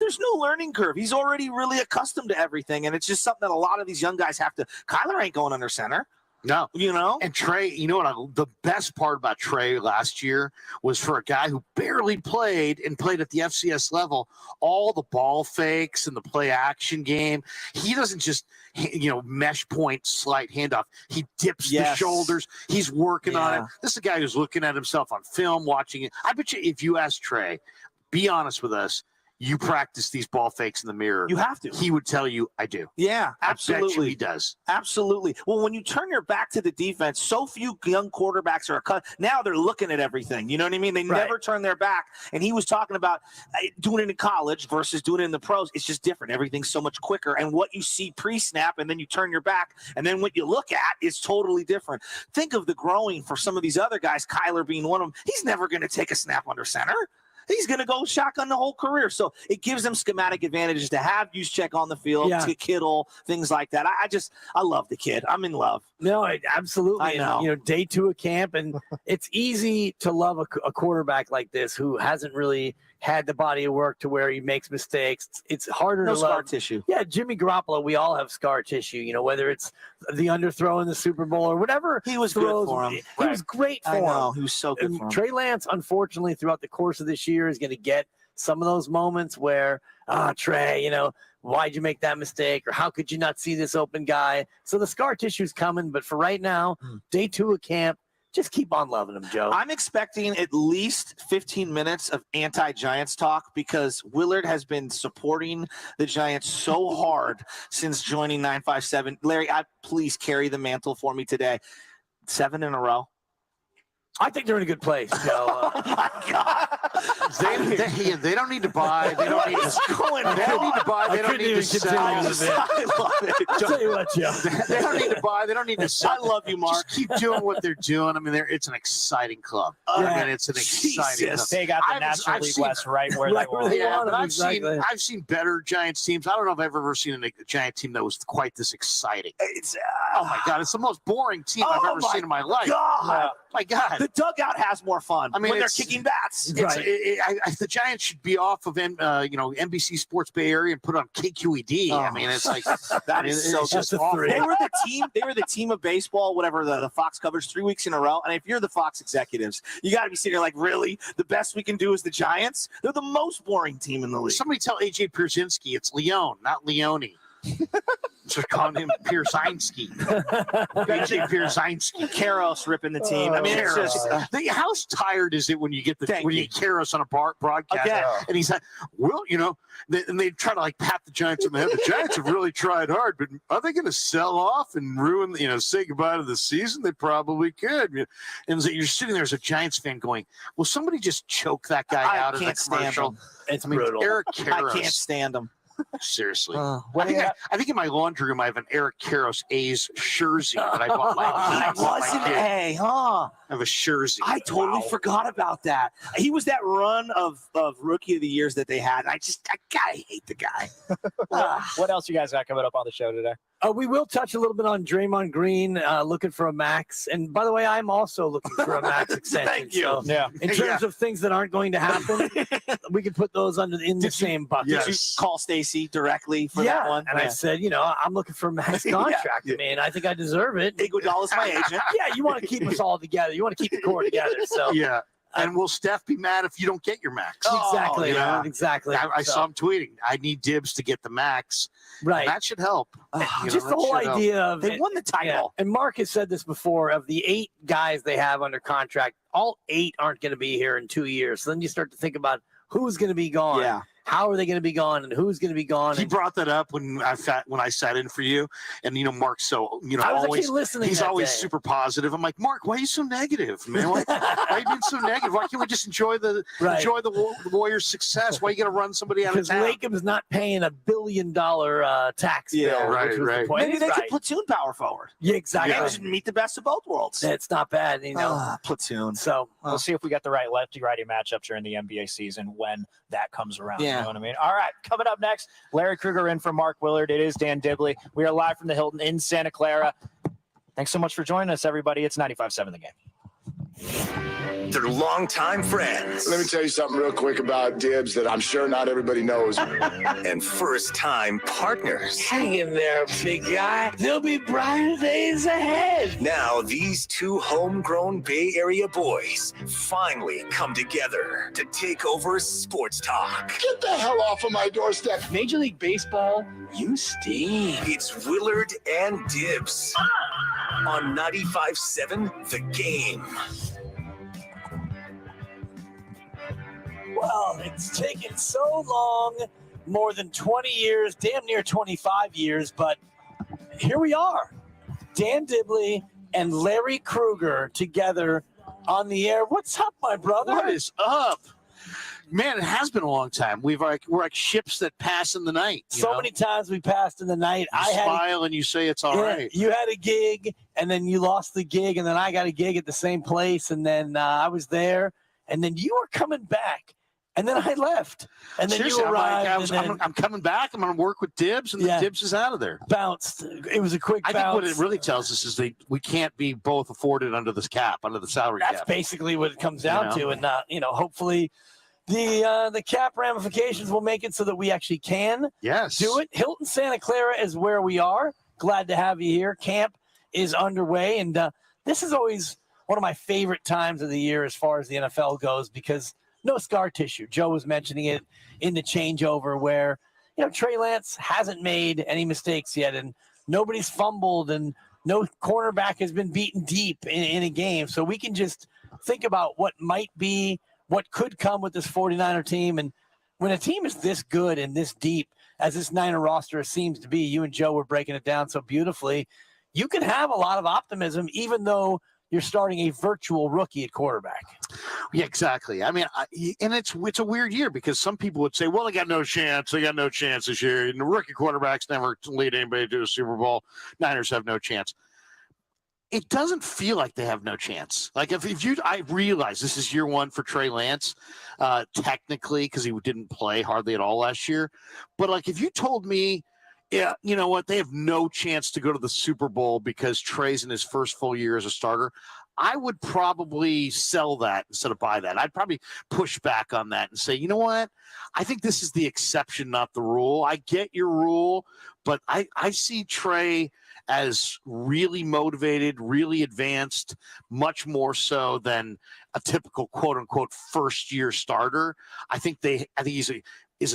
there's no learning curve. He's already really accustomed to everything, and it's just something that a lot of these young guys have to. Kyler ain't going under center. No. And Trey, the best part about Trey last year was for a guy who barely played and played at the FCS level, all the ball fakes and the play action game. He doesn't just, mesh point, slight handoff. He dips the shoulders. He's working on it. This is a guy who's looking at himself on film, watching it. I bet you if you ask Trey, be honest with us, you practice these ball fakes in the mirror. You have to. He would tell you, I do. Yeah, absolutely. I bet you he does. Absolutely. Well, when you turn your back to the defense, so few young quarterbacks are cut. Now they're looking at everything. You know what I mean? They never turn their back. And he was talking about doing it in college versus doing it in the pros. It's just different. Everything's so much quicker. And what you see pre-snap and then you turn your back and then what you look at is totally different. Think of the growing for some of these other guys, Kyler being one of them. He's never going to take a snap under center. He's going to go shotgun the whole career. So it gives them schematic advantages to have Juszczyk on the field, to Kittle, things like that. I love the kid. I'm in love. No, absolutely. I know. And, day 2 of camp, and it's easy to love a quarterback like this who hasn't really had the body of work to where he makes mistakes. It's harder to love. Scar tissue. Yeah, Jimmy Garoppolo, we all have scar tissue, whether it's the underthrow in the Super Bowl or whatever. He was good for him. He was great for him. He was so good for him. Trey Lance, unfortunately, throughout the course of this year is going to get some of those moments where, Trey, why'd you make that mistake? Or how could you not see this open guy? So the scar tissue's coming, but for right now, day 2 of camp, just keep on loving him, Joe. I'm expecting at least 15 minutes of anti-Giants talk because Willard has been supporting the Giants so hard since joining 957. Larry, please carry the mantle for me today. 7 in a row. I think they're in a good place, Joe. Oh, my God. They don't need to buy. They don't need to They don't need to buy. They don't need to sell. I love it. I'll tell you what, Joe. They don't need to buy. They don't need to sell. I love you, Mark. Just keep doing what they're doing. I mean, it's an exciting club. It's an exciting club. They got the National League West right where they want. Yeah, but I've seen better Giants teams. I don't know if I've ever seen a Giant team that was quite this exciting. Oh, my God. It's the most boring team I've ever seen in my life. God. My God. The dugout has more fun when they're kicking bats. The Giants should be off of NBC Sports Bay Area and put on KQED. I mean, it's like that is so just awful. They were the team of baseball, whatever the Fox covers 3 weeks in a row. And if you're the Fox executives, you got to be sitting there like, really? The best we can do is the Giants? They're the most boring team in the league. Somebody tell AJ Pierzynski it's Leone, not Leone. Just calling him Pierzynski. AJ Pierzynski. Karos ripping the team. I mean, it's just how tired is it when you get when you get Karos on a broadcast and he's like, well, and they try to like pat the Giants on the head. The Giants have really tried hard, but are they going to sell off and ruin, say goodbye to the season? They probably could. And so you're sitting there as a Giants fan going, will somebody just choke that guy out in the commercial? It's brutal. Eric Karros. I can't stand him. Seriously. I think in my laundry room I have an Eric Karros A's jersey that I bought my He was an A, huh? I have a jersey. I totally forgot about that. He was that run of Rookie of the Years that they had. I gotta hate the guy. What else you guys got coming up on the show today? We will touch a little bit on Draymond Green looking for a max. And by the way, I'm also looking for a max extension. Thank you. So in terms of things that aren't going to happen, we can put those in the same bucket. Did you call Stacy directly for that one? And I said, I'm looking for a max contract. I mean, I think I deserve it. Iguodala's my agent. Yeah, you want to keep us all together. You want to keep the core together. So And will Steph be mad if you don't get your max? Exactly. Exactly. I saw him tweeting, I need Dibbs to get the max. Right. And that should help. Just the whole idea of they won the title. Yeah. And Mark has said this before, of the 8 guys they have under contract, all 8 aren't going to be here in 2 years. So then you start to think about who's going to be gone. Yeah. How are they going to be gone, and who's going to be gone? He brought that up when I sat in for you, and Mark's so I was always listening. He's always super positive. I'm like, Mark, why are you so negative, man? Why are you being so negative? Why can't we just enjoy the Warriors' success? Why are you going to run somebody out of town? Because Lakem's not paying $1 billion tax bill. Right. Maybe they could platoon power forward. Yeah, exactly. Maybe they should meet the best of both worlds. It's not bad, platoon. So we'll see if we got the right lefty-righty matchup during the NBA season when that comes around. Yeah. You know what I mean? All right. Coming up next, Larry Krueger in for Mark Willard. It is Dan Dibley. We are live from the Hilton in Santa Clara. Thanks so much for joining us, everybody. It's 95.7 The Game. They're longtime friends. Let me tell you something real quick about Dibbs that I'm sure not everybody knows. And first-time partners. Hang in there, big guy. There'll be brighter days ahead. Now, these two homegrown Bay Area boys finally come together to take over sports talk. Get the hell off of my doorstep. Major League Baseball, you stink. It's Willard and Dibbs on 95.7 The Game. Well, it's taken so long, more than 20 years, damn near 25 years, but here we are. Dan Dibley and Larry Krueger together on the air. What's up, my brother? What is up? Man, it has been a long time. We're like ships that pass in the night. So many times we passed in the night. You smile and you say it's all right. You had a gig, and then you lost the gig, and then I got a gig at the same place, and then I was there, and then you were coming back. And then I left. And then Seriously, you arrived. I'm coming back. I'm going to work with Dibbs, and then Dibbs is out of there. Bounced. It was a quick bounce. I think what it really tells us is we can't be both afforded under this cap, under the salary cap. That's basically what it comes down to. And, hopefully the cap ramifications will make it so that we actually can do it. Hilton Santa Clara is where we are. Glad to have you here. Camp is underway. And this is always one of my favorite times of the year as far as the NFL goes because – no scar tissue. Joe was mentioning it in the changeover where, Trey Lance hasn't made any mistakes yet and nobody's fumbled and no cornerback has been beaten deep in a game. So we can just think about what might be, what could come with this 49er team. And when a team is this good and this deep as this Niner roster seems to be, you and Joe were breaking it down so beautifully, you can have a lot of optimism even though you're starting a virtual rookie at quarterback. Yeah, exactly. I mean, and it's a weird year because some people would say, well, they got no chance. They got no chance this year. And the rookie quarterbacks never lead anybody to a Super Bowl. Niners have no chance. It doesn't feel like they have no chance. Like I realize this is year one for Trey Lance, technically, because he didn't play hardly at all last year. But like, if you told me, yeah, you know what? They have no chance to go to the Super Bowl because Trey's in his first full year as a starter. I would probably sell that instead of buy that. I'd probably push back on that and say, you know what? I think this is the exception, not the rule. I get your rule, but I see Trey as really motivated, really advanced, much more so than a typical quote unquote first year starter. I think he's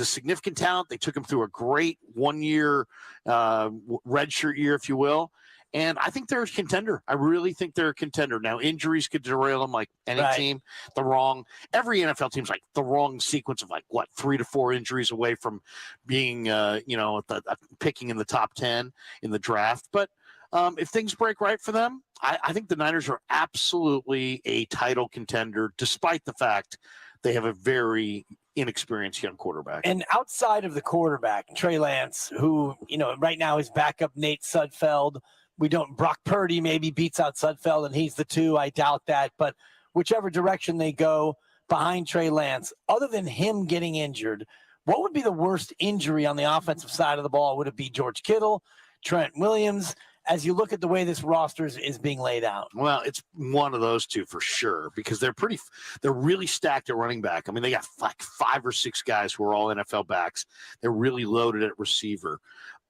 a significant talent. They took him through a great 1 year redshirt year, if you will. And I think they're a contender. I really think they're a contender. Now, injuries could derail them like any team. Every NFL team's like the wrong sequence of 3 to 4 injuries away from being, picking in the top 10 in the draft. But if things break right for them, I think the Niners are absolutely a title contender, despite the fact they have a very inexperienced young quarterback. And outside of the quarterback, Trey Lance, who, right now is backup Nate Sudfeld. Brock Purdy maybe beats out Sudfeld and he's the 2. I doubt that. But whichever direction they go behind Trey Lance, other than him getting injured, what would be the worst injury on the offensive side of the ball? Would it be George Kittle, Trent Williams? As you look at the way this roster is being laid out? Well, it's one of those two for sure because they're really stacked at running back. I mean, they got 5 or 6 guys who are all NFL backs. They're really loaded at receiver.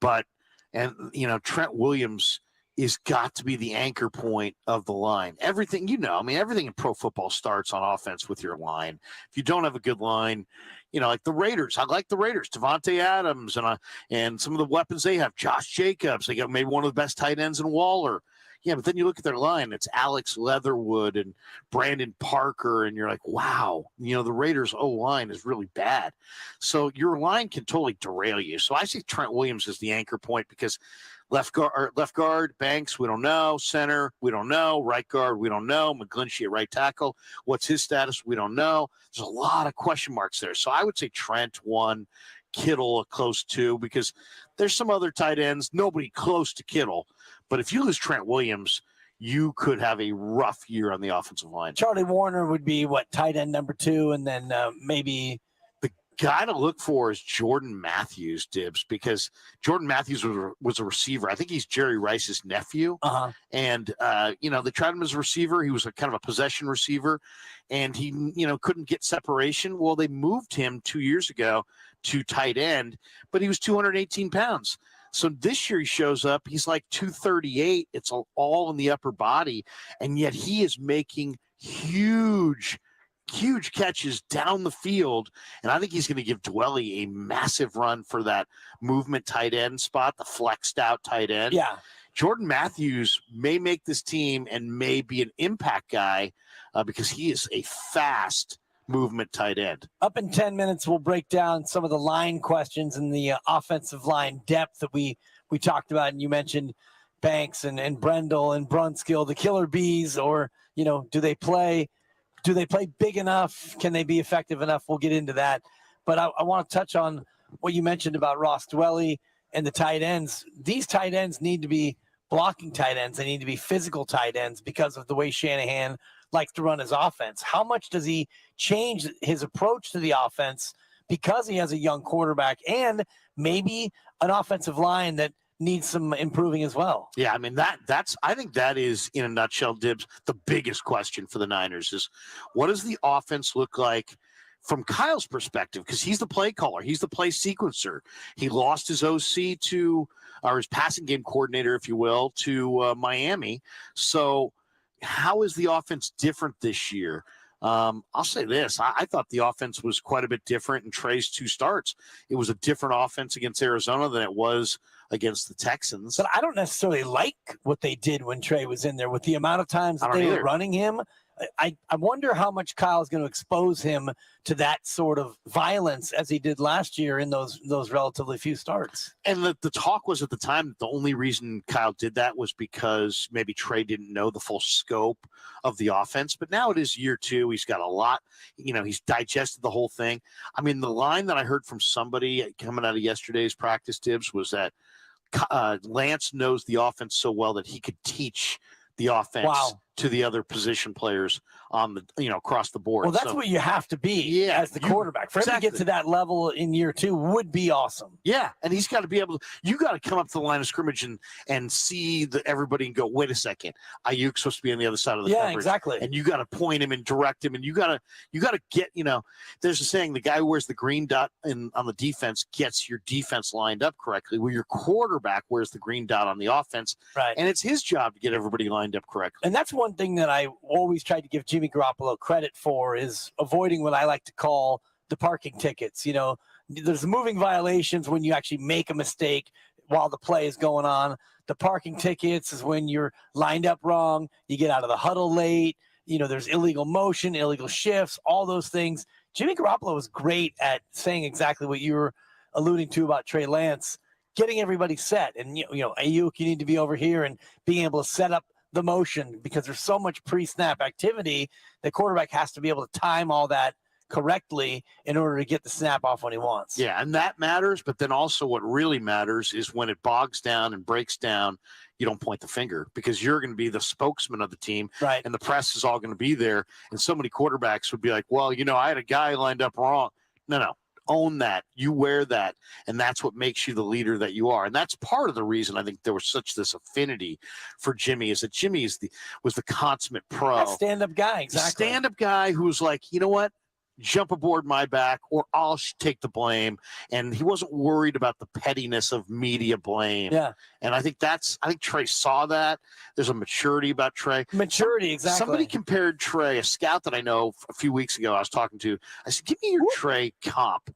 Trent Williams is got to be the anchor point of the line. Everything, everything in pro football starts on offense with your line. If you don't have a good line, like the Raiders, I like the Raiders, Devontae Adams and some of the weapons they have, Josh Jacobs, they got maybe one of the best tight ends in Waller. Yeah, but then you look at their line, it's Alex Leatherwood and Brandon Parker, and you're like, wow, the Raiders' O-line is really bad. So your line can totally derail you. So I see Trent Williams as the anchor point because left guard, Banks, we don't know. Center, we don't know. Right guard, we don't know. McGlinchey at right tackle, what's his status? We don't know. There's a lot of question marks there. So I would say Trent 1, Kittle a close 2, because there's some other tight ends, nobody close to Kittle. But if you lose Trent Williams, you could have a rough year on the offensive line. Charlie Warner would be tight end number 2, and then maybe guy to look for is Jordan Matthews, Dibbs, because Jordan Matthews was a receiver. I think he's Jerry Rice's nephew. And, they tried him as a receiver. He was a kind of a possession receiver, and he, couldn't get separation. Well, they moved him 2 years ago to tight end, but he was 218 pounds. So this year he shows up, he's like 238. It's all in the upper body, and yet he is making huge catches down the field. And I think he's going to give Dwelly a massive run for that movement tight end spot, the flexed out tight end. Yeah. Jordan Matthews may make this team and may be an impact guy because he is a fast movement tight end. Up in 10 minutes, we'll break down some of the line questions and the offensive line depth that we talked about. And you mentioned Banks and Brendel and Brunskill, the killer bees, or, do they play big enough? Can they be effective enough? We'll get into that. But I want to touch on what you mentioned about Ross Dwelly and the tight ends. These tight ends need to be blocking tight ends. They need to be physical tight ends because of the way Shanahan likes to run his offense. How much does he change his approach to the offense because he has a young quarterback and maybe an offensive line that needs some improving as well? Yeah, I mean, I think that is, in a nutshell, Dibbs, the biggest question for the Niners is, what does the offense look like from Kyle's perspective? Because he's the play caller. He's the play sequencer. He lost his OC or his passing game coordinator, if you will, to Miami. So how is the offense different this year? I'll say this. I thought the offense was quite a bit different in Trey's 2 starts. It was a different offense against Arizona than it was against the Texans. But I don't necessarily like what they did when Trey was in there with the amount of times that they were running him. I wonder how much Kyle's going to expose him to that sort of violence as he did last year in those relatively few starts. And the talk was at the time that the only reason Kyle did that was because maybe Trey didn't know the full scope of the offense. But now it is year 2. He's got a lot. He's digested the whole thing. I mean, the line that I heard from somebody coming out of yesterday's practice, Dibbs, was that Lance knows the offense so well that he could teach the offense to the other position players on the across the board. Well, that's what you have to be as the quarterback. For him to get to that level in year 2 would be awesome. Yeah, and he's got to be able to. You got to come up to the line of scrimmage and see everybody and go, wait a second, Ayuk's supposed to be on the other side of the coverage. Exactly. And you got to point him and direct him, and you got to get. There's a saying: the guy who wears the green dot on the defense gets your defense lined up correctly. Well, your quarterback wears the green dot on the offense, right? And it's his job to get everybody lined up correctly. And that's one thing that I always tried to give Jimmy Garoppolo credit for is avoiding what I like to call the parking tickets. There's moving violations when you actually make a mistake while the play is going on. The parking tickets is when you're lined up wrong, you get out of the huddle late, there's illegal motion, illegal shifts, all those things. Jimmy Garoppolo was great at saying exactly what you were alluding to about Trey Lance, getting everybody set. And, Ayuk, you need to be over here, and being able to set up the motion, because there's so much pre-snap activity. The quarterback has to be able to time all that correctly in order to get the snap off when he wants. Yeah, and that matters. But then also what really matters is when it bogs down and breaks down, you don't point the finger, because you're going to be the spokesman of the team, right? And the press is all going to be there. And so many quarterbacks would be like, well, I had a guy lined up wrong. No. Own that. You wear that, and that's what makes you the leader that you are. And that's part of the reason I think there was such this affinity for Jimmy, is that Jimmy was the consummate pro. That stand-up guy, exactly. Stand-up guy who was like, you know what? Jump aboard my back, or I'll take the blame. And he wasn't worried about the pettiness of media blame. Yeah. And I think Trey saw that. There's a maturity about Trey. Exactly. Somebody compared Trey, a scout that I know a few weeks ago I was talking to. I said, give me your Trey comp.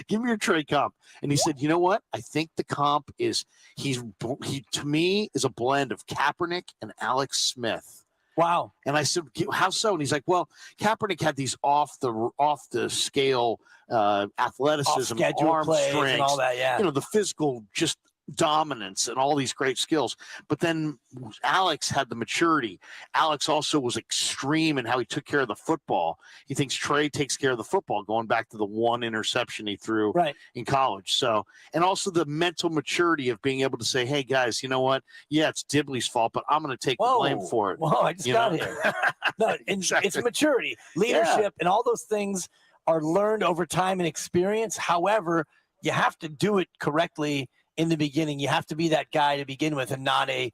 Give me your Trey comp. And he said, you know what? I think the comp is he to me is a blend of Kaepernick and Alex Smith. Wow. And I said, how so? And he's like, well, Kaepernick had these off the scale athleticism, arm strength, and all that, yeah. The physical just dominance and all these great skills. But then Alex had the maturity. Alex also was extreme in how he took care of the football. He thinks Trey takes care of the football, going back to the one interception he threw in college. So, and also the mental maturity of being able to say, hey guys, you know what? Yeah, it's Dibley's fault, but I'm going to take the blame for it. Whoa, I just got here. No, exactly. It's maturity, leadership, and all those things are learned over time and experience. However, you have to do it correctly in the beginning. You have to be that guy to begin with, and not a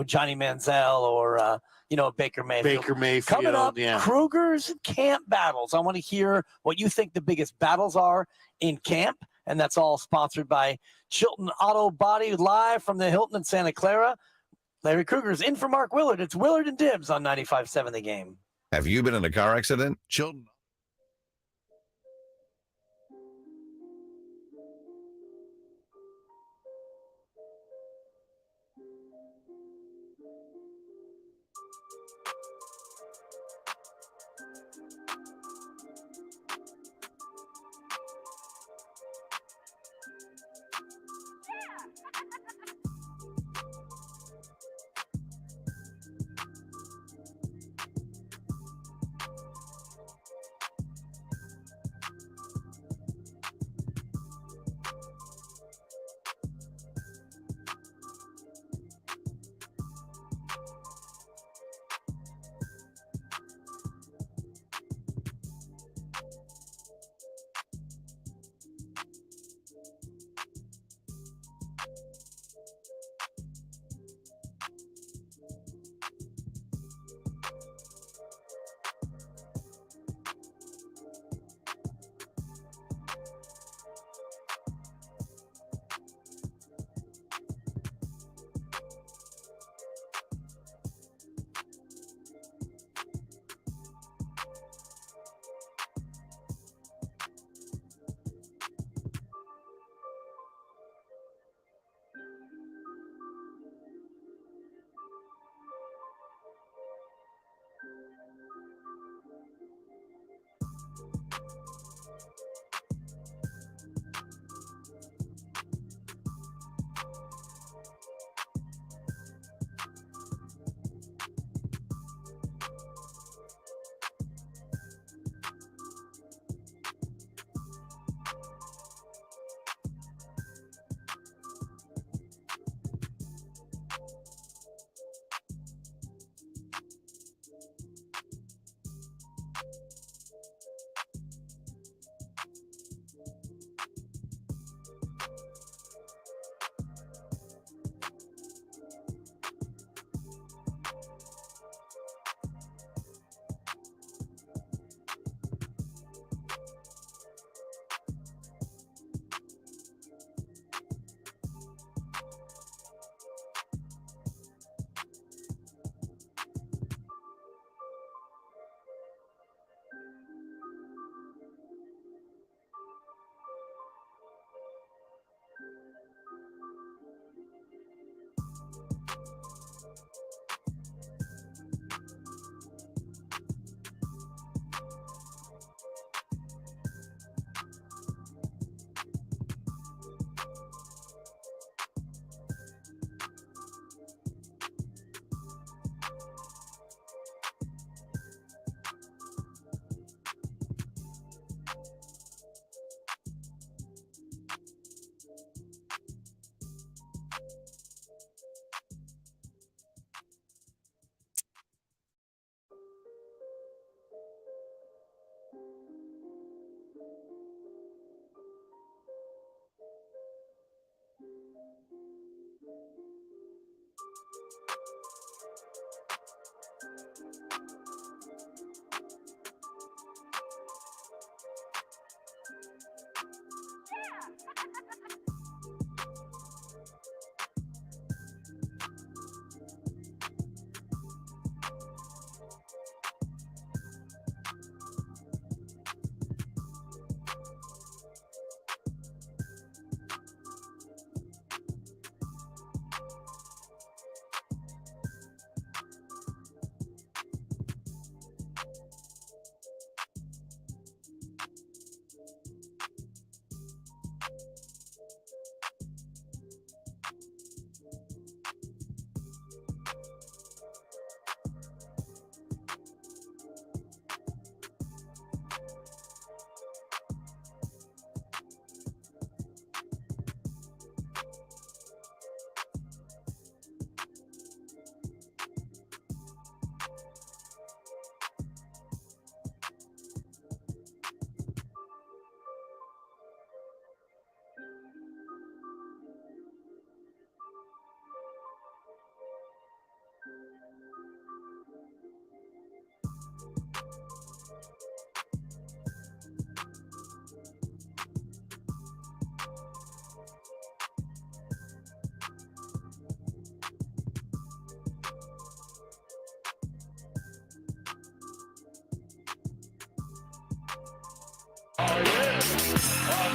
Johnny Manziel or Baker Mayfield. Baker Mayfield. Coming up, yeah. Krueger's camp battles. I want to hear what you think the biggest battles are in camp, and that's all sponsored by Chilton Auto Body, live from the Hilton in Santa Clara. Larry Krueger's in for Mark Willard. It's Willard and Dibbs on 95.7 The Game. Have you been in a car accident? Chilton.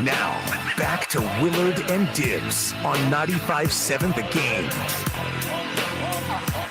Now, back to Willard and Dibbs on 95.7 The Game.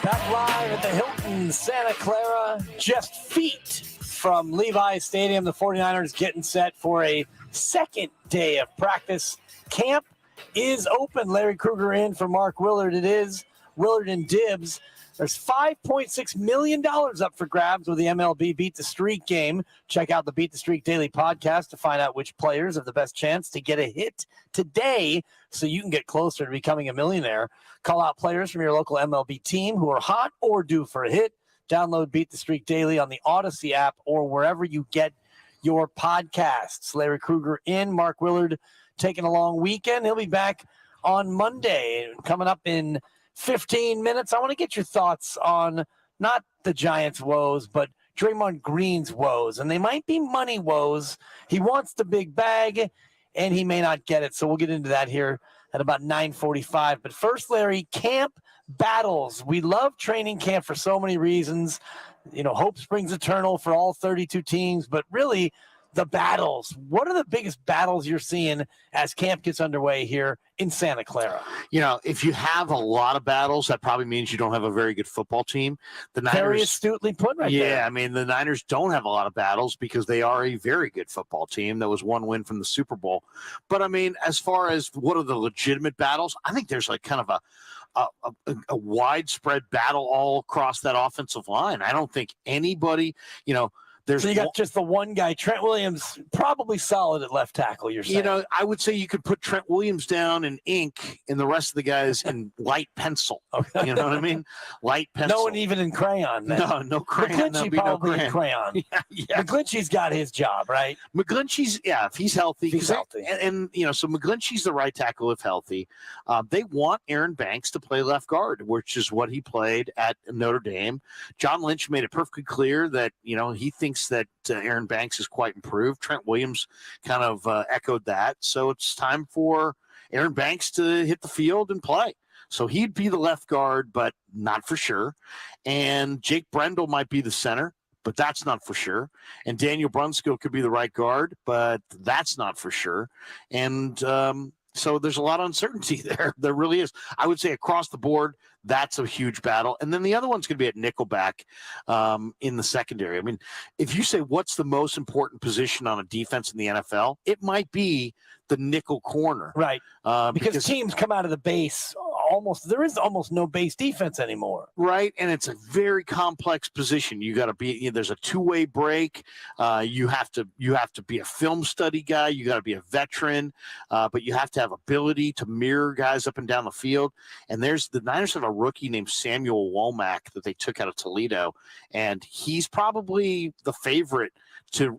Back live at the Hilton, Santa Clara, just feet from Levi's Stadium. The 49ers getting set for a second day of practice. Camp is open. Larry Krueger in for Mark Willard. It is Willard and Dibbs. There's $5.6 million up for grabs with the MLB Beat the Streak game. Check out the Beat the Streak Daily podcast to find out which players have the best chance to get a hit today so you can get closer to becoming a millionaire. Call out players from your local MLB team who are hot or due for a hit. Download Beat the Streak Daily on the Odyssey app or wherever you get your podcasts. Larry Krueger in, Mark Willard taking a long weekend. He'll be back on Monday. Coming up in 15 minutes, I want to get your thoughts on not the Giants' woes, but Draymond Green's woes. And they might be money woes. He wants the big bag, and he may not get it. So we'll get into that here at about 9:45. But first, Larry, camp battles. We love training camp for so many reasons. You know, hope springs eternal for all 32 teams, but really the battles. What are the biggest battles you're seeing as camp gets underway here in Santa Clara? You know, if you have a lot of battles, that probably means you don't have a very good football team. The Niners, very astutely put right there. Yeah, I mean, the Niners don't have a lot of battles because they are a very good football team. That was one win from the Super Bowl. But, I mean, as far as what are the legitimate battles, I think there's like kind of a widespread battle all across that offensive line. I don't think anybody, you know, so you got just the one guy, Trent Williams, probably solid at left tackle, you're saying. You know, I would say you could put Trent Williams down in ink and the rest of the guys in light pencil. Okay. You know what I mean? Light pencil. No one even in crayon. Then. No crayon. McGlinchey probably in crayon. Yeah. McGlinchey's got his job, right? McGlinchey's, yeah, if he's healthy. He's healthy. And, you know, so McGlinchey's the right tackle if healthy. They want Aaron Banks to play left guard, which is what he played at Notre Dame. John Lynch made it perfectly clear that, you know, he thinks that Aaron Banks is quite improved. Trent Williams kind of echoed that. So it's time for Aaron Banks to hit the field and play. So he'd be the left guard, but not for sure. And Jake Brendel might be the center, but that's not for sure. And Daniel Brunskill could be the right guard, but that's not for sure. And so there's a lot of uncertainty there. There really is. I would say across the board, that's a huge battle. And then the other one's going to be at nickelback in the secondary. I mean, if you say what's the most important position on a defense in the NFL, it might be the nickel corner. Right. Because teams come out of the base there is almost no base defense anymore. Right. And it's a very complex position. You got to be, you know, there's a two-way break. You have to be a film study guy. You got to be a veteran, but you have to have ability to mirror guys up and down the field. And the Niners have a rookie named Samuel Womack that they took out of Toledo. And he's probably the favorite to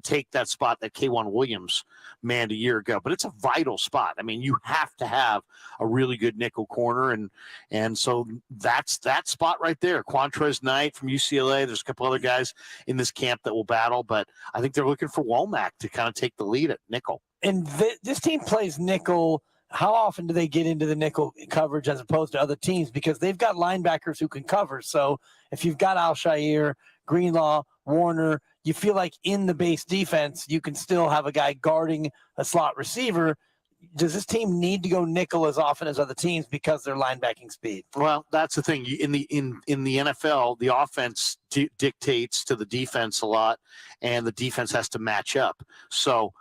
take that spot that K'Wan Williams manned a year ago. But it's a vital spot. I mean, you have to have a really good nickel corner, and so that's that spot right there. Quantrez Knight from UCLA. There's a couple other guys in this camp that will battle, but I think they're looking for Womack to kind of take the lead at nickel. And this team plays nickel. How often do they get into the nickel coverage as opposed to other teams? Because they've got linebackers who can cover. So if you've got Al-Shaair, Greenlaw, Warner, you feel like in the base defense, you can still have a guy guarding a slot receiver. Does this team need to go nickel as often as other teams because they're linebacking speed? Well, that's the thing. In the NFL, the offense dictates to the defense a lot, and the defense has to match up. So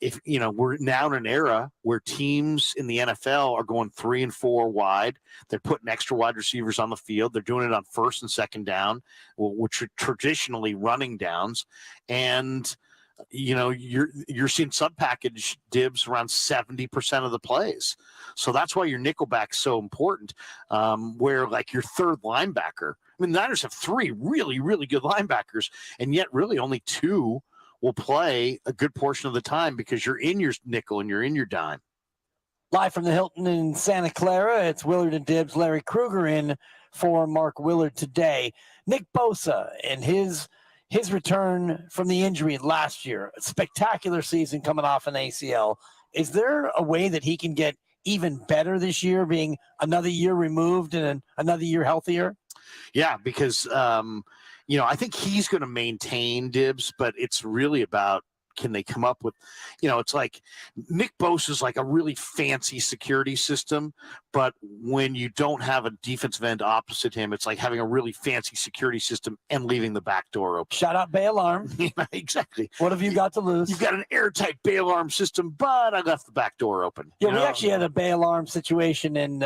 if you know, we're now in an era where teams in the NFL are going 3 and 4 wide. They're putting extra wide receivers on the field. They're doing it on first and second down, which are traditionally running downs. And you know, you're seeing sub-package Dibbs around 70% of the plays. So that's why your nickelback's so important, where like your third linebacker. I mean, the Niners have 3 really, really good linebackers, and yet really only 2 will play a good portion of the time because you're in your nickel and you're in your dime. Live from the Hilton in Santa Clara, it's Willard and Dibbs. Larry Krueger in for Mark Willard today. Nick Bosa and his return from the injury last year, a spectacular season coming off an ACL. Is there a way that he can get even better this year, being another year removed and another year healthier? Yeah, because, you know, I think he's going to maintain Dibbs, but it's really about can they come up with, it's like Nick Bosa is like a really fancy security system, but when you don't have a defensive end opposite him, it's like having a really fancy security system and leaving the back door open. Shout out Bay Alarm. Yeah, exactly. What have you got to lose? You've got an airtight Bay Alarm system, but I left the back door open. Yeah, we actually had a Bay Alarm situation, and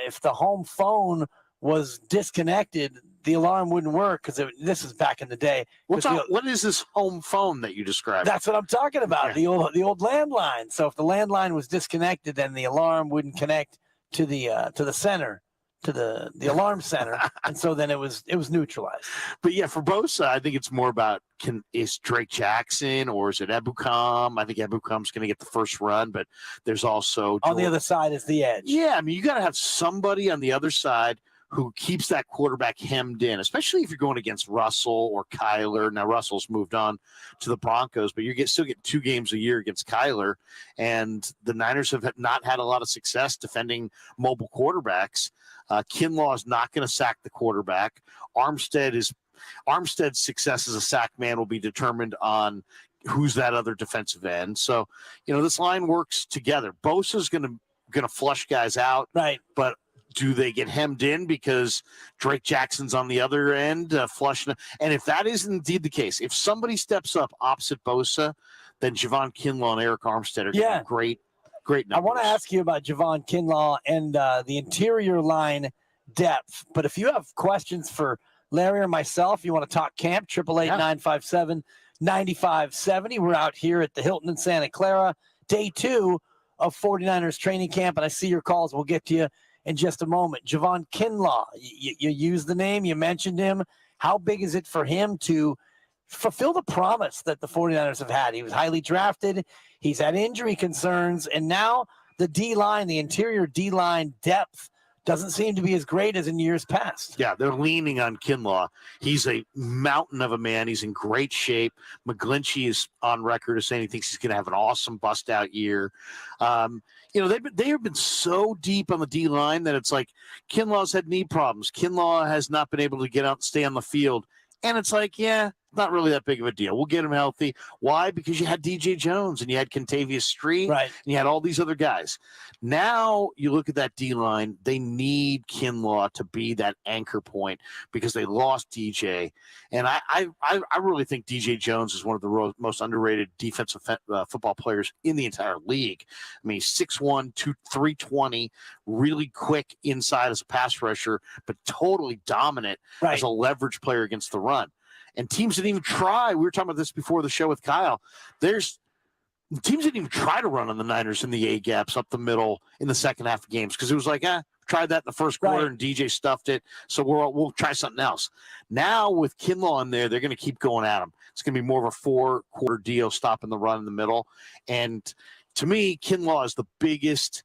if the home phone was disconnected, the alarm wouldn't work because this is back in the day. What is this home phone that you described? That's what I'm talking about. Yeah. The old landline. So if the landline was disconnected, then the alarm wouldn't connect to the center, to the alarm center, and so then it was neutralized. But yeah, for Bosa, I think it's more about is Drake Jackson or is it Ebukam? I think Ebukam's going to get the first run, but there's also on the other side is the edge. Yeah, I mean, you got to have somebody on the other side who keeps that quarterback hemmed in, especially if you're going against Russell or Kyler. Now, Russell's moved on to the Broncos, but you still get 2 games a year against Kyler, and the Niners have not had a lot of success defending mobile quarterbacks. Kinlaw is not going to sack the quarterback. Armstead's success as a sack man will be determined on who's that other defensive end. So, this line works together. Bosa's going to flush guys out, right? But do they get hemmed in because Drake Jackson's on the other end flushing? And if that is indeed the case, if somebody steps up opposite Bosa, then Javon Kinlaw and Eric Armstead are getting great numbers. I want to ask you about Javon Kinlaw and the interior line depth. But if you have questions for Larry or myself, you want to talk camp, 888-957-9570. We're out here at the Hilton in Santa Clara, day 2 of 49ers training camp. And I see your calls. We'll get to you in just a moment. Javon Kinlaw, you used the name, you mentioned him. How big is it for him to fulfill the promise that the 49ers have had? He was highly drafted. He's had injury concerns. And now the D-line, the interior D-line depth doesn't seem to be as great as in years past. Yeah, they're leaning on Kinlaw. He's a mountain of a man. He's in great shape. McGlinchey is on record as saying he thinks he's going to have an awesome bust-out year. They have been so deep on the D-line that it's like Kinlaw's had knee problems. Kinlaw has not been able to get out and stay on the field. And it's like, not really that big of a deal. We'll get him healthy. Why? Because you had DJ Jones and you had Kentavious Street, right, and you had all these other guys. Now you look at that D-line, they need Kinlaw to be that anchor point because they lost DJ. And I really think DJ Jones is one of the most underrated defensive football players in the entire league. I mean, he's 6'1", 320, really quick inside as a pass rusher, but totally dominant as a leverage player against the run. And teams didn't even try. We were talking about this before the show with Kyle. Teams didn't even try to run on the Niners in the A gaps up the middle in the second half of games because it was like, tried that in the first quarter and DJ stuffed it. So we'll try something else. Now with Kinlaw in there, they're going to keep going at him. It's going to be more of a 4-quarter deal, stopping the run in the middle. And to me, Kinlaw is the biggest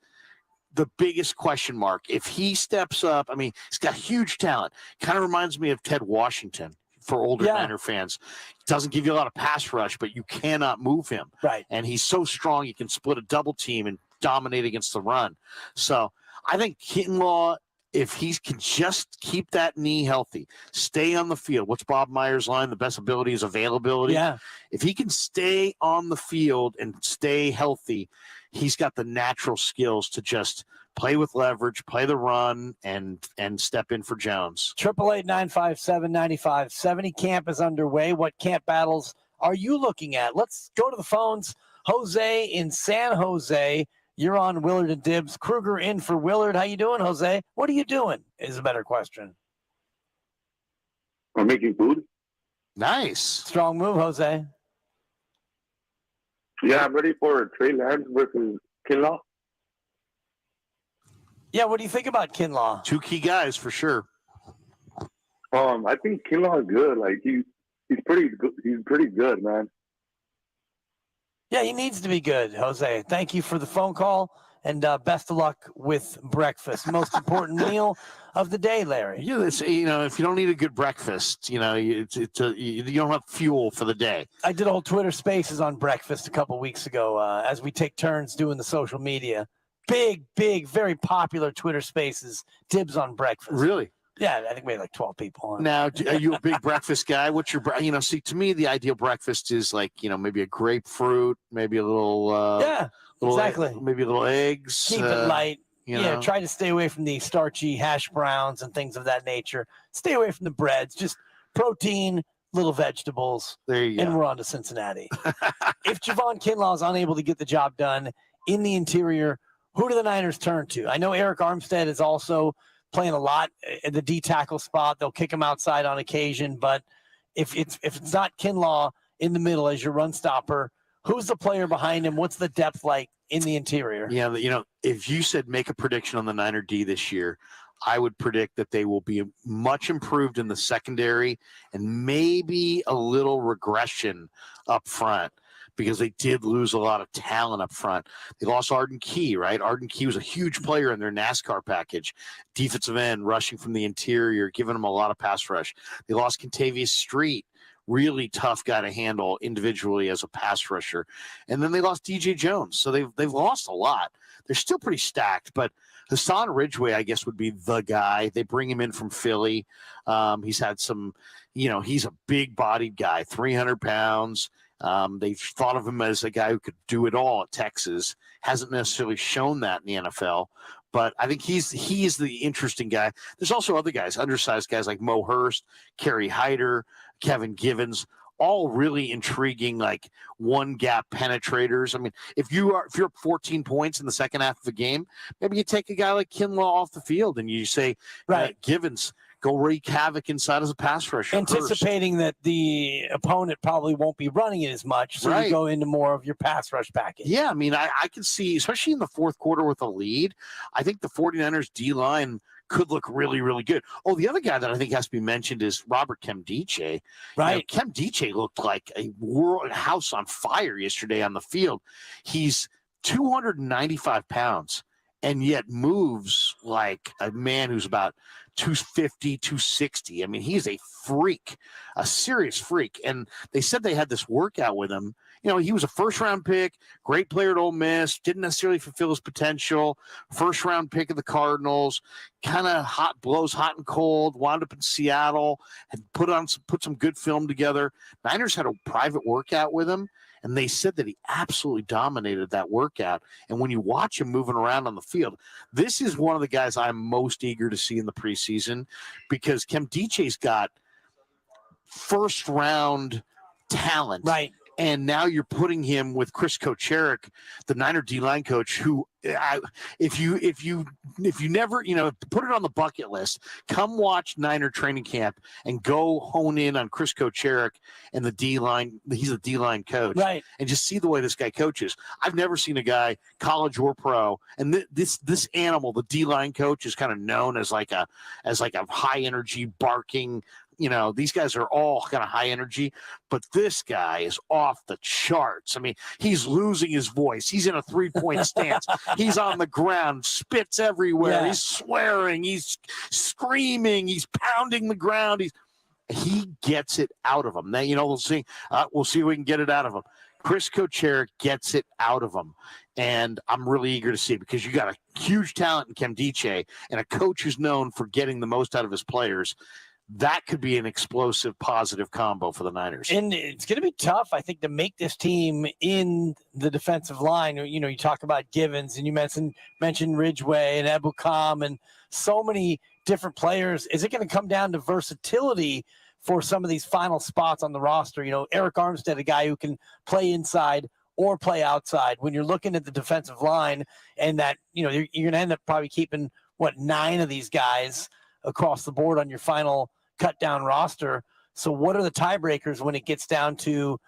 question mark. If he steps up, I mean, he's got huge talent. Kind of reminds me of Ted Washington. For older Niner fans, doesn't give you a lot of pass rush, but you cannot move him. Right. And he's so strong, you can split a double team and dominate against the run. So I think Kinlaw, if he can just keep that knee healthy, stay on the field. What's Bob Meyer's line? The best ability is availability. Yeah. If he can stay on the field and stay healthy, he's got the natural skills to just play with leverage, play the run, and step in for Jones. 888-957-9570. Camp is underway. What camp battles are you looking at? Let's go to the phones. Jose in San Jose. You're on Willard and Dibbs. Krueger in for Willard. How you doing, Jose? What are you doing is a better question. I'm making food. Nice. Strong move, Jose. Yeah, I'm ready for Trey Lance versus Kinlaw. Yeah, what do you think about Kinlaw? 2 key guys for sure. I think Kinlaw is good. Like he's pretty good. He's pretty good, man. Yeah, he needs to be good, Jose. Thank you for the phone call, and best of luck with breakfast. Most important meal of the day, Larry. Yeah, if you don't eat a good breakfast, you don't have fuel for the day. I did old Twitter Spaces on breakfast a couple weeks ago as we take turns doing the social media. Big, very popular Twitter Spaces. Dibs on breakfast. Really? Yeah, I think we had like 12 people on. Now, are you a big breakfast guy? What's your, see, to me, the ideal breakfast is like, maybe a grapefruit, maybe a little, exactly. maybe a little eggs. Keep it light. You Try to stay away from the starchy hash browns and things of that nature. Stay away from the breads. Just protein, little vegetables. There you and go. we're on to Cincinnati. If Javon Kinlaw is unable to get the job done in the interior, who do the Niners turn to? I know Eric Armstead is also playing a lot at the D tackle spot. They'll kick him outside on occasion, but if it's not Kinlaw in the middle as your run stopper, who's the player behind him? What's the depth like in the interior? Yeah, if you said make a prediction on the Niner D this year, I would predict that they will be much improved in the secondary and maybe a little regression up front, because they did lose a lot of talent up front. They lost Arden Key, right? Arden Key was a huge player in their NASCAR package, defensive end, rushing from the interior, giving them a lot of pass rush. They lost Contavious Street, really tough guy to handle individually as a pass rusher. And then they lost DJ Jones. So they've lost a lot. They're still pretty stacked, but Hassan Ridgeway, I guess, would be the guy. They bring him in from Philly. He's had some, he's a big-bodied guy, 300 pounds. They've thought of him as a guy who could do it all at Texas. Hasn't necessarily shown that in the NFL, but I think he is the interesting guy. There's also other guys, undersized guys like Mo Hurst, Kerry Hyder, Kevin Givens, all really intriguing, like one-gap penetrators. I mean, if you're up 14 points in the second half of the game, maybe you take a guy like Kinlaw off the field and you say, right, Givens, go wreak havoc inside as a pass rusher. Anticipating that the opponent probably won't be running it as much, so you go into more of your pass rush package. Yeah, I mean, I can see, especially in the fourth quarter with a lead, I think the 49ers D-line could look really, really good. Oh, the other guy that I think has to be mentioned is Robert Kemdiche. Right. Kemdiche looked like a house on fire yesterday on the field. He's 295 pounds and yet moves like a man who's about 250, 260. I mean, he's a freak, a serious freak. And they said they had this workout with him. He was a first-round pick, great player at Ole Miss, didn't necessarily fulfill his potential, first-round pick of the Cardinals, kind of blows hot and cold, wound up in Seattle, had put some good film together. Niners had a private workout with him, and they said that he absolutely dominated that workout. And when you watch him moving around on the field, this is one of the guys I'm most eager to see in the preseason, because Kemdiche's got first-round talent. Right. And now you're putting him with Chris Kocherik, the Niner D-line coach, who if you never, put it on the bucket list, come watch Niner training camp and go hone in on Chris Kocherik and the D-line. He's a D-line coach. Right. And just see the way this guy coaches. I've never seen a guy, college or pro, and this animal, the D-line coach, is kind of known as like a high energy barking. These guys are all kind of high energy, but this guy is off the charts. I mean, he's losing his voice. He's in a 3-point stance. He's on the ground, spits everywhere. Yeah. He's swearing. He's screaming. He's pounding the ground. He gets it out of him. Now, we'll see if we can get it out of him. Chris Kocherik gets it out of him. And I'm really eager to see it, because you got a huge talent in Kemdiche and a coach who's known for getting the most out of his players. That could be an explosive, positive combo for the Niners. And it's going to be tough, I think, to make this team in the defensive line. You talk about Givens, and you mentioned Ridgeway and Ebukam and so many different players. Is it going to come down to versatility for some of these final spots on the roster? Eric Armstead, a guy who can play inside or play outside. When you're looking at the defensive line, and that, you're going to end up probably keeping, 9 of these guys across the board on your final cut down roster. So what are the tiebreakers when it gets down to,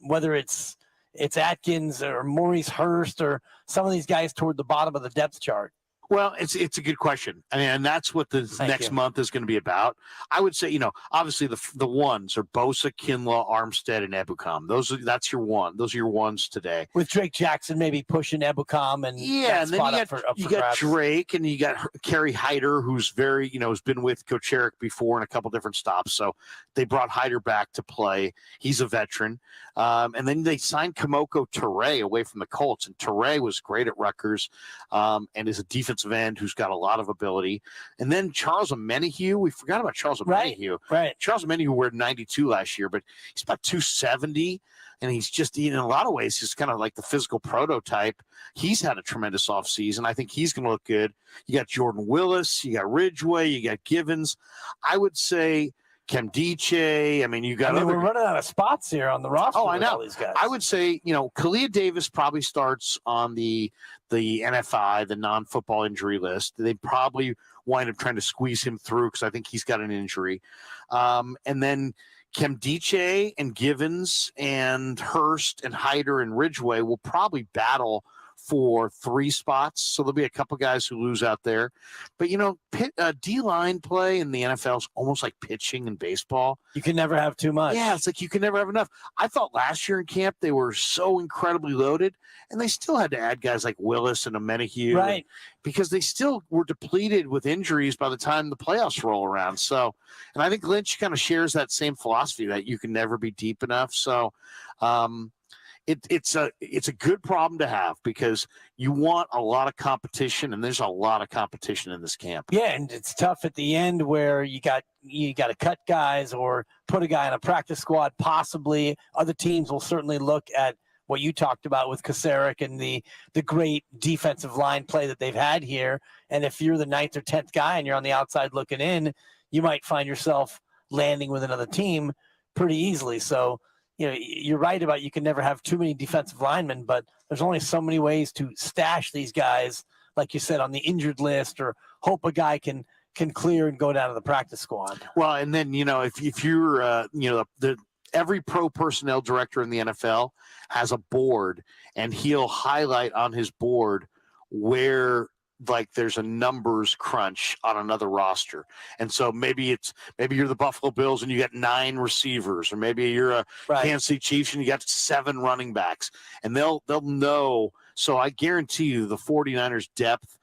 whether it's Atkins or Maurice Hurst or some of these guys toward the bottom of the depth chart? Well, it's a good question. I mean, and that's what the next month is going to be about. I would say, obviously the ones are Bosa, Kinlaw, Armstead, and Ebukam. That's your one. Those are your ones today. With Drake Jackson maybe pushing Ebukam and and then you got Drake, and you got Kerry Hyder, who's very, has been with Kocherik before in a couple different stops. So they brought Hyder back to play. He's a veteran. And then they signed Kamoko Toure away from the Colts, and Toure was great at Rutgers, and is a defensive defensive end who's got a lot of ability. And then Charles Omenihu. We forgot about Charles Omenihu. Right. Charles Omenihu wore 92 last year, but he's about 270. And he's just, in a lot of ways, he's kind of like the physical prototype. He's had a tremendous offseason. I think he's going to look good. You got Jordan Willis, you got Ridgeway, you got Givens. I would say Kemdiche. I mean, you got. we're running out of spots here on the roster. Oh, I know. All these guys. I would say, Kalia Davis probably starts on the NFI, the non-football injury list. They probably wind up trying to squeeze him through because I think he's got an injury. And then Kemdiche and Givens and Hurst and Hyder and Ridgeway will probably battle for 3 spots. So there'll be a couple guys who lose out there. But, D-line play in the NFL is almost like pitching in baseball. You can never have too much. Yeah, it's like you can never have enough. I thought last year in camp they were so incredibly loaded, and they still had to add guys like Willis and Omenihu. Right. Because they still were depleted with injuries by the time the playoffs roll around. So, and I think Lynch kind of shares that same philosophy that you can never be deep enough. So, it's a good problem to have because you want a lot of competition, and there's a lot of competition in this camp. Yeah, and it's tough at the end where you got to cut guys or put a guy on a practice squad. Possibly other teams will certainly look at what you talked about with Kasarik and the great defensive line play that they've had here. And if you're the 9th or 10th guy and you're on the outside looking in, you might find yourself landing with another team pretty easily. So, you're right about you can never have too many defensive linemen, but there's only so many ways to stash these guys, like you said, on the injured list or hope a guy can clear and go down to the practice squad. Well, and then, if you're, every pro personnel director in the NFL has a board, and he'll highlight on his board where there's a numbers crunch on another roster. And so maybe you're the Buffalo Bills and you got 9 receivers, or maybe you're a Kansas City Chiefs and you got 7 running backs, and they'll know. So I guarantee you the 49ers depth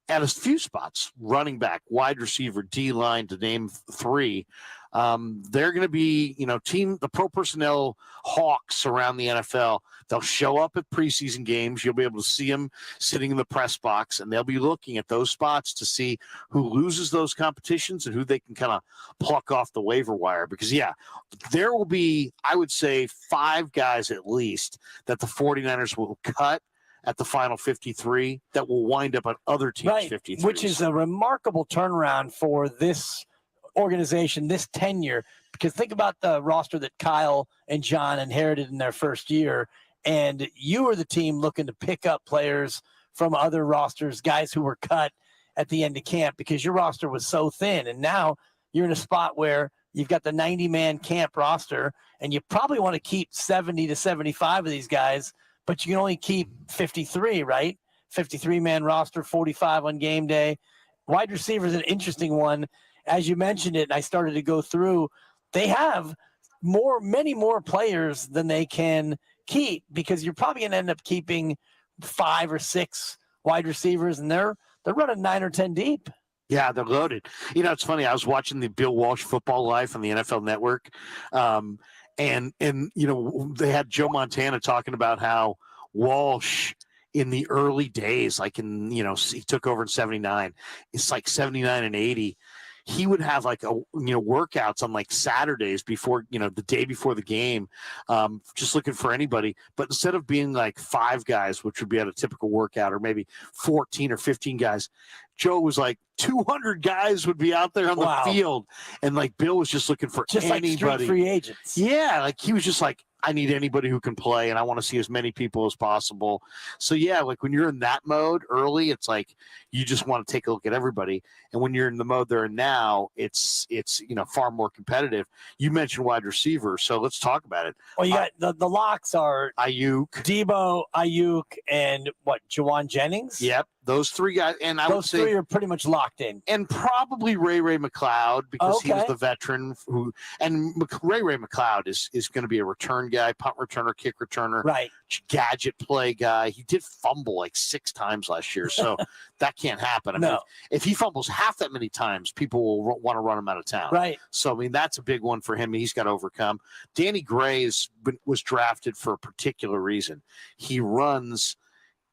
at a few spots, running back, wide receiver, D-line, to name 3, they're going to be, the pro personnel hawks around the NFL. They'll show up at preseason games. You'll be able to see them sitting in the press box, and they'll be looking at those spots to see who loses those competitions and who they can kind of pluck off the waiver wire. Because, there will be, I would say, 5 guys at least that the 49ers will cut at the final 53 that will wind up on other teams' 53s. Which is a remarkable turnaround for this organization, this tenure, because think about the roster that Kyle and John inherited in their first year, and you were the team looking to pick up players from other rosters, guys who were cut at the end of camp because your roster was so thin, and now you're in a spot where you've got the 90-man camp roster, and you probably want to keep 70 to 75 of these guys, but you can only keep 53, right? 53-man roster, 45 on game day. Wide receiver is an interesting one. As you mentioned it, and I started to go through, they have many more players than they can keep because you're probably going to end up keeping 5 or 6 wide receivers, and they're running 9 or 10 deep. Yeah, they're loaded. It's funny. I was watching the Bill Walsh Football Live on the NFL Network, and they had Joe Montana talking about how Walsh in the early days, he took over in 79. It's like 79 and 80. He would have workouts on Saturdays before, the day before the game, just looking for anybody. But instead of being 5 guys, which would be at a typical workout, or maybe 14 or 15 guys, Joe was 200 guys would be out there on the field. And Bill was just looking for anybody. Like street free agents. Yeah. He was just I need anybody who can play, and I want to see as many people as possible. So when you're in that mode early, it's you just want to take a look at everybody. And when you're in the mode they're in now, it's far more competitive. You mentioned wide receiver, so let's talk about it. Well, you got the locks are Ayuk, Debo, Ayuk, and Jawan Jennings. Yep, those 3 guys, and those 3 are pretty much locked in. And probably Ray McLeod, because he was the veteran and Ray McLeod is going to be a return guy, punt returner, kick returner, right? Gadget play guy. He did fumble 6 times last year, so that can't happen. I mean, if he fumbles half that many times, people will want to run him out of town. Right. So, that's a big one for him. He's got to overcome. Danny Gray was drafted for a particular reason. He runs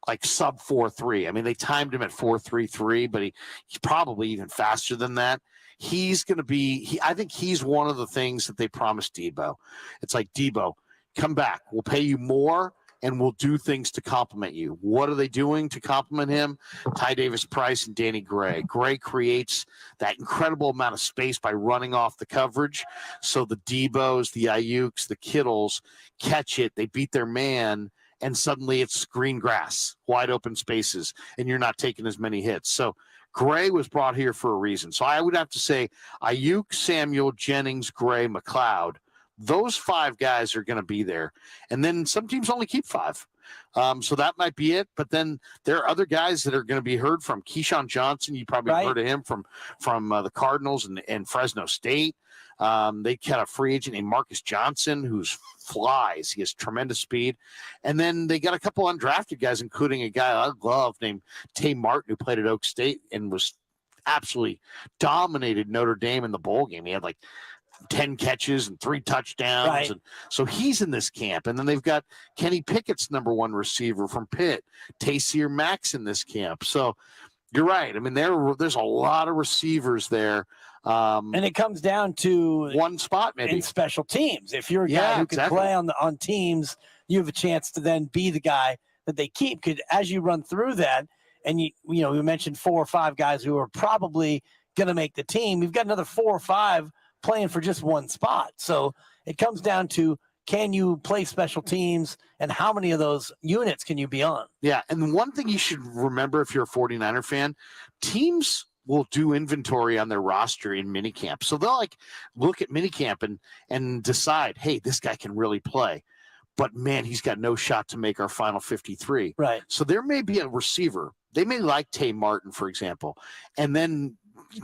like sub 4.3. I mean, they timed him at 4.33, but he's probably even faster than that. He's going to be, I think he's one of the things that they promised Debo. It's like, Debo, come back. We'll pay you more, and we'll do things to compliment you. What are they doing to compliment him? Ty Davis-Price and Danny Gray. Gray creates that incredible amount of space by running off the coverage. So the Debos, the Ayuks, the Kittles catch it. They beat their man, and suddenly it's green grass, wide open spaces, and you're not taking as many hits. So Gray was brought here for a reason. So I would have to say Ayuk, Samuel, Jennings, Gray, McLeod. Those 5 guys are going to be there. And then some teams only keep 5. So that might be it. But then there are other guys that are going to be heard from. Keyshawn Johnson, you probably heard of him from the Cardinals and Fresno State. They had a free agent named Marcus Johnson who's flies. He has tremendous speed. And then they got a couple undrafted guys, including a guy I love named Tay Martin, who played at Oak State and was absolutely dominated Notre Dame in the bowl game. He had like 10 catches and 3 touchdowns. Right. And so he's in this camp. And then they've got Kenny Pickett's number 1 receiver from Pitt, Tayseer Max in this camp. So you're right. I mean, there's a lot of receivers there. And it comes down to one spot, maybe in special teams. If you're a guy who can play on teams, you have a chance to then be the guy that they keep. Because as you run through that, and you mentioned 4 or 5 guys who are probably going to make the team. We've got another 4 or 5 playing for just one spot. So it comes down to, can you play special teams, and how many of those units can you be on? Yeah, and one thing you should remember if you're a 49er fan, teams will do inventory on their roster in minicamp. So they'll like look at minicamp and decide, hey, this guy can really play. But, man, he's got no shot to make our final 53. Right. So there may be a receiver. They may like Tay Martin, for example, and then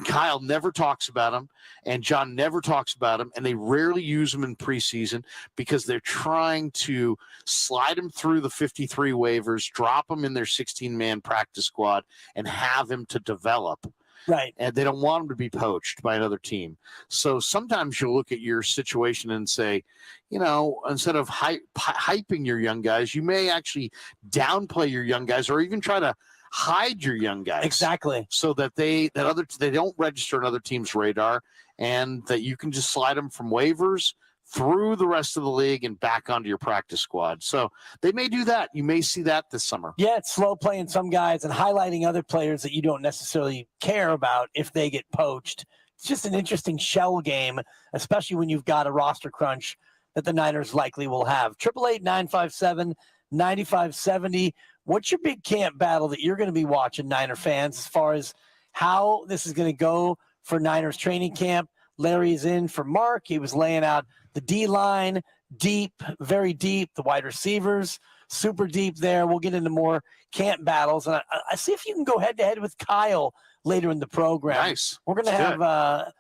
Kyle never talks about him, and John never talks about him, and they rarely use him in preseason because they're trying to slide him through the 53 waivers, drop him in their 16-man practice squad, and have him to develop. Right. And they don't want him to be poached by another team. So sometimes you'll look at your situation and say, instead of hyping your young guys, you may actually downplay your young guys, or even try to hide your young guys. Exactly. So that they don't register on other teams' radar, and that you can just slide them from waivers through the rest of the league and back onto your practice squad. So they may do that. You may see that this summer. Yeah, it's slow playing some guys and highlighting other players that you don't necessarily care about if they get poached. It's just an interesting shell game, especially when you've got a roster crunch that the Niners likely will have. 888-957-9570. What's your big camp battle that you're going to be watching, Niner fans, as far as how this is going to go for Niners training camp? Larry is in for Mark. He was laying out the D-line, deep, very deep, the wide receivers, super deep there. We'll get into more camp battles. And I see if you can go head-to-head with Kyle later in the program. Nice. We're going to have,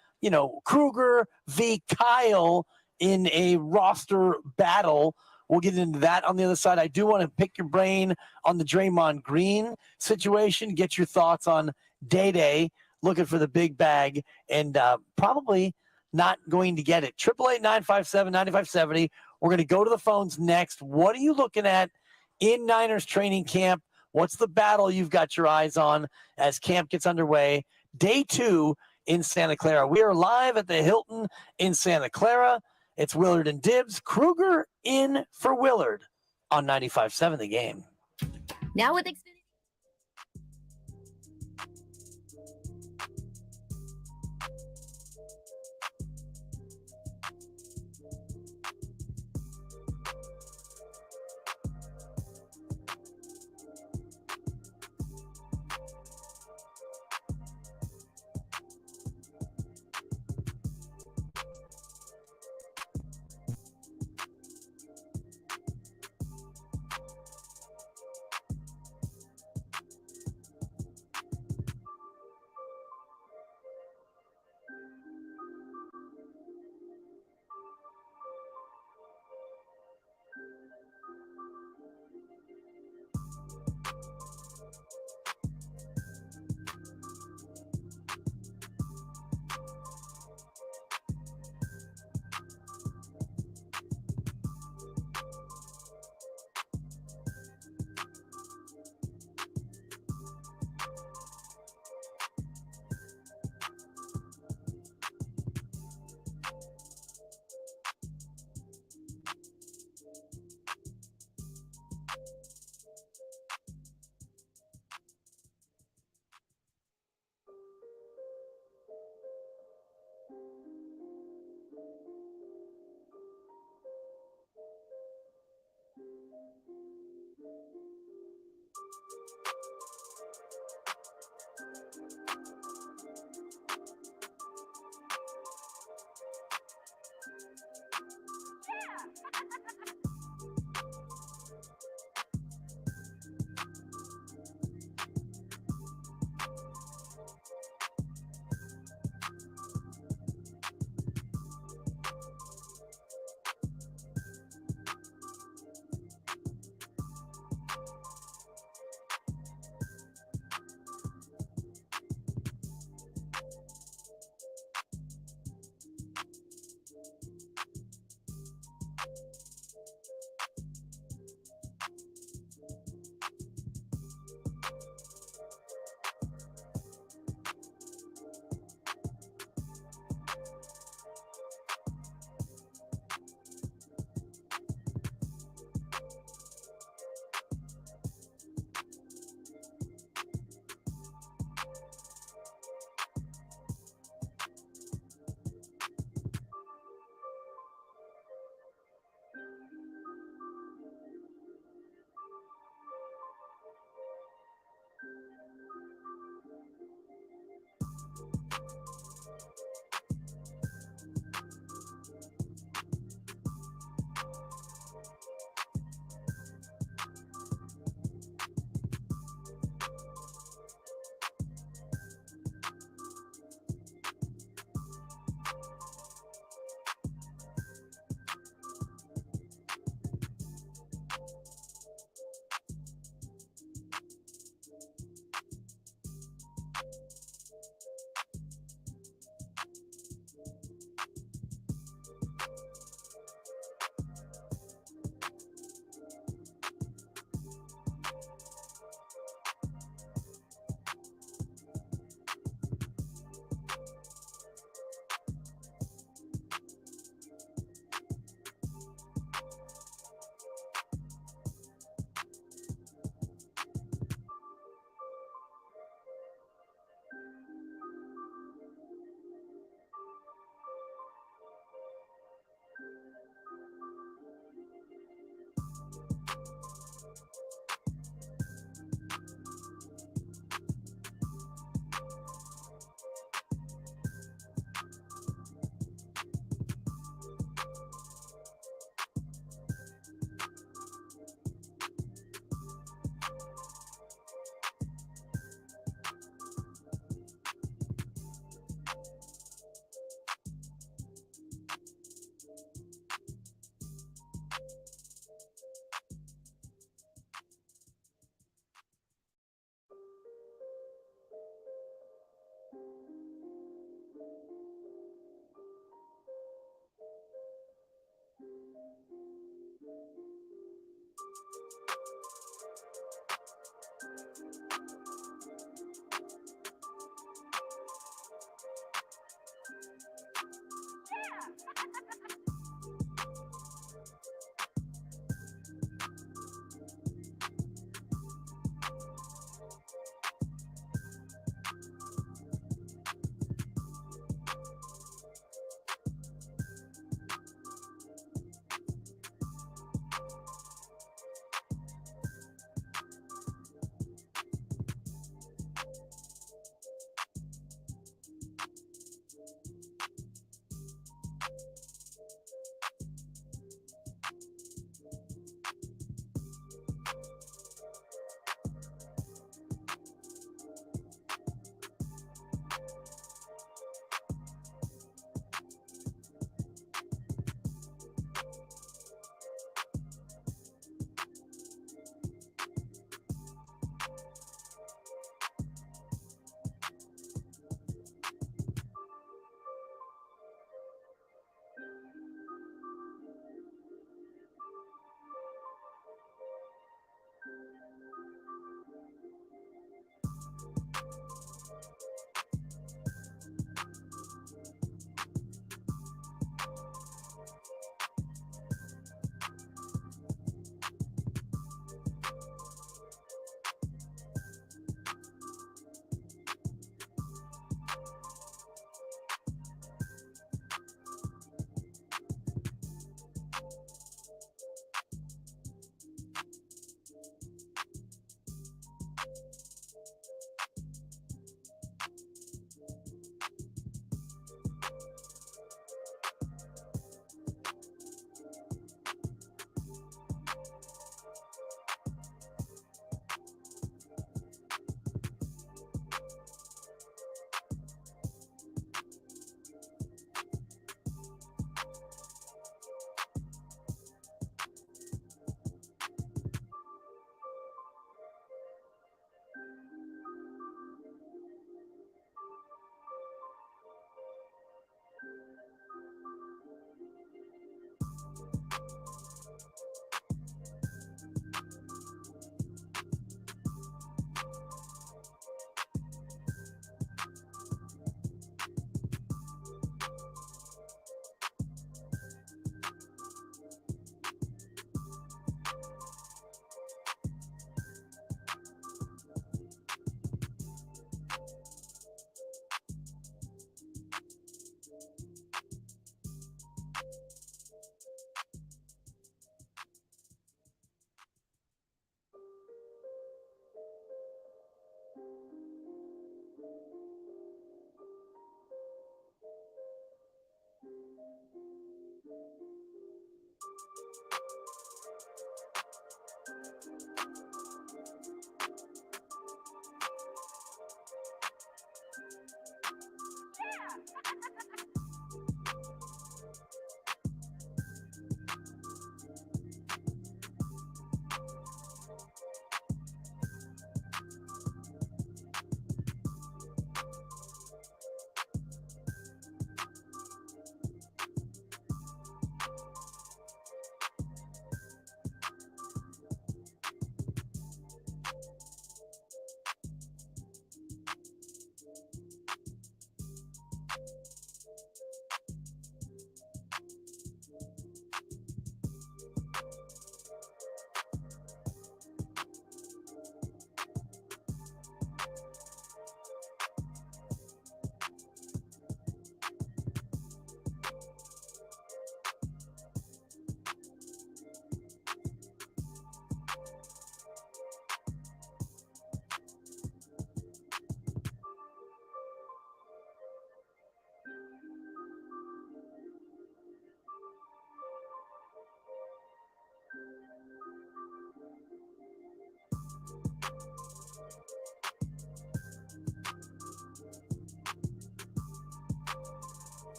Krueger v. Kyle in a roster battle. We'll get into that on the other side. I do want to pick your brain on the Draymond Green situation, get your thoughts on Day-Day, looking for the big bag, and probably not going to get it. 888-957-9570. We're going to go to the phones next. What are you looking at in Niners training camp? What's the battle you've got your eyes on as camp gets underway? Day 2 in Santa Clara. We are live at the Hilton in Santa Clara. It's Willard and Dibbs. Krueger in for Willard on 95.7 The Game. Now with Xfinity.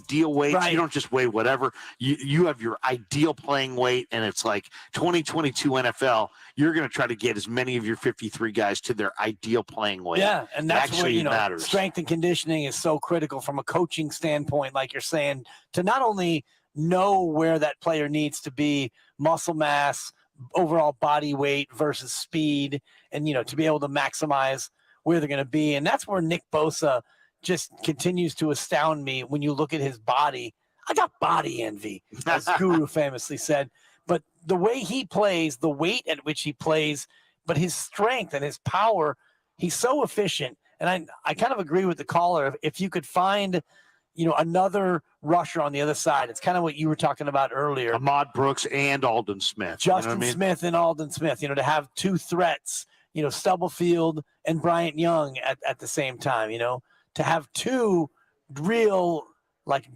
ideal weights. Right. You don't just weigh whatever. You have your ideal playing weight, and it's like 2022 NFL. You're going to try to get as many of your 53 guys to their ideal playing weight. Yeah, and that's actually what, matters. Strength and conditioning is so critical from a coaching standpoint, like you're saying, to not only know where that player needs to be, muscle mass, overall body weight versus speed, and to be able to maximize where they're going to be. And that's where Nick Bosa just continues to astound me when you look at his body. I got body envy, as Guru famously said. But the way he plays, the weight at which he plays, but his strength and his power, he's so efficient. And I kind of agree with the caller. If you could find another rusher on the other side. It's kind of what you were talking about earlier. Ahmad Brooks and Alden Smith. Justin Smith and Alden Smith, to have two threats, Stubblefield and Bryant Young at the same time, to have two real, like,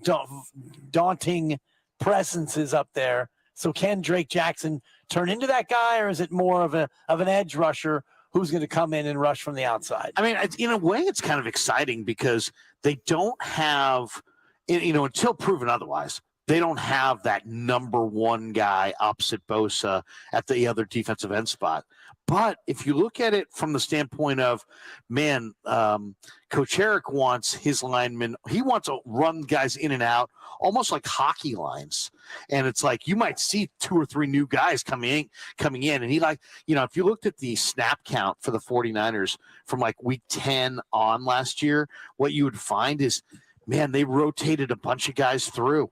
daunting presences up there. So can Drake Jackson turn into that guy, or is it more of an edge rusher who's going to come in and rush from the outside? I mean, in a way, it's kind of exciting because they don't have, until proven otherwise, they don't have that number one guy opposite Bosa at the other defensive end spot. But if you look at it from the standpoint of, man, Coach Eric wants his linemen, he wants to run guys in and out, almost like hockey lines. And it's like you might see 2 or 3 new guys coming in. And he if you looked at the snap count for the 49ers from like week 10 on last year, what you would find is, man, they rotated a bunch of guys through.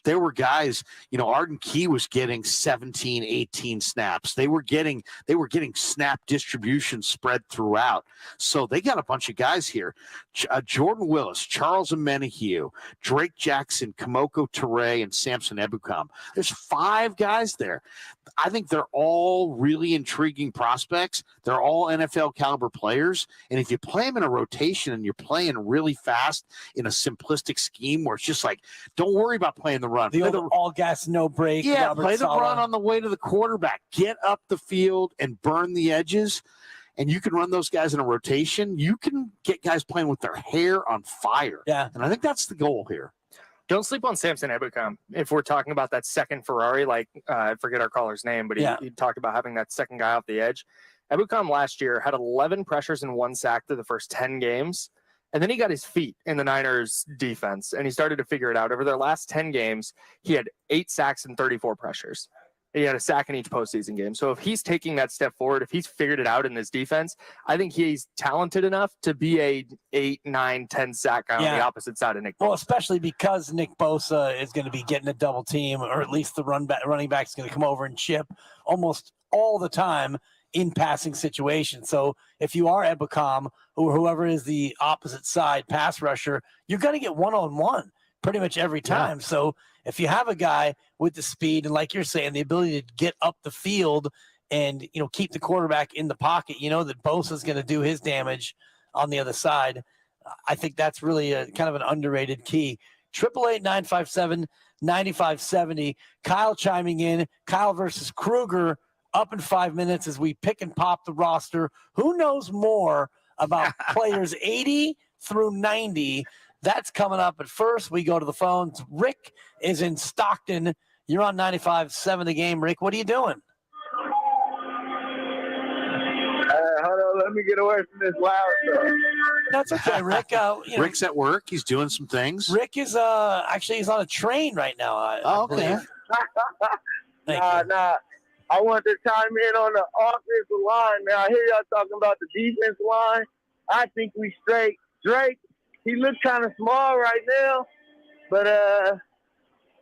There were guys, Arden Key was getting 17, 18 snaps. They were getting snap distribution spread throughout. So they got a bunch of guys here. Jordan Willis, Charles Omenihu, Drake Jackson, Kamoko Toure, and Samson Ebukam. There's 5 guys there. I think they're all really intriguing prospects. They're all NFL caliber players. And if you play them in a rotation and you're playing really fast in a simplistic scheme where it's just like, don't worry about playing the run. The all gas, no break. Yeah, Robert play the Saleh. run on the way to the quarterback. Get up the field and burn the edges. And you can run those guys in a rotation. You can get guys playing with their hair on fire. Yeah. And I think that's the goal here. Don't sleep on Samson Ebukam. If we're talking about that second Ferrari, I forget our caller's name, but he talked about having that second guy off the edge. Ebukam last year had 11 pressures and 1 sack through the first 10 games. And then he got his feet in the Niners defense, and he started to figure it out. Over their last 10 games, he had 8 sacks and 34 pressures. He had a sack in each postseason game. So if he's taking that step forward, if he's figured it out in this defense, I think he's talented enough to be a 8, 9, 10 sack guy on the opposite side of Nick Bosa. Well, especially because Nick Bosa is going to be getting a double team, or at least the running back is going to come over and chip almost all the time in passing situations. So if you are Ebukam or whoever is the opposite side pass rusher, you're going to get one-on-one pretty much every time. So if you have a guy with the speed and, like you're saying, the ability to get up the field and, keep the quarterback in the pocket, that Bosa is going to do his damage on the other side. I think that's really a kind of an underrated key. 888-957-9570. Kyle chiming in. Kyle versus Krueger. Up in 5 minutes as we pick and pop the roster. Who knows more about players 80 through 90? That's coming up. But first, we go to the phones. Rick is in Stockton. You're on 95.7 The Game. Rick, what are you doing? Hold on, let me get away from this loud stuff. That's okay, Rick. Rick's at work. He's doing some things. Rick is actually he's on a train right now. I okay. Nah. I want to chime in on the offensive line. Now, I hear y'all talking about the defense line. I think we straight. Drake, he looks kind of small right now, but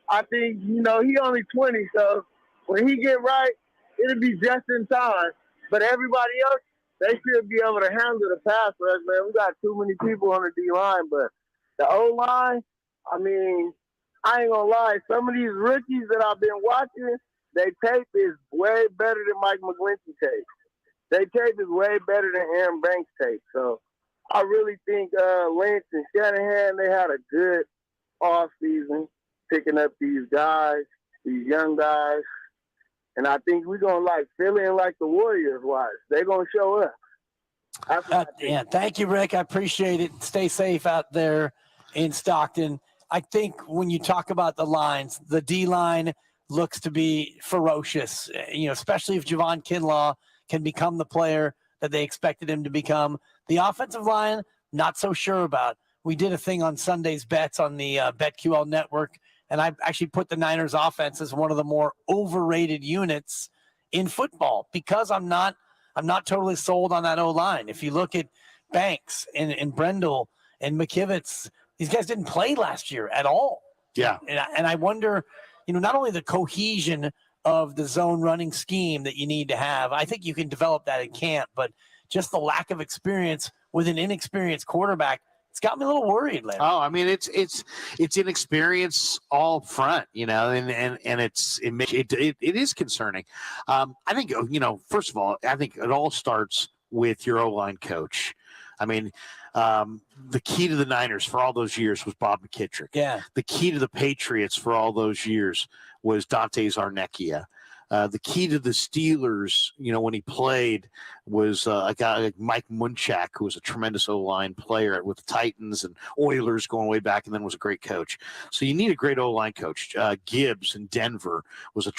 I think, he only 20, so when he get right, it'll be just in time. But everybody else, they should be able to handle the pass rush, man. We got too many people on the D-line, but the O-line, I mean, I ain't going to lie. Some of these rookies that I've been watching, their tape is way better than Mike McGlinchey tape. Their tape is way better than Aaron Banks tape. So I really think Lynch and Shanahan, they had a good offseason picking up these guys, these young guys. And I think we're going to feeling like the Warriors-wise. They're going to show up. Thank you, Rick. I appreciate it. Stay safe out there in Stockton. I think when you talk about the lines, the D line looks to be ferocious, especially if Javon Kinlaw can become the player that they expected him to become. The offensive line, not so sure about. We did a thing on Sunday's bets on the BetQL network, and I actually put the Niners offense as one of the more overrated units in football because I'm not totally sold on that O-line. If you look at Banks and Brendel and McKivitz, these guys didn't play last year at all. Yeah. And I wonder, not only the cohesion of the zone running scheme that you need to have, I think you can develop that in camp, but just the lack of experience with an inexperienced quarterback, it's got me a little worried, Larry. Oh, I mean, it's inexperience all front, and it is concerning. I think, first of all, I think it all starts with your O-line coach. I mean, the key to the Niners for all those years was Bob McKittrick. Yeah. The key to the Patriots for all those years was Dante Zarnecchia. The key to the Steelers, when he played, was a guy like Mike Munchak, who was a tremendous O-line player with the Titans and Oilers going way back, and then was a great coach. So you need a great O-line coach. Gibbs in Denver was a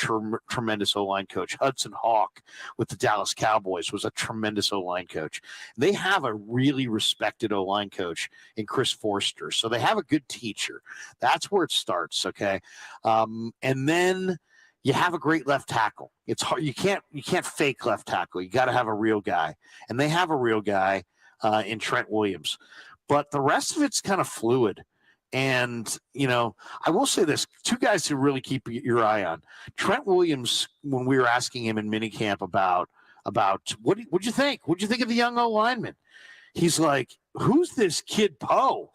tremendous O-line coach. Hudson Hawk with the Dallas Cowboys was a tremendous O-line coach. They have a really respected O-line coach in Chris Forster. So they have a good teacher. That's where it starts, okay? And then you have a great left tackle. It's hard. You can't fake left tackle. You got to have a real guy, and they have a real guy in Trent Williams. But the rest of it's kind of fluid. And I will say this: two guys to really keep your eye on. Trent Williams, when we were asking him in minicamp about what'd you think? What'd you think of the young O lineman? He's like, "Who's this kid Poe?"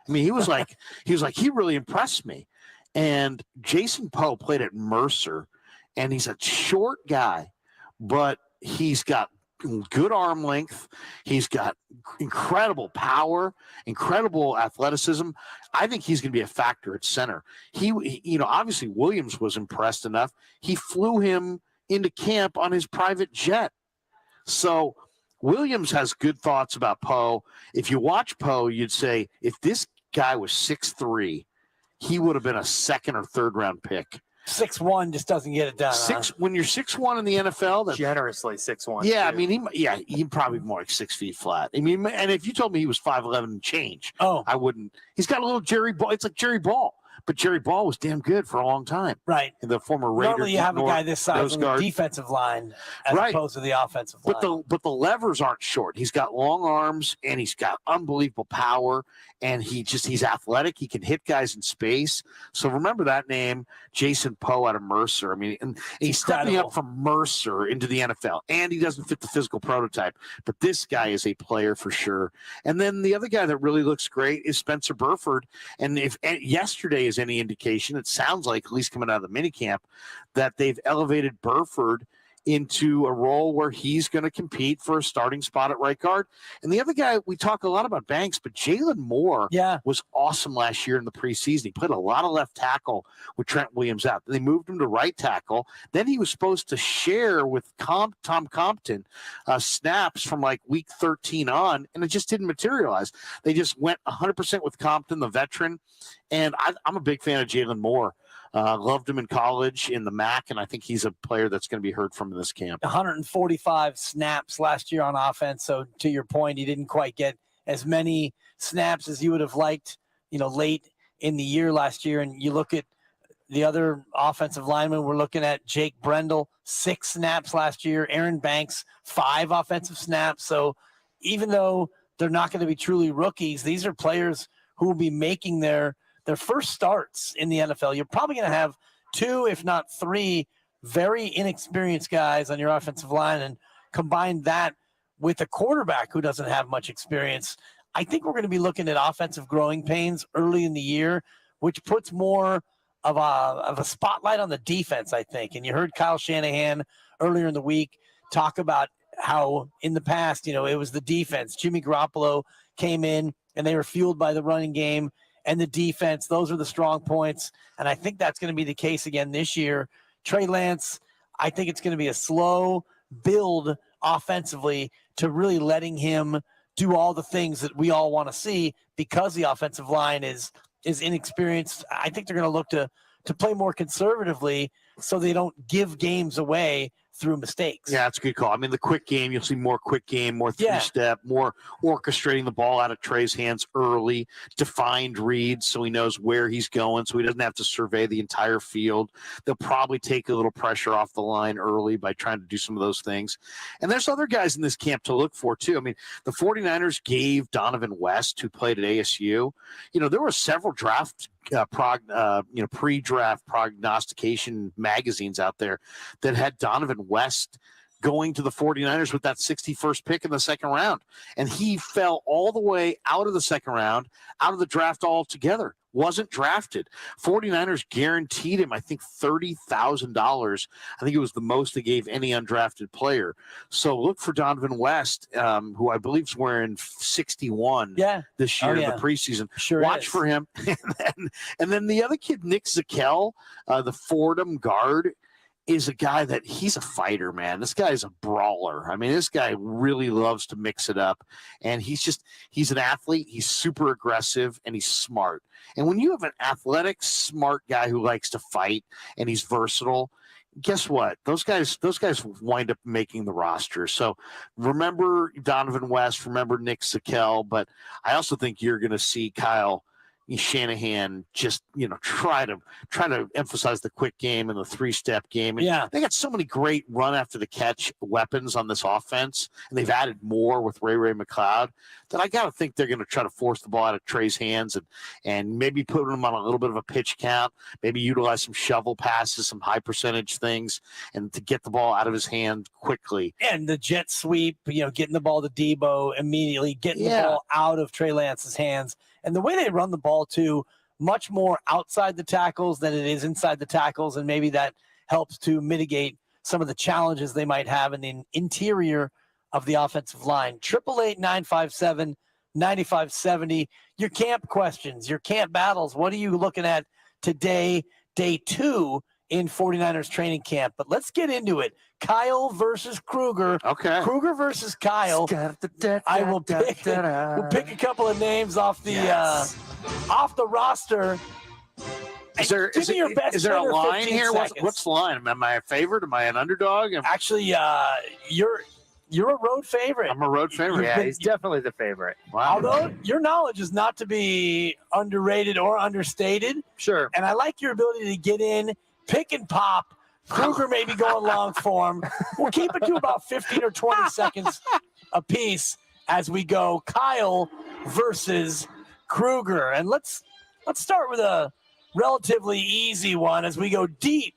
I mean, he was like, he really impressed me. And Jason Poe played at Mercer, and he's a short guy, but he's got good arm length. He's got incredible power, incredible athleticism. I think he's going to be a factor at center. He obviously Williams was impressed enough. He flew him into camp on his private jet. So Williams has good thoughts about Poe. If you watch Poe, you'd say if this guy was 6'3", he would have been a second or third round pick. 6'1" just doesn't get it done. When you're 6'1" in the NFL, that's generously 6'1". Yeah, too. I mean, he probably more like 6 feet flat. I mean, and if you told me he was 5'11" and change, I wouldn't. He's got a little Jerry Ball. It's like Jerry Ball, but Jerry Ball was damn good for a long time. Right. And the former Raider. Normally, you have a guy this size on the defensive line as opposed to the offensive line. But the levers aren't short. He's got long arms and he's got unbelievable power, and he's athletic. He can hit guys in space. So remember that name, Jason Poe out of Mercer. I mean, and he's stepping up from Mercer into the NFL, and he doesn't fit the physical prototype. But this guy is a player for sure. And then the other guy that really looks great is Spencer Burford. And if yesterday is any indication, it sounds like, at least coming out of the minicamp, that they've elevated Burford into a role where he's going to compete for a starting spot at right guard. And the other guy, we talk a lot about Banks, but Jalen Moore was awesome last year in the preseason. He played a lot of left tackle with Trent Williams out. They moved him to right tackle. Then he was supposed to share with Tom Compton snaps from like week 13 on, and it just didn't materialize. They just went 100% with Compton, the veteran. And I'm a big fan of Jalen Moore. Loved him in college in the MAC, and I think he's a player that's going to be heard from in this camp. 145 snaps last year on offense. So to your point, he didn't quite get as many snaps as you would have liked, late in the year last year. And you look at the other offensive linemen, we're looking at Jake Brendel, 6 snaps last year. Aaron Banks, 5 offensive snaps. So even though they're not going to be truly rookies, these are players who will be making their first starts in the NFL. You're probably going to have 2, if not 3, very inexperienced guys on your offensive line, and combine that with a quarterback who doesn't have much experience. I think we're going to be looking at offensive growing pains early in the year, which puts more of a spotlight on the defense, I think. And you heard Kyle Shanahan earlier in the week talk about how in the past, it was the defense. Jimmy Garoppolo came in and they were fueled by the running game and the defense. Those are the strong points. And I think that's going to be the case again this year. Trey Lance, I think it's going to be a slow build offensively to really letting him do all the things that we all want to see, because the offensive line is is inexperienced. I think they're going to look to play more conservatively so they don't give games away through mistakes. Yeah, that's a good call. I mean, the quick game, you'll see more quick game, more three-step, more orchestrating the ball out of Trey's hands early, defined reads so he knows where he's going so he doesn't have to survey the entire field. They'll probably take a little pressure off the line early by trying to do some of those things. And there's other guys in this camp to look for, too. I mean, the 49ers gave Donovan West, who played at ASU, there were several draft pre-draft prognostication magazines out there that had Donovan West going to the 49ers with that 61st pick in the second round. And he fell all the way out of the second round, out of the draft altogether. Wasn't drafted. 49ers guaranteed him, I think, $30,000. I think it was the most they gave any undrafted player. So look for Donovan West, who I believe is wearing 61 this year in the preseason. Sure Watch is. for him. and then the other kid, Nick Zakelj, the Fordham guard, is a guy that he's a fighter, man. This guy is a brawler. I mean, this guy really loves to mix it up. And he's an athlete. He's super aggressive and he's smart. And when you have an athletic, smart guy who likes to fight and he's versatile, guess what? Those guys wind up making the roster. So remember Donovan West, remember Nick Zakelj, but I also think you're going to see Kyle Shanahan just try to emphasize the quick game and the three-step game. And they got so many great run after the catch weapons on this offense, and they've added more with Ray McCloud, that I got to think they're going to try to force the ball out of Trey's hands and maybe put him on a little bit of a pitch count, maybe utilize some shovel passes, some high percentage things, and to get the ball out of his hand quickly. And the jet sweep, getting the ball to Debo immediately, getting the ball out of Trey Lance's hands. And the way they run the ball, too, much more outside the tackles than it is inside the tackles, and maybe that helps to mitigate some of the challenges they might have in the interior of the offensive line. 888-957-9570. Your camp questions, your camp battles. What are you looking at today, day 2 in 49ers training camp? But let's get into it. Kyle versus Krueger. Okay. Krueger versus Kyle. I will pick a couple of names off the roster. Is there a line here? What's the line? Am I a favorite? Am I an underdog? Actually, you're a road favorite. I'm a road favorite. Yeah, he's definitely the favorite. Wow. Although your knowledge is not to be underrated or understated. Sure. And I like your ability to get in, pick and pop. Krueger may be going long form. We'll keep it to about 15 or 20 seconds apiece as we go. Kyle versus Krueger. And let's start with a relatively easy one as we go deep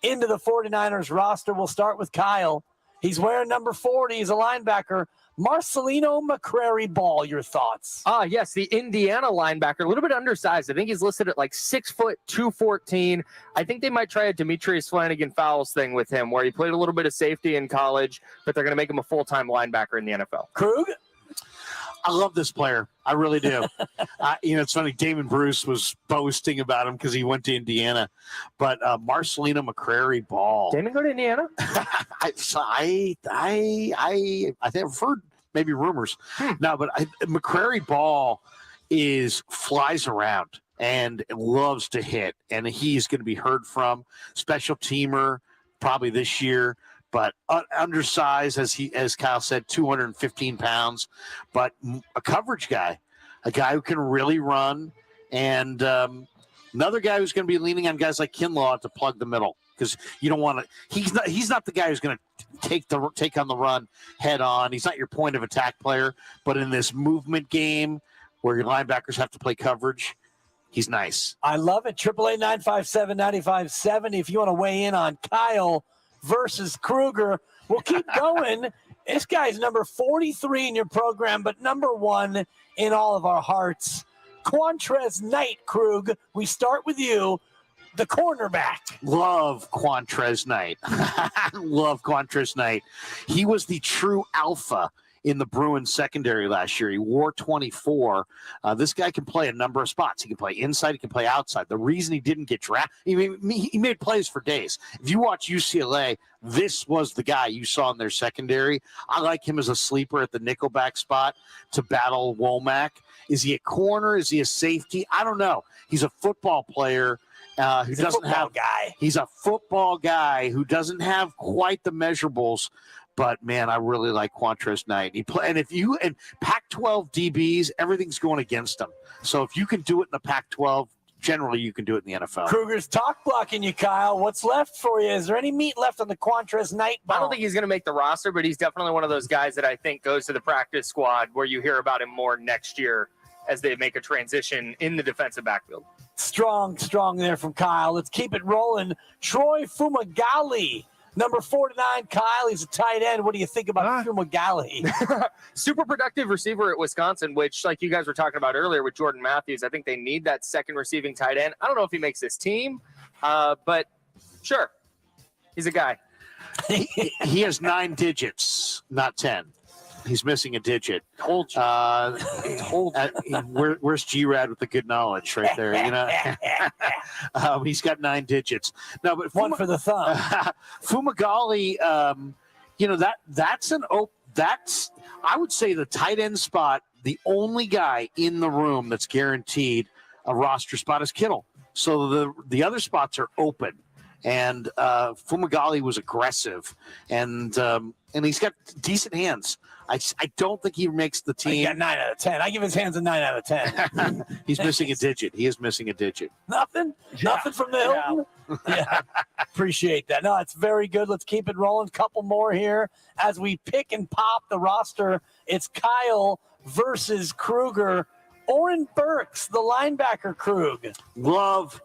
into the 49ers roster. We'll start with Kyle. He's wearing number 40. He's a linebacker. Marcelino McCrary Ball, your thoughts? Yes, the Indiana linebacker, a little bit undersized. I think he's listed at like 6 foot 214. I think they might try a Demetrius Flanagan-Fowles thing with him, where he played a little bit of safety in college, but they're going to make him a full-time linebacker in the NFL. Krug? I love this player. I really do. It's funny. Damon Bruce was boasting about him because he went to Indiana, but Marcelino McCrary Ball. Damon go to Indiana? I think I've heard maybe rumors. No, but McCrary Ball flies around and loves to hit, and he's going to be heard from. Special teamer probably this year. But undersized, as Kyle said, 215 pounds, but a coverage guy, a guy who can really run, and another guy who's going to be leaning on guys like Kinlaw to plug the middle, because you don't want to. He's not the guy who's going to take on the run head on. He's not your point of attack player, but in this movement game where your linebackers have to play coverage, he's nice. I love it. 888-957-9570. If you want to weigh in on Kyle versus Krueger. We'll keep going. This guy's number 43 in your program, but number 1 in all of our hearts. Quantrez Knight, Krug. We start with you, the cornerback. Love Quantrez Knight. Love Quantrez Knight. He was the true alpha in the Bruins secondary last year. He wore 24. This guy can play a number of spots. He can play inside. He can play outside. The reason he didn't get drafted, he made plays for days. If you watch UCLA, this was the guy you saw in their secondary. I like him as a sleeper at the nickelback spot to battle Womack. Is he a corner? Is he a safety? I don't know. He's a football player who doesn't have guy. He's a football guy who doesn't have quite the measurables. But man, I really like Quantrez Knight. And Pac-12 DBs, everything's going against them. So if you can do it in the Pac-12, generally you can do it in the NFL. Krueger's talk blocking you, Kyle. What's left for you? Is there any meat left on the Quantrez Knight bone? I don't think he's going to make the roster, but he's definitely one of those guys that I think goes to the practice squad where you hear about him more next year as they make a transition in the defensive backfield. Strong there from Kyle. Let's keep it rolling. Troy Fumagalli, number 49. Kyle, he's a tight end. What do you think about Fumagalli? Super productive receiver at Wisconsin, which, like you guys were talking about earlier with Jordan Matthews, I think they need that second receiving tight end. I don't know if he makes this team, but sure, he's a guy. He has 9 digits, not 10. He's missing a digit. Told you. Where's G-Rad with the good knowledge right there? He's got 9 digits. No, but one for the thumb. Fumagalli, that's I would say the tight end spot. The only guy in the room that's guaranteed a roster spot is Kittle. So the other spots are open. And Fumagalli was aggressive, and he's got decent hands. I don't think he makes the team. He got 9 out of 10. I give his hands a 9 out of 10. He's missing a digit. He is missing a digit. Nothing from the Hilton. Yeah. Appreciate that. No, it's very good. Let's keep it rolling. Couple more here as we pick and pop the roster. It's Kyle versus Krueger. Oren Burks, the linebacker, Krug. Love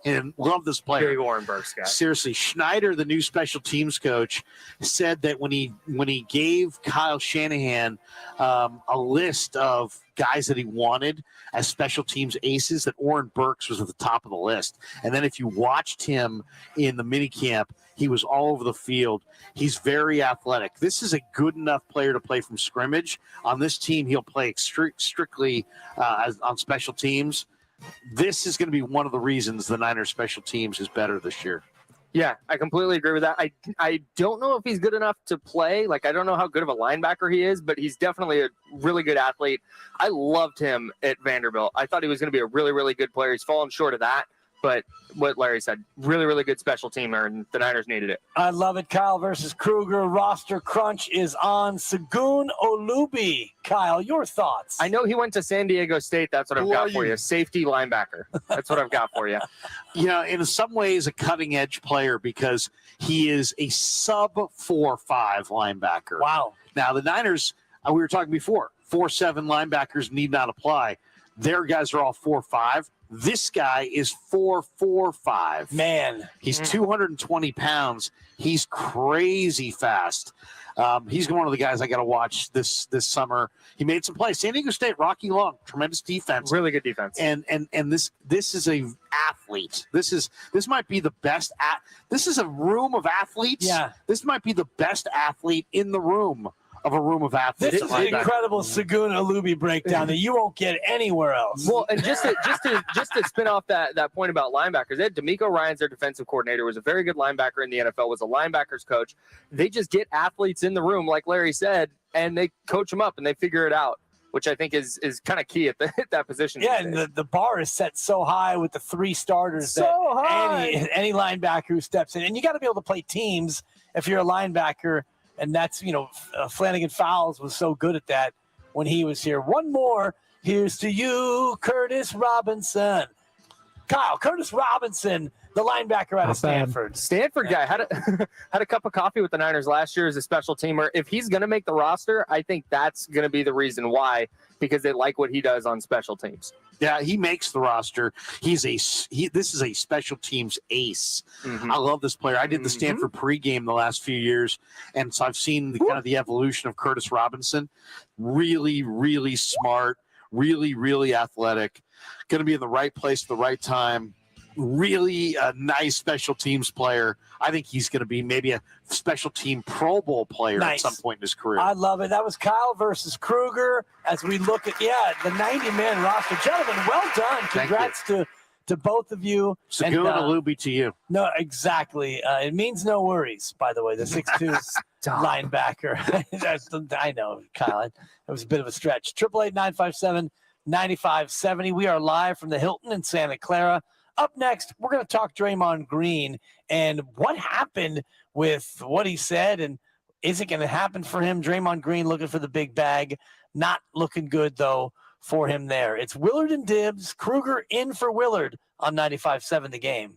this player. Big Oren Burks guy. Seriously, Schneider, the new special teams coach, said that when he gave Kyle Shanahan a list of guys that he wanted as special teams aces, that Oren Burks was at the top of the list. And then if you watched him in the minicamp, he was all over the field. He's very athletic. This is a good enough player to play from scrimmage. On this team, he'll play strictly on special teams. This is going to be one of the reasons the Niners special teams is better this year. Yeah, I completely agree with that. I don't know if he's good enough to play. Like, I don't know how good of a linebacker he is, but he's definitely a really good athlete. I loved him at Vanderbilt. I thought he was going to be a really, really good player. He's fallen short of that. But what Larry said, really, really good special teamer, and the Niners needed it. I love it. Kyle versus Krueger. Roster crunch is on. Segun Olubi. Kyle, your thoughts? I know he went to San Diego State. That's what I've got for you. Safety linebacker. That's what I've got for you. In some ways, a cutting-edge player because he is a sub-4.5 linebacker. Wow. Now, the Niners, we were talking before, 4.7 linebackers need not apply. Their guys are all 4.5. This guy is 4.45. Man. He's 220 pounds. He's crazy fast. He's one of the guys I got to watch this summer. He made some plays. San Diego State, Rocky Long, tremendous defense. Really good defense. And this is a athlete. This might be the best. This is a room of athletes. Yeah. This might be the best athlete in the room of a room of athletes. This is an incredible Segun Olubi breakdown that you won't get anywhere else. Well, and just to spin off that point about linebackers, they had D'Amico Ryans, their defensive coordinator, was a very good linebacker in the NFL, was a linebackers coach. They just get athletes in the room, like Larry said, and they coach them up and they figure it out, which I think is kind of key at that position. Yeah, and the bar is set so high with the 3 starters so that high. Any linebacker who steps in, and you got to be able to play teams if you're a linebacker. And that's, Flanagan Fowles was so good at that when he was here. One more. Here's to you, Curtis Robinson. Kyle, Curtis Robinson, the linebacker out of Stanford. Stanford guy had a cup of coffee with the Niners last year as a special teamer. If he's going to make the roster, I think that's going to be the reason why, because they like what he does on special teams. Yeah, he makes the roster. This is a special teams ace. Mm-hmm. I love this player. I did the Stanford pregame the last few years, and so I've seen the evolution of Curtis Robinson. Really, really smart. Really, really athletic. Going to be in the right place at the right time. really a nice special teams player. I think he's going to be maybe a special team Pro Bowl player at some point in his career. I love it. That was Kyle versus Krueger as we look at, the 90-man roster. Gentlemen, well done. Congrats to both of you. Segun Alubi to you. No, exactly. It means no worries, by the way, the 6'2 linebacker. I know, Kyle. It was a bit of a stretch. 888-957-9570. We are live from the Hilton in Santa Clara. Up next, we're going to talk Draymond Green and what happened with what he said, and is it going to happen for him? Draymond Green looking for the big bag. Not looking good, though, for him there. It's Willard and Dibbs. Krueger in for Willard on 95.7 The Game.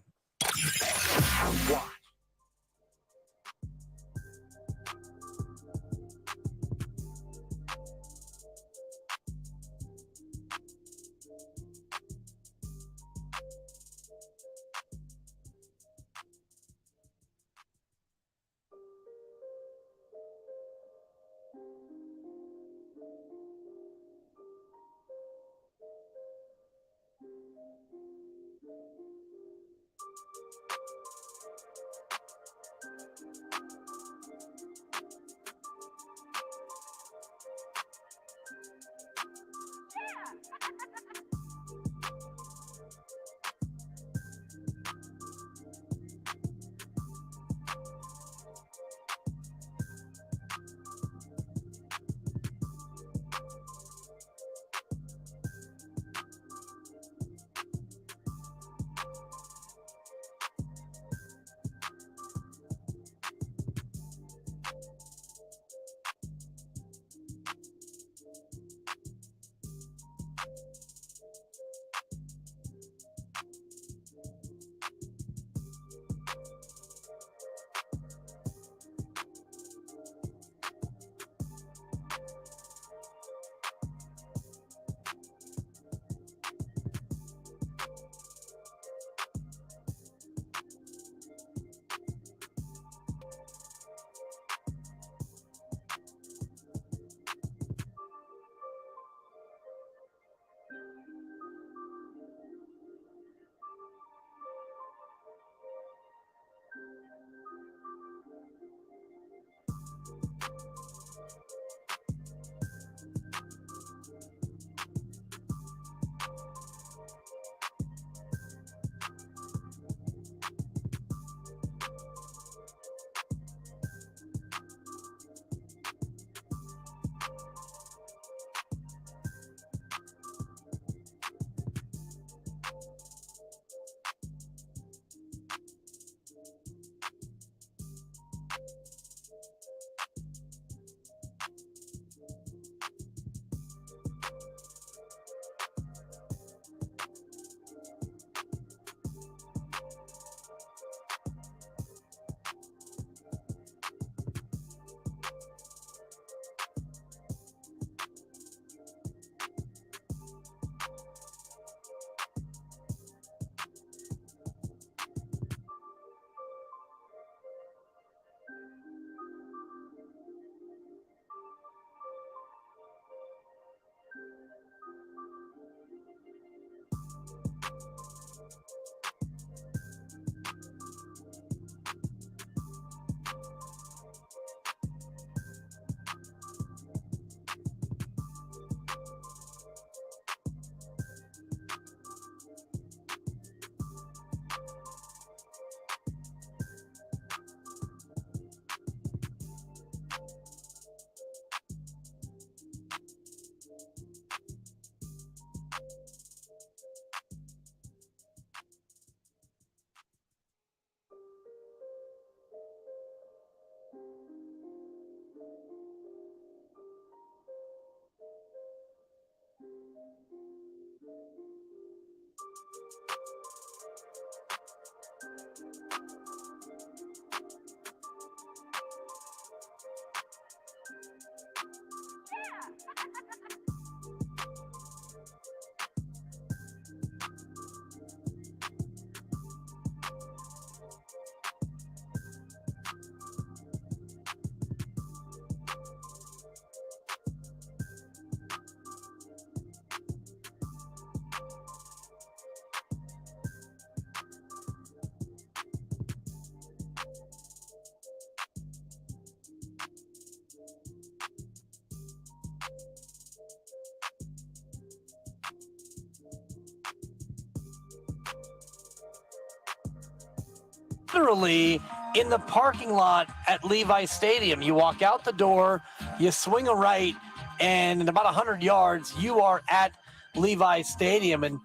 literally in the parking lot at Levi Stadium. You walk out the door, you swing a right, and in about 100 yards, you are at Levi Stadium. And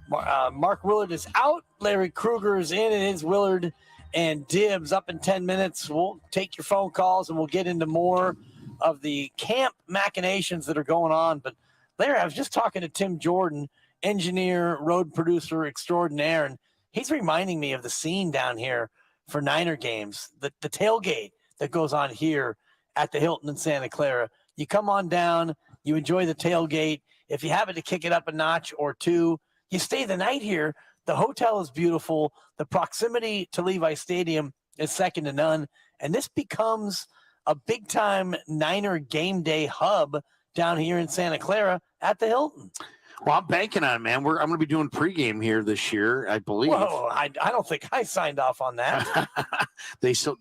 Mark Willard is out. Larry Krueger is in. It is Willard and Dibbs up in 10 minutes. We'll take your phone calls, and we'll get into more of the camp machinations that are going on. But Larry, I was just talking to Tim Jordan, engineer, road producer extraordinaire, and he's reminding me of the scene down here for Niner games, the tailgate that goes on here at the Hilton in Santa Clara. You come on down, you enjoy the tailgate. If you happen to kick it up a notch or two, you stay the night here. The hotel is beautiful. The proximity to Levi Stadium is second to none. And this becomes a big-time Niner game day hub down here in Santa Clara at the Hilton. Well, I'm banking on it, man. I'm going to be doing pregame here this year, I believe. Whoa, I don't think I signed off on that. They said,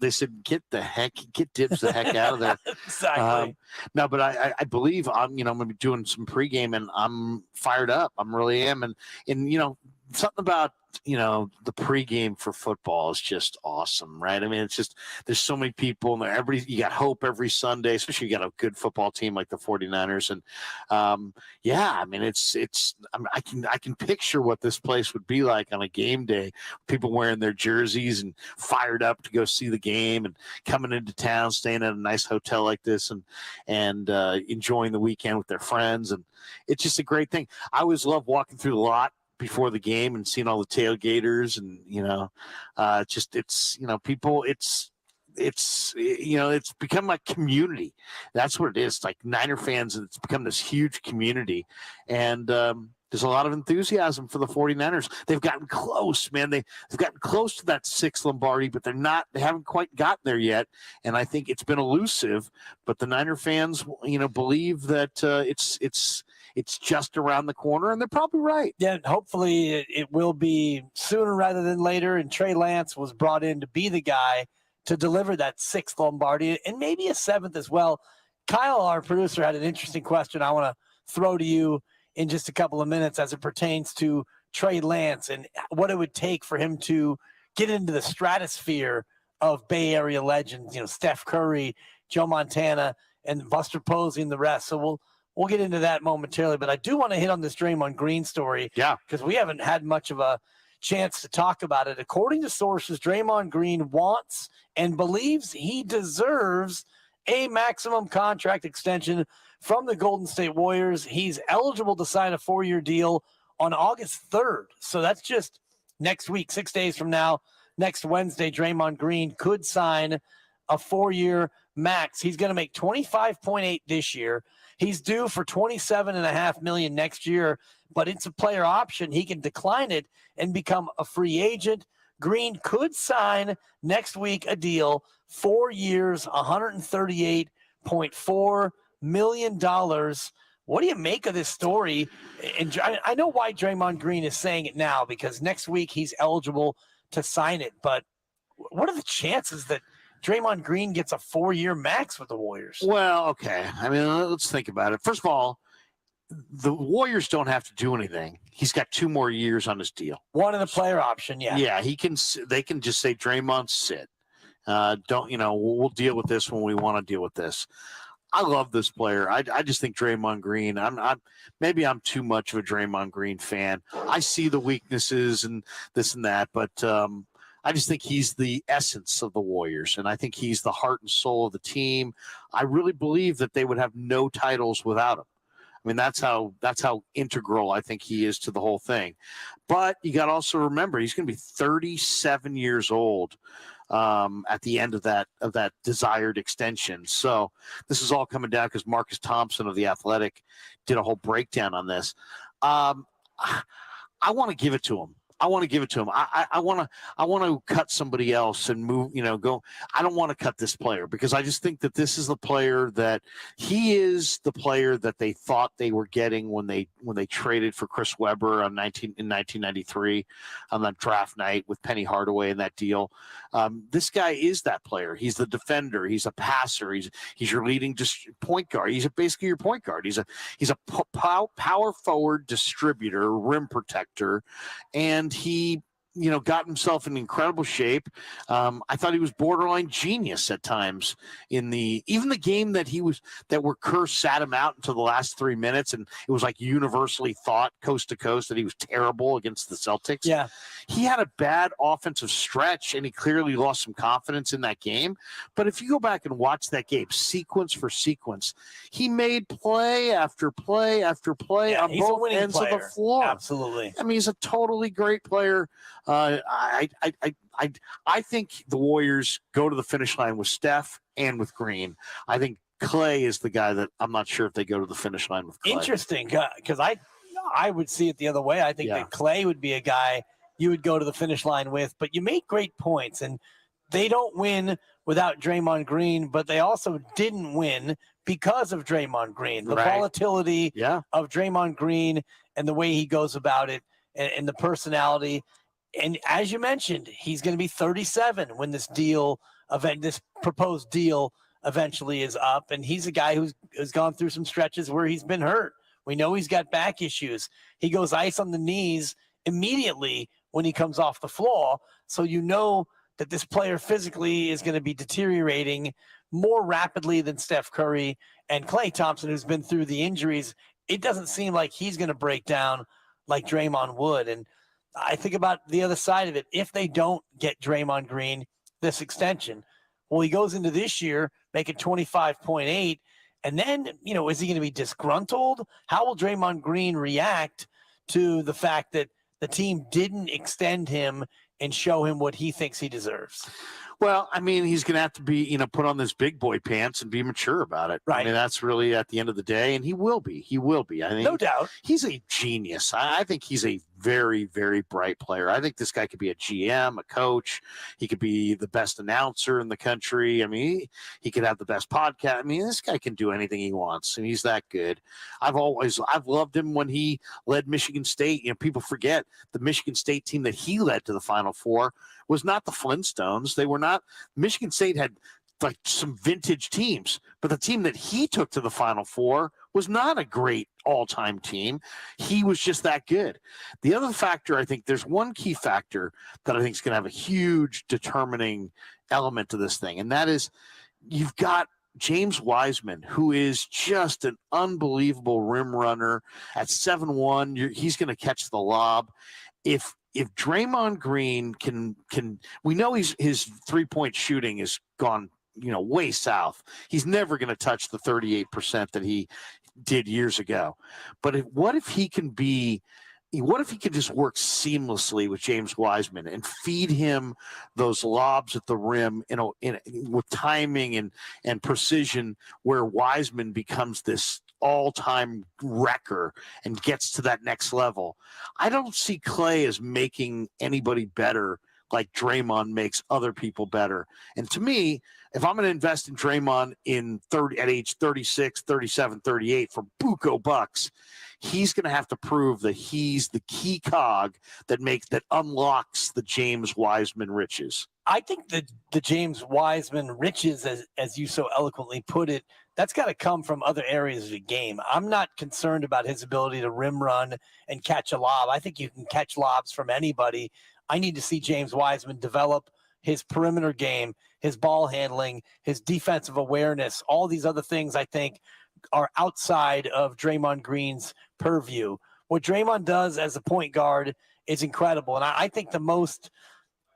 get Dibbs the heck out of there. Exactly. No, but I believe I'm going to be doing some pregame, and I'm fired up. I really am. And something about, the pregame for football is just awesome, right? I mean, it's just, there's so many people, and you got hope every Sunday, especially you got a good football team like the 49ers. And I mean, I can picture what this place would be like on a game day, people wearing their jerseys and fired up to go see the game and coming into town, staying at a nice hotel like this and enjoying the weekend with their friends. And it's just a great thing. I always love walking through the lot before the game and seeing all the tailgaters and it's become a community. That's what it is. Like Niner fans, it's become this huge community, and there's a lot of enthusiasm for the 49ers. They've gotten close, man. They've gotten close to that 6th Lombardi, but they haven't quite gotten there yet. And I think it's been elusive, but the Niner fans, believe that it's just around the corner, and they're probably right. Yeah, hopefully it will be sooner rather than later. And Trey Lance was brought in to be the guy to deliver that 6th Lombardi and maybe a 7th as well. Kyle, our producer, had an interesting question I want to throw to you in just a couple of minutes as it pertains to Trey Lance and what it would take for him to get into the stratosphere of Bay Area legends, Steph Curry, Joe Montana, and Buster Posey and the rest. So we'll get into that momentarily, but I do want to hit on this Draymond Green story. Yeah. Because we haven't had much of a chance to talk about it. According to sources, Draymond Green wants and believes he deserves a maximum contract extension from the Golden State Warriors. He's eligible to sign a 4-year deal on August 3rd. So that's just next week, 6 days from now. Next Wednesday, Draymond Green could sign a 4-year max. He's going to make $25.8 this year. He's due for $27.5 million next year, but it's a player option. He can decline it and become a free agent. Green could sign next week a deal, 4 years, $138.4 million. What do you make of this story? And I know why Draymond Green is saying it now, because next week he's eligible to sign it. But what are the chances that Draymond Green gets a 4-year max with the Warriors? Well, okay. I mean, let's think about it. First of all, the Warriors don't have to do anything. He's got 2 more years on his deal. One in the player option, yeah. Yeah, they can just say, Draymond, sit. We'll deal with this when we want to deal with this. I love this player. I just think Draymond Green, maybe I'm too much of a Draymond Green fan. I see the weaknesses and this and that, but I just think he's the essence of the Warriors, and I think he's the heart and soul of the team. I really believe that they would have no titles without him. I mean, that's how integral I think he is to the whole thing. But you got to also remember, he's going to be 37 years old at the end of that desired extension. So this is all coming down because Marcus Thompson of The Athletic did a whole breakdown on this. I want to give it to him. I want to cut somebody else and move, go. I don't want to cut this player because I just think that this is the player that he is the player that they thought they were getting when they traded for Chris Webber in 1993 on that draft night with Penny Hardaway in that deal. This guy is that player. He's the defender. He's a passer. He's your leading point guard. He's basically your point guard. He's a power forward distributor, rim protector, and he got himself in incredible shape. I thought he was borderline genius at times in even the game that where Kerr sat him out until the last 3 minutes, and it was like universally thought coast to coast that he was terrible against the Celtics. Yeah. He had a bad offensive stretch, and he clearly lost some confidence in that game. But if you go back and watch that game sequence for sequence, he made play after play after play on both ends of the floor. Absolutely. I mean, he's a totally great player. I think the Warriors go to the finish line with Steph and with Green. I think Clay is the guy that I'm not sure if they go to the finish line with Clay. Interesting, because I would see it the other way. I think that Clay would be a guy you would go to the finish line with. But you make great points, and they don't win without Draymond Green, but they also didn't win because of Draymond Green. The volatility of Draymond Green and the way he goes about it and the personality. And as you mentioned, he's going to be 37 when this proposed deal eventually is up. And he's a guy who's gone through some stretches where he's been hurt. We know he's got back issues. He goes ice on the knees immediately when he comes off the floor. So you know that this player physically is going to be deteriorating more rapidly than Steph Curry and Klay Thompson, who's been through the injuries. It doesn't seem like he's going to break down like Draymond would. And I think about the other side of it. If they don't get Draymond Green this extension, well, he goes into this year making 25.8. And then, is he going to be disgruntled? How will Draymond Green react to the fact that the team didn't extend him and show him what he thinks he deserves? Well, I mean, he's going to have to be, put on those big boy pants and be mature about it. Right. I mean, that's really at the end of the day, and he will be. He will be. I think, no doubt. He's a genius. I think he's a very, very bright player. I think this guy could be a GM, a coach. He could be the best announcer in the country. I mean, he could have the best podcast. I mean, this guy can do anything he wants, and he's that good. I've loved him when he led Michigan State. People forget the Michigan State team that he led to the Final Four was not the Flintstones. They were not. Michigan State had like some vintage teams, but the team that he took to the Final Four was not a great all-time team. He was just that good. The other factor, I think there's one key factor that I think is going to have a huge determining element to this thing, and that is you've got James Wiseman, who is just an unbelievable rim runner at 7'1". He's going to catch the lob. If Draymond Green can we know his three-point shooting has gone way south. He's never going to touch the 38% that he did years ago. But what if he can just work seamlessly with James Wiseman and feed him those lobs at the rim with timing and precision, where Wiseman becomes this all-time wrecker and gets to that next level? I don't see Clay as making anybody better like Draymond makes other people better. And to me, if I'm going to invest in Draymond at age 36, 37, 38 for buco bucks, he's going to have to prove that he's the key cog that unlocks the James Wiseman riches. I think that the James Wiseman riches, as you so eloquently put it, that's got to come from other areas of the game. I'm not concerned about his ability to rim run and catch a lob. I think you can catch lobs from anybody. I need to see James Wiseman develop his perimeter game, his ball handling, his defensive awareness. All these other things I think are outside of Draymond Green's purview. What Draymond does as a point guard is incredible. And I think the most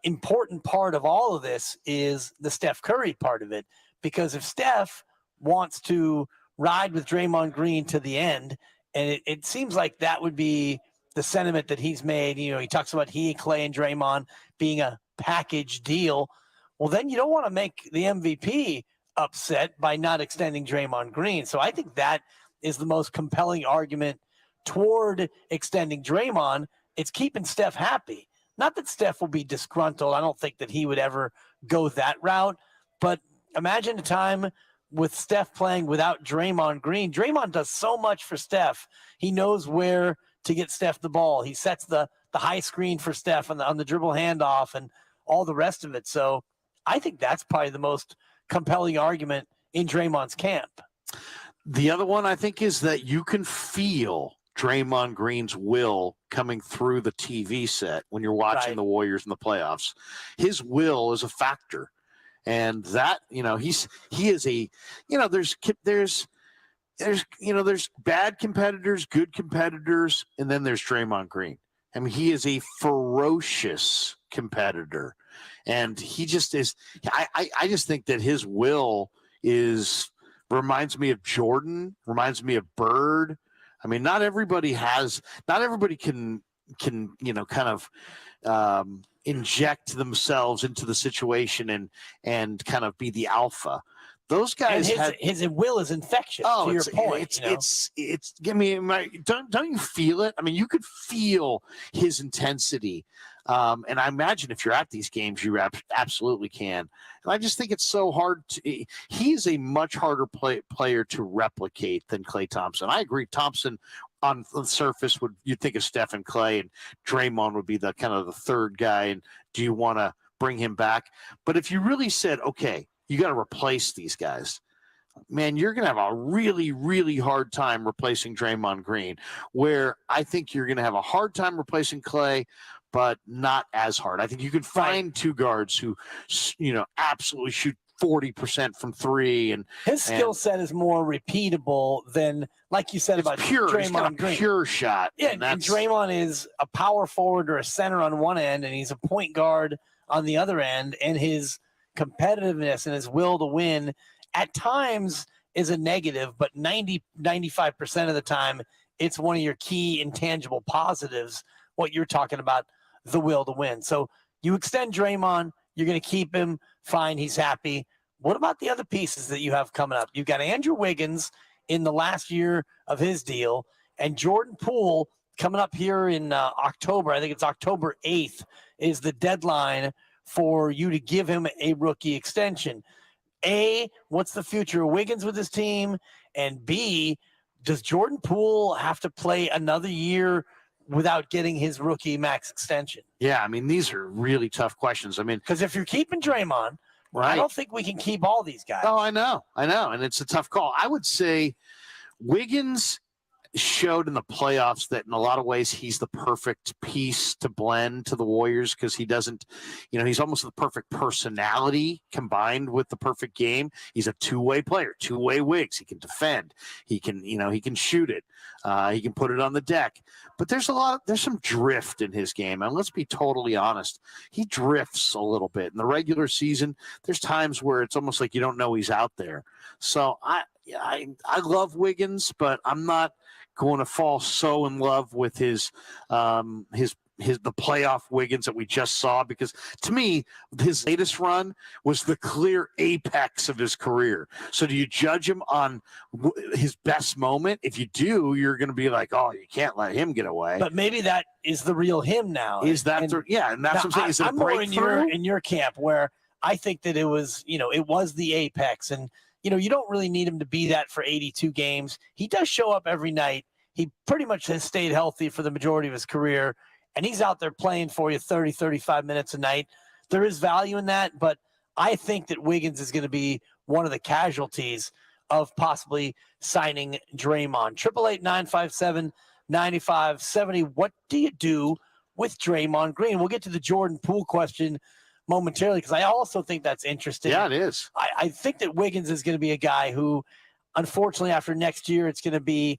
important part of all of this is the Steph Curry part of it. Because if Steph wants to ride with Draymond Green to the end, and it seems like that would be the sentiment that he's made. He talks about Clay, and Draymond being a package deal. Well, then you don't want to make the MVP upset by not extending Draymond Green. So I think that is the most compelling argument toward extending Draymond. It's keeping Steph happy. Not that Steph will be disgruntled. I don't think that he would ever go that route. But imagine a time with Steph playing without Draymond Green. Draymond does so much for Steph. He knows where to get Steph the ball. He sets the high screen for Steph on the dribble handoff and all the rest of it. So I think that's probably the most compelling argument in Draymond's camp. The other one I think is that you can feel Draymond Green's will coming through the TV set when you're watching the Warriors in the playoffs. His will is a factor. And that, he is a, there's bad competitors, good competitors, and then there's Draymond Green. I mean, he is a ferocious competitor, and he just is. I just think that his will reminds me of Jordan, reminds me of Bird. I mean, not everybody can kind of inject themselves into the situation and kind of be the alpha. Those guys, and his will is infectious. To your point, it's. Give me don't you feel it? I mean, you could feel his intensity, and I imagine if you're at these games, you absolutely can. And I just think it's so hard. He is a much harder player to replicate than Klay Thompson. I agree. Thompson on the surface you'd think of Steph and Klay, and Draymond would be the kind of the third guy. And do you want to bring him back? But if you really said, okay, you got to replace these guys, man, you're going to have a really, really hard time replacing Draymond Green, where I think you're going to have a hard time replacing Klay, but not as hard. I think you can find two guards who, absolutely shoot 40% from three. And his skill set is more repeatable than, like you said, about Draymond Green. Pure shot. Yeah, and Draymond is a power forward or a center on one end, and he's a point guard on the other end, and his competitiveness and his will to win at times is a negative, but 95% of the time it's one of your key intangible positives, what you're talking about, the will to win. So you extend Draymond, you're going to keep him, fine, he's happy. What about the other pieces that you have coming up? You've got Andrew Wiggins in the last year of his deal, and Jordan Poole coming up here in October. I think it's October 8th is the deadline for you to give him a rookie extension. A, what's the future of Wiggins with his team? And B, does Jordan Poole have to play another year without getting his rookie max extension? Yeah, I mean, these are really tough questions. I mean, because if you're keeping Draymond, I don't think we can keep all these guys. Oh, I know. And it's a tough call. I would say Wiggins showed in the playoffs that in a lot of ways he's the perfect piece to blend to the Warriors, because he doesn't, he's almost the perfect personality combined with the perfect game. He's a two-way player, two-way Wiggs. He can defend. He can, he can shoot it. He can put it on the deck. But there's some drift in his game. And let's be totally honest. He drifts a little bit. In the regular season, there's times where it's almost like you don't know he's out there. So I love Wiggins, but I'm not going to fall so in love with the playoff Wiggins that we just saw, because to me, his latest run was the clear apex of his career. So do you judge him on his best moment? If you do, you're going to be like, oh, you can't let him get away. But maybe that is the real him now. Is that and that's what I'm saying. Is it I'm more in your camp, where I think that it was the apex, and you don't really need him to be that for 82 games. He does show up every night. He pretty much has stayed healthy for the majority of his career, and he's out there playing for you 30, 35 minutes a night. There is value in that, but I think that Wiggins is going to be one of the casualties of possibly signing Draymond. 888-957-9570. What do you do with Draymond Green? We'll get to the Jordan Poole question momentarily, because I also think that's interesting. Yeah, it is. I think that Wiggins is going to be a guy who, unfortunately, after next year, it's going to be,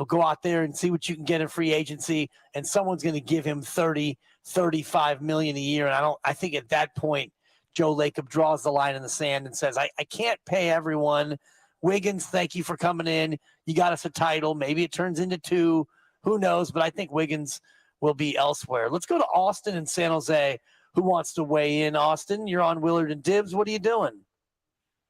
go out there and see what you can get in free agency, and someone's going to give him 30, 35 million a year. And I think at that point, Joe Lacob draws the line in the sand and says, I can't pay everyone. Wiggins, thank you for coming in. You got us a title. Maybe it turns into 2. Who knows? But I think Wiggins will be elsewhere. Let's go to Austin in San Jose. Who wants to weigh in? Austin, you're on Willard and Dibbs. What are you doing?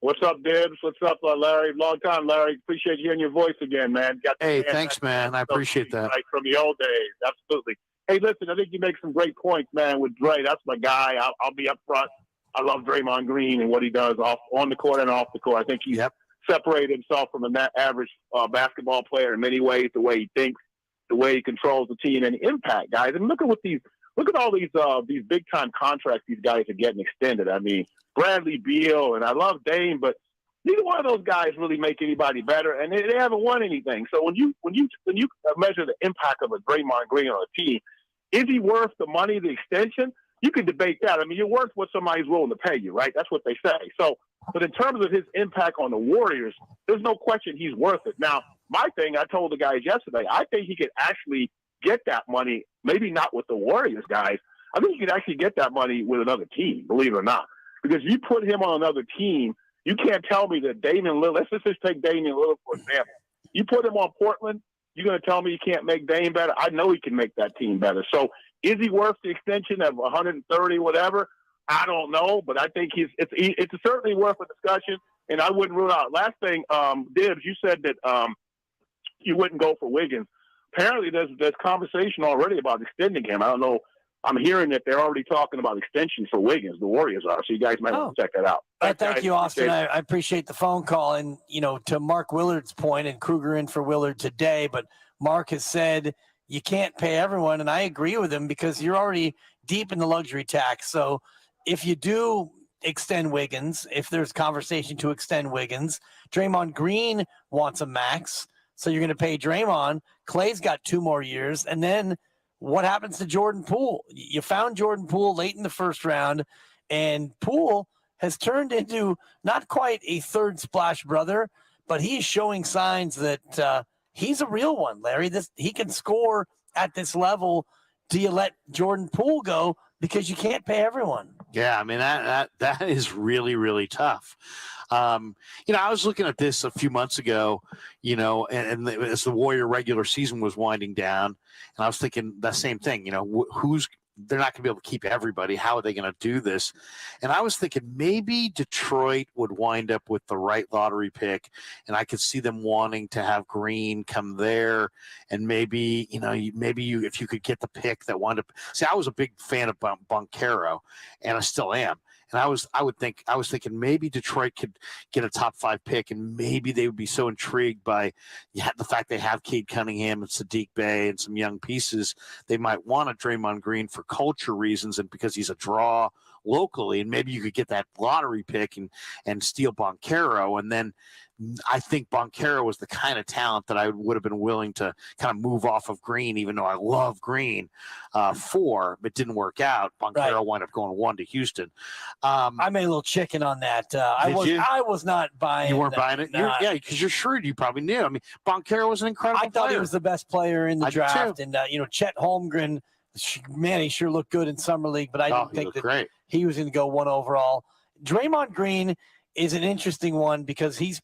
What's up, Dibbs? What's up, Larry? Long time, Larry. Appreciate hearing your voice again, man. Hey, thanks, man. I appreciate that. Like from the old days. Absolutely. Hey, listen, I think you make some great points, man, with Dre. That's my guy. I'll be up front. I love Draymond Green and what he does on the court and off the court. I think he's separated himself from an average basketball player in many ways, the way he thinks, the way he controls the team, and the impact, guys. And look at all these big time contracts these guys are getting extended. I mean, Bradley Beal, and I love Dame, but neither one of those guys really make anybody better, and they haven't won anything. So when you measure the impact of a Draymond Green on a team, is he worth the money, the extension? You can debate that. I mean, you're worth what somebody's willing to pay you, right? That's what they say. So, but in terms of his impact on the Warriors, there's no question he's worth it. Now, my thing, I told the guys yesterday, I think he could actually get that money, maybe not with the Warriors guys. I think he could actually get that money with another team, believe it or not. Because you put him on another team, you can't tell me that Damian Lillard, let's just take Damian Lillard, for example. You put him on Portland, you're going to tell me you can't make Dame better? I know he can make that team better. So is he worth the extension of 130, whatever? I don't know, but I think it's certainly worth a discussion, and I wouldn't rule out. Last thing, Dibbs, you said that you wouldn't go for Wiggins. Apparently there's conversation already about extending him. I don't know. I'm hearing that they're already talking about extensions for Wiggins. The Warriors are, so you guys might want to check that out. Thank you, Austin. I appreciate the phone call. And, to Mark Willard's point, and Krueger in for Willard today, but Mark has said you can't pay everyone, and I agree with him because you're already deep in the luxury tax. So if you do extend Wiggins, if there's conversation to extend Wiggins, Draymond Green wants a max, so you're going to pay Draymond. Clay's got 2 more years, and then what happens to Jordan Poole? You found Jordan Poole late in the first round, and Poole has turned into not quite a third Splash Brother, but he's showing signs that he's a real one, Larry. He can score at this level. Do you let Jordan Poole go because you can't pay everyone? Yeah, I mean, that is really, really tough. I was looking at this a few months ago, and as the Warrior regular season was winding down, and I was thinking the same thing, they're not going to be able to keep everybody. How are they going to do this? And I was thinking maybe Detroit would wind up with the right lottery pick, and I could see them wanting to have Green come there, and maybe if you could get the pick that wound up. See, I was a big fan of Banchero, and I still am. And I was thinking maybe Detroit could get a top 5 pick, and maybe they would be so intrigued by the fact they have Cade Cunningham and Sadiq Bey and some young pieces. They might want a Draymond Green for culture reasons and because he's a draw locally, and maybe you could get that lottery pick and steal Banchero. And then I think Banchero was the kind of talent that I would have been willing to kind of move off of Green, even though I love Green but it didn't work out. Banchero wound up going 1 to Houston. I made a little chicken on that. I was not buying. You weren't buying it? Yeah, because you're shrewd. You probably knew. I mean, Banchero was an incredible player. I thought he was the best player in the draft. Too. And, Chet Holmgren, man, he sure looked good in Summer League, but I didn't think that he was going to go 1 overall. Draymond Green is an interesting one because he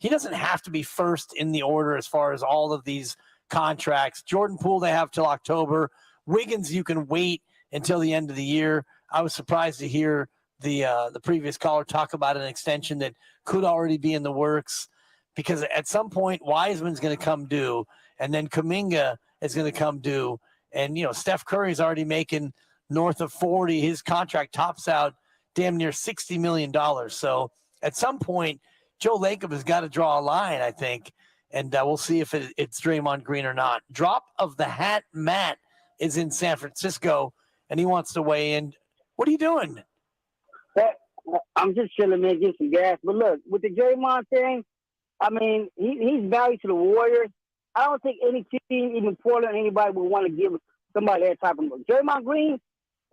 doesn't have to be first in the order as far as all of these contracts. Jordan Poole, they have till October. Wiggins, you can wait until the end of the year. I was surprised to hear the previous caller talk about an extension that could already be in the works because at some point Wiseman's going to come due, and then Kuminga is going to come due. And, Steph Curry's already making north of 40. His contract tops out damn near $60 million. So at some point, Joe Lacob has got to draw a line, I think, and we'll see if it's Draymond Green or not. Drop of the hat, Matt is in San Francisco, and he wants to weigh in. What are you doing? I'm just chilling, man, get some gas. But look, with the Draymond thing, I mean, he's valued to the Warriors. I don't think any team, even Portland, anybody would want to give somebody that type of money. Draymond Green,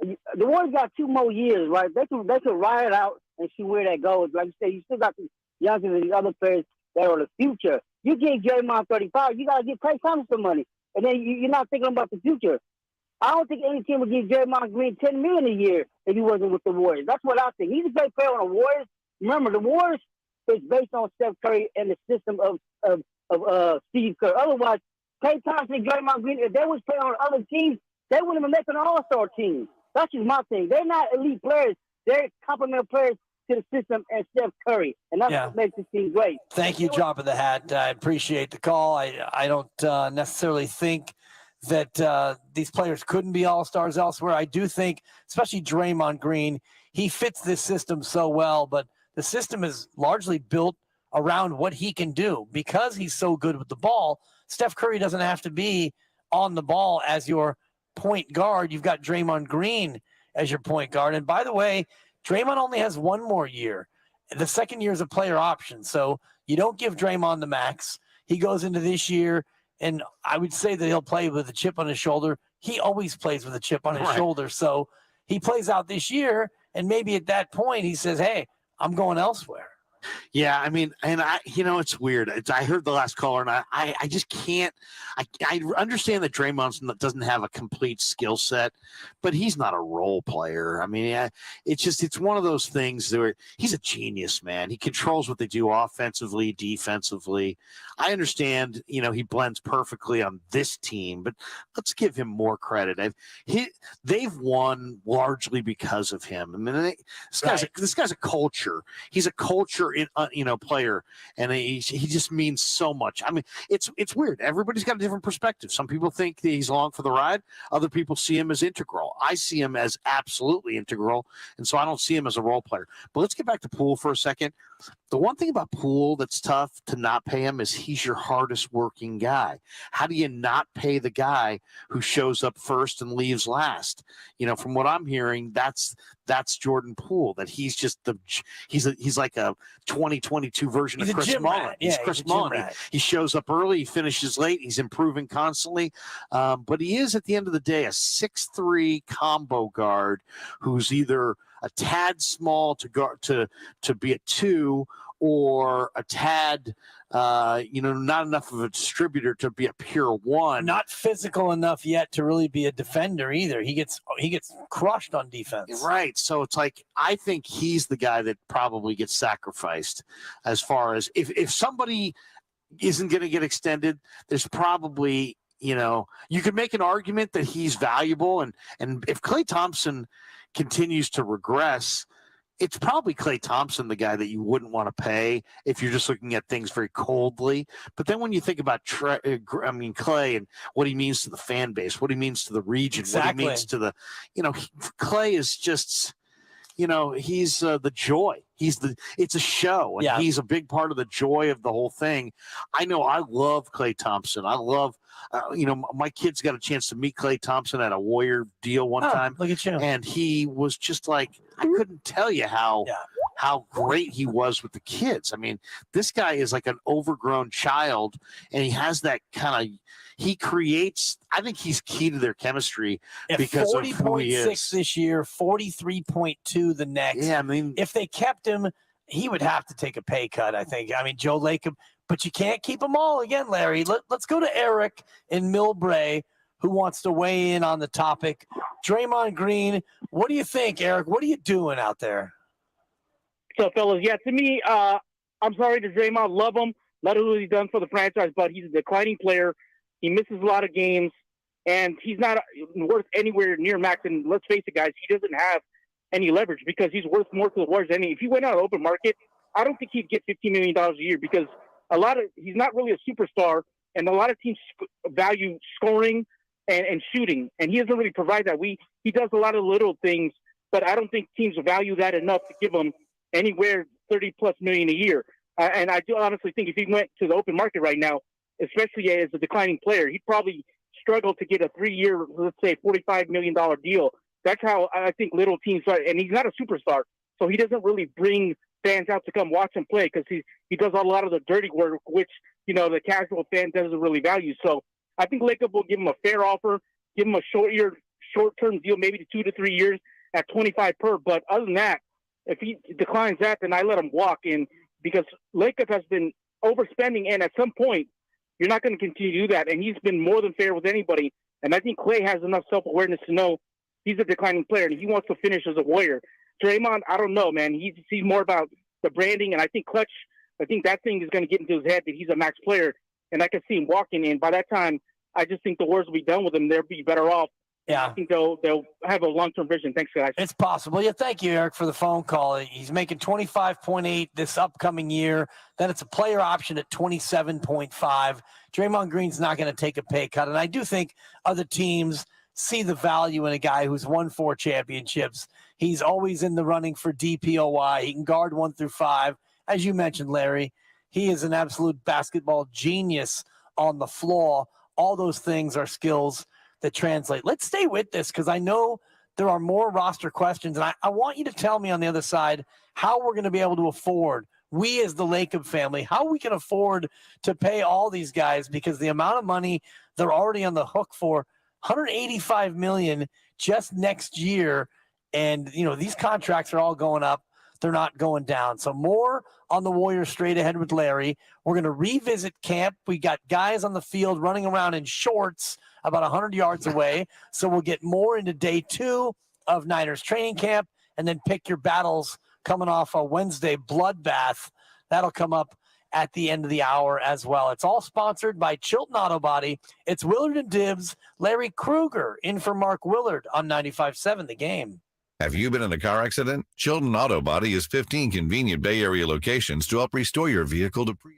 the Warriors got 2 more years, right? They could ride it out and see where that goes. Like you said, you still got the youngsters and these other players that are the future. You give Draymond 35, you got to give Klay Thompson some money. And then you're not thinking about the future. I don't think any team would give Draymond Green $10 million a year if he wasn't with the Warriors. That's what I think. He's a great player on the Warriors. Remember, the Warriors is based on Steph Curry and the system of Steve Kerr. Otherwise, Klay Thompson and Draymond Green, if they was playing on other teams, they wouldn't have made an all-star team. That's just my thing. They're not elite players. They're complementary players to the system and Steph Curry. And that's what makes this team great. Thank you, Drop of the Hat. I appreciate the call. I don't necessarily think that these players couldn't be all-stars elsewhere. I do think, especially Draymond Green, he fits this system so well, but the system is largely built around what he can do. Because he's so good with the ball, Steph Curry doesn't have to be on the ball as your point guard. You've got Draymond Green as your point guard. And by the way, Draymond only has 1 more year. The second year is a player option. So you don't give Draymond the max. He goes into this year, and I would say that he'll play with a chip on his shoulder. He always plays with a chip on his shoulder. So he plays out this year, and maybe at that point he says, hey, I'm going elsewhere. Yeah, I mean, and it's weird. I heard the last caller, and I just can't. I understand that Draymond doesn't have a complete skill set, but he's not a role player. I mean, it's one of those things where he's a genius, man. He controls what they do offensively, defensively. I understand, he blends perfectly on this team, but let's give him more credit. They've won largely because of him. I mean, this guy's a culture. He's a culture player, and he just means so much. I mean, it's weird. Everybody's got a different perspective. Some people think that he's along for the ride. Other people see him as integral. I see him as absolutely integral, and so I don't see him as a role player. But let's get back to Poole for a second. The one thing about Poole that's tough to not pay him is he's your hardest working guy. How do you not pay the guy who shows up first and leaves last? From what I'm hearing, that's Jordan Poole, that he's just he's like a 2022 version of Chris Mullin. He's Chris Mullin. He shows up early, he finishes late, he's improving constantly. But he is, at the end of the day, a 6'3" combo guard who's either a tad small to be a 2, or a tad, not enough of a distributor to be a pure 1. Not physical enough yet to really be a defender either. He gets crushed on defense. Right. So it's like, I think he's the guy that probably gets sacrificed, as far as if somebody isn't going to get extended, there's probably, you could make an argument that he's valuable. And if Klay Thompson continues to regress, it's probably Klay Thompson, the guy that you wouldn't want to pay if you're just looking at things very coldly. But then when you think about Klay and what he means to the fan base, what he means to the region, what he means to the, Klay is just, he's the joy. It's a show, and he's a big part of the joy of the whole thing. I know I love Klay Thompson. I love, my kids got a chance to meet Klay Thompson at a Warrior deal one time. Look at you. And he was just like, I couldn't tell you how great he was with the kids. I mean, this guy is like an overgrown child, and he has that kind of, he creates, I think he's key to their chemistry because of who he is. 40.6 this year, 43.2 the next. Yeah, I mean, if they kept him, he would have to take a pay cut, I think. I mean, Joe Lacob, but you can't keep them all. Again, Larry, let's go to Eric in Millbrae, who wants to weigh in on the topic. Draymond Green, what do you think, Eric? What are you doing out there? So, fellas, yeah, to me, I'm sorry to Draymond. Love him. Love what he's done for the franchise, but he's a declining player. He misses a lot of games, and he's not worth anywhere near max. And let's face it, guys, he doesn't have any leverage because he's worth more to the Warriors than if he went out on the open market, I don't think he'd get $15 million a year because he's not really a superstar, and a lot of teams value scoring and shooting, and he doesn't really provide that. He does a lot of little things, but I don't think teams value that enough to give him anywhere $30+ million a year. And I do honestly think if he went to the open market right now, especially as a declining player, he'd probably struggle to get a 3-year, let's say, $45 million deal. That's how I think little teams are. And he's not a superstar, so he doesn't really bring fans out to come watch him play because he does a lot of the dirty work, which, the casual fan doesn't really value. So I think Lacob will give him a fair offer, give him a short-term deal, maybe 2 to 3 years at $25 per. But other than that, if he declines that, then I let him walk in because Lacob has been overspending, and at some point, you're not going to continue to do that. And he's been more than fair with anybody. And I think Klay has enough self-awareness to know he's a declining player and he wants to finish as a Warrior. Draymond, I don't know, man. He's more about the branding. And I think that thing is going to get into his head that he's a max player. And I can see him walking in. By that time, I just think the Warriors will be done with him. They'll be better off. Yeah. I think they'll have a long-term vision. Thanks, guys. It's possible. Yeah, thank you, Eric, for the phone call. He's making 25.8 this upcoming year. Then it's a player option at 27.5. Draymond Green's not going to take a pay cut. And I do think other teams see the value in a guy who's won 4 championships. He's always in the running for DPOY. He can guard 1 through 5. As you mentioned, Larry, he is an absolute basketball genius on the floor. All those things are skills that translate. Let's stay with this because I know there are more roster questions. And I want you to tell me on the other side how we're going to be able to afford, we as the Lacob family, how we can afford to pay all these guys, because the amount of money they're already on the hook for, $185 million just next year. And, these contracts are all going up. They're not going down. So more on the Warriors straight ahead with Larry. We're going to revisit camp. We got guys on the field running around in shorts about 100 yards away. So we'll get more into day 2 of Niners training camp, and then pick your battles coming off a Wednesday bloodbath. That'll come up at the end of the hour as well. It's all sponsored by Chilton Auto Body. It's Willard and Dibbs. Larry Krueger in for Mark Willard on 95.7 The Game. Have you been in a car accident? Chilton Auto Body has 15 convenient Bay Area locations to help restore your vehicle to pre-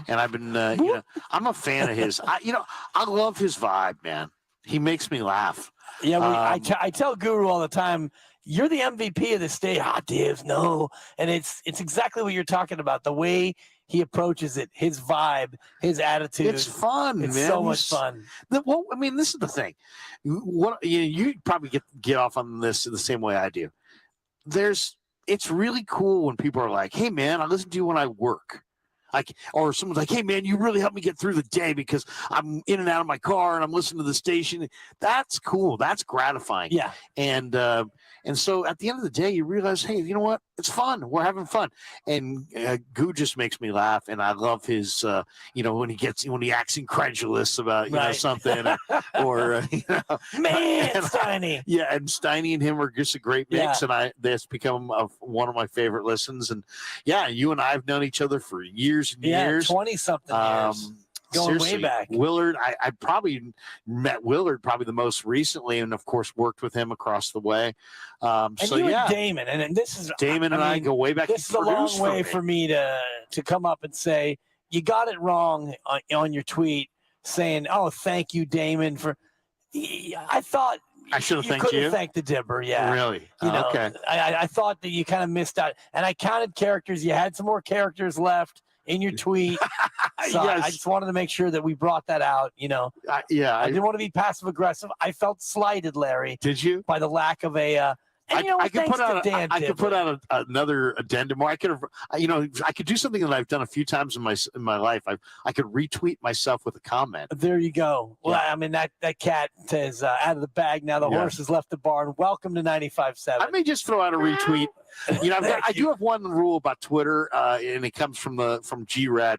And I've been, I'm a fan of his. I love his vibe, man. He makes me laugh. Yeah, I tell Guru all the time, you're the MVP of the state. Dibbs, no. And it's exactly what you're talking about. The way he approaches it, his vibe, his attitude. It's fun, it's man. So much fun. Well, I mean, this is the thing. You probably get off on this the same way I do. It's really cool when people are like, hey, man, I listen to you when I work. Or someone's like, hey, man, you really helped me get through the day because I'm in and out of my car and I'm listening to the station. That's cool. That's gratifying. Yeah. And so at the end of the day, you realize, hey, you know what? It's fun. We're having fun. And Goo just makes me laugh. And I love his, when he acts incredulous about, something or man, Steiny. Yeah. And Steiny and him are just a great mix. Yeah. And that's become one of my favorite listens. And yeah, you and I have known each other for years and years. 20-something years. Going way back. Willard, I probably met Willard probably the most recently, and of course worked with him across the way. And Damon, and this is Damon and I go way back. This is a long way for me to come up and say you got it wrong on your tweet, saying, "Oh, thank you, Damon." I thought I should have thanked you. You. Thanked the Dibber, yeah. Really? Okay. I thought that you kind of missed out, and I counted characters. You had some more characters left in your tweet. So yes. I just wanted to make sure that we brought that out, I didn't want to be passive aggressive. I felt slighted, Larry. Did you? By the lack of a I could put out another addendum, or I could have, I could do something that I've done a few times in my life. I could retweet myself with a comment. There you go. Well, I mean that cat is out of the bag now. The horse has left the barn. Welcome to 95.7. I may just throw out a retweet. I do have one rule about Twitter, and it comes from G-Rad.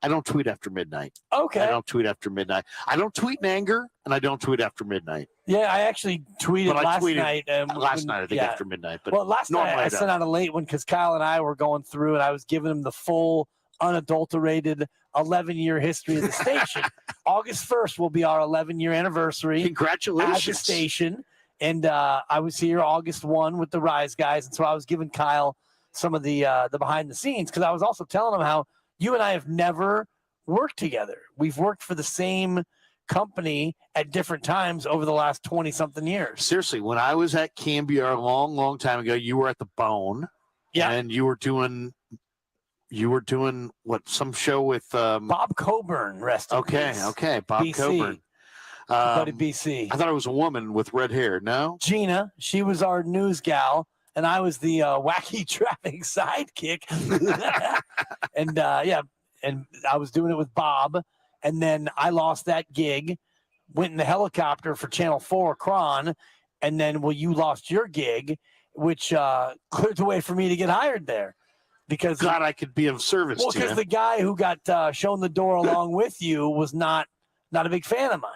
I don't tweet after midnight. Okay. I don't tweet after midnight. I don't tweet in anger, and I don't tweet after midnight. Yeah, I actually tweeted last night. Last night, I think, after midnight. But last night I sent out a late one because Kyle and I were going through, and I was giving him the full, unadulterated 11-year history of the station. August 1st will be our 11-year anniversary. Congratulations. At the station. And I was here August 1 with the Rise guys, and so I was giving Kyle some of the behind the scenes because I was also telling him how you and I have never worked together. We've worked for the same company at different times over the last 20-something years. Seriously, when I was at Cambia a long, long time ago, you were at the Bone. Yeah. And you were doing what, some show with Bob Coburn, rest in peace. Okay, Bob BC. Coburn. Buddy BC. I thought it was a woman with red hair. No? Gina, she was our news gal. And I was the wacky traffic sidekick. and I was doing it with Bob. And then I lost that gig, went in the helicopter for Channel 4 Cron. And then, you lost your gig, which cleared the way for me to get hired there. Because God, I could be of service to you. Because the guy who got shown the door along with you was not a big fan of mine.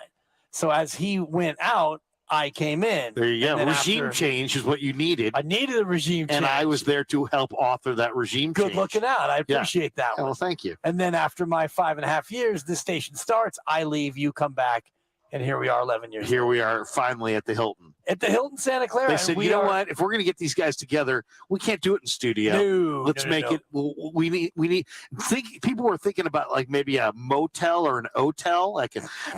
So as he went out, I came in. There you go. Regime change is what you needed. I needed a regime change. And I was there to help author that regime change. Good looking out. I appreciate that one. Well, thank you. And then after my 5.5 years, this station starts. I leave, you come back, and here we are 11 years Here later. we are finally at the Hilton. At the Hilton Santa Clara. They said, you know what? If we're going to get these guys together, we can't do it in studio. Let's make it. We need. People were thinking about like maybe a motel or an hotel,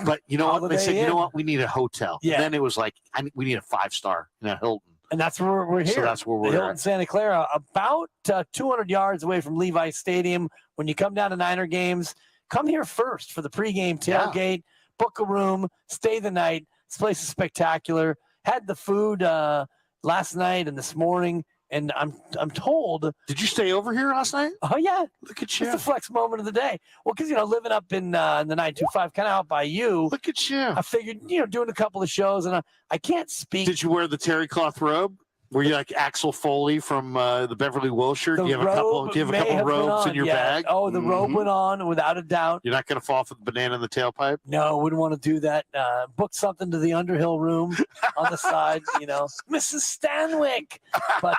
but you know what? They said, you know what? We need a hotel. Yeah. And then it was like, we need a 5-star in a Hilton. And that's where we're here. So that's where we're at. Hilton Santa Clara, about 200 yards away from Levi's Stadium. When you come down to Niner games, come here first for the pregame tailgate. Yeah. Book a room, stay the night. This place is spectacular. Had the food last night and this morning, And I'm told. Did you stay over here last night? Oh yeah, look at you. It's the flex moment of the day. Well, because living up in the 925, kind of out by you. Look at you. I figured doing a couple of shows, and I can't speak. Did you wear the terry cloth robe? Were you like Axel Foley from the Beverly Wilshire? Do you have a couple robes in your bag? Oh, the robe went on without a doubt. You're not going to fall for the banana in the tailpipe? No, wouldn't want to do that. Book something to the Underhill room on the side, Mrs. Stanwyck. But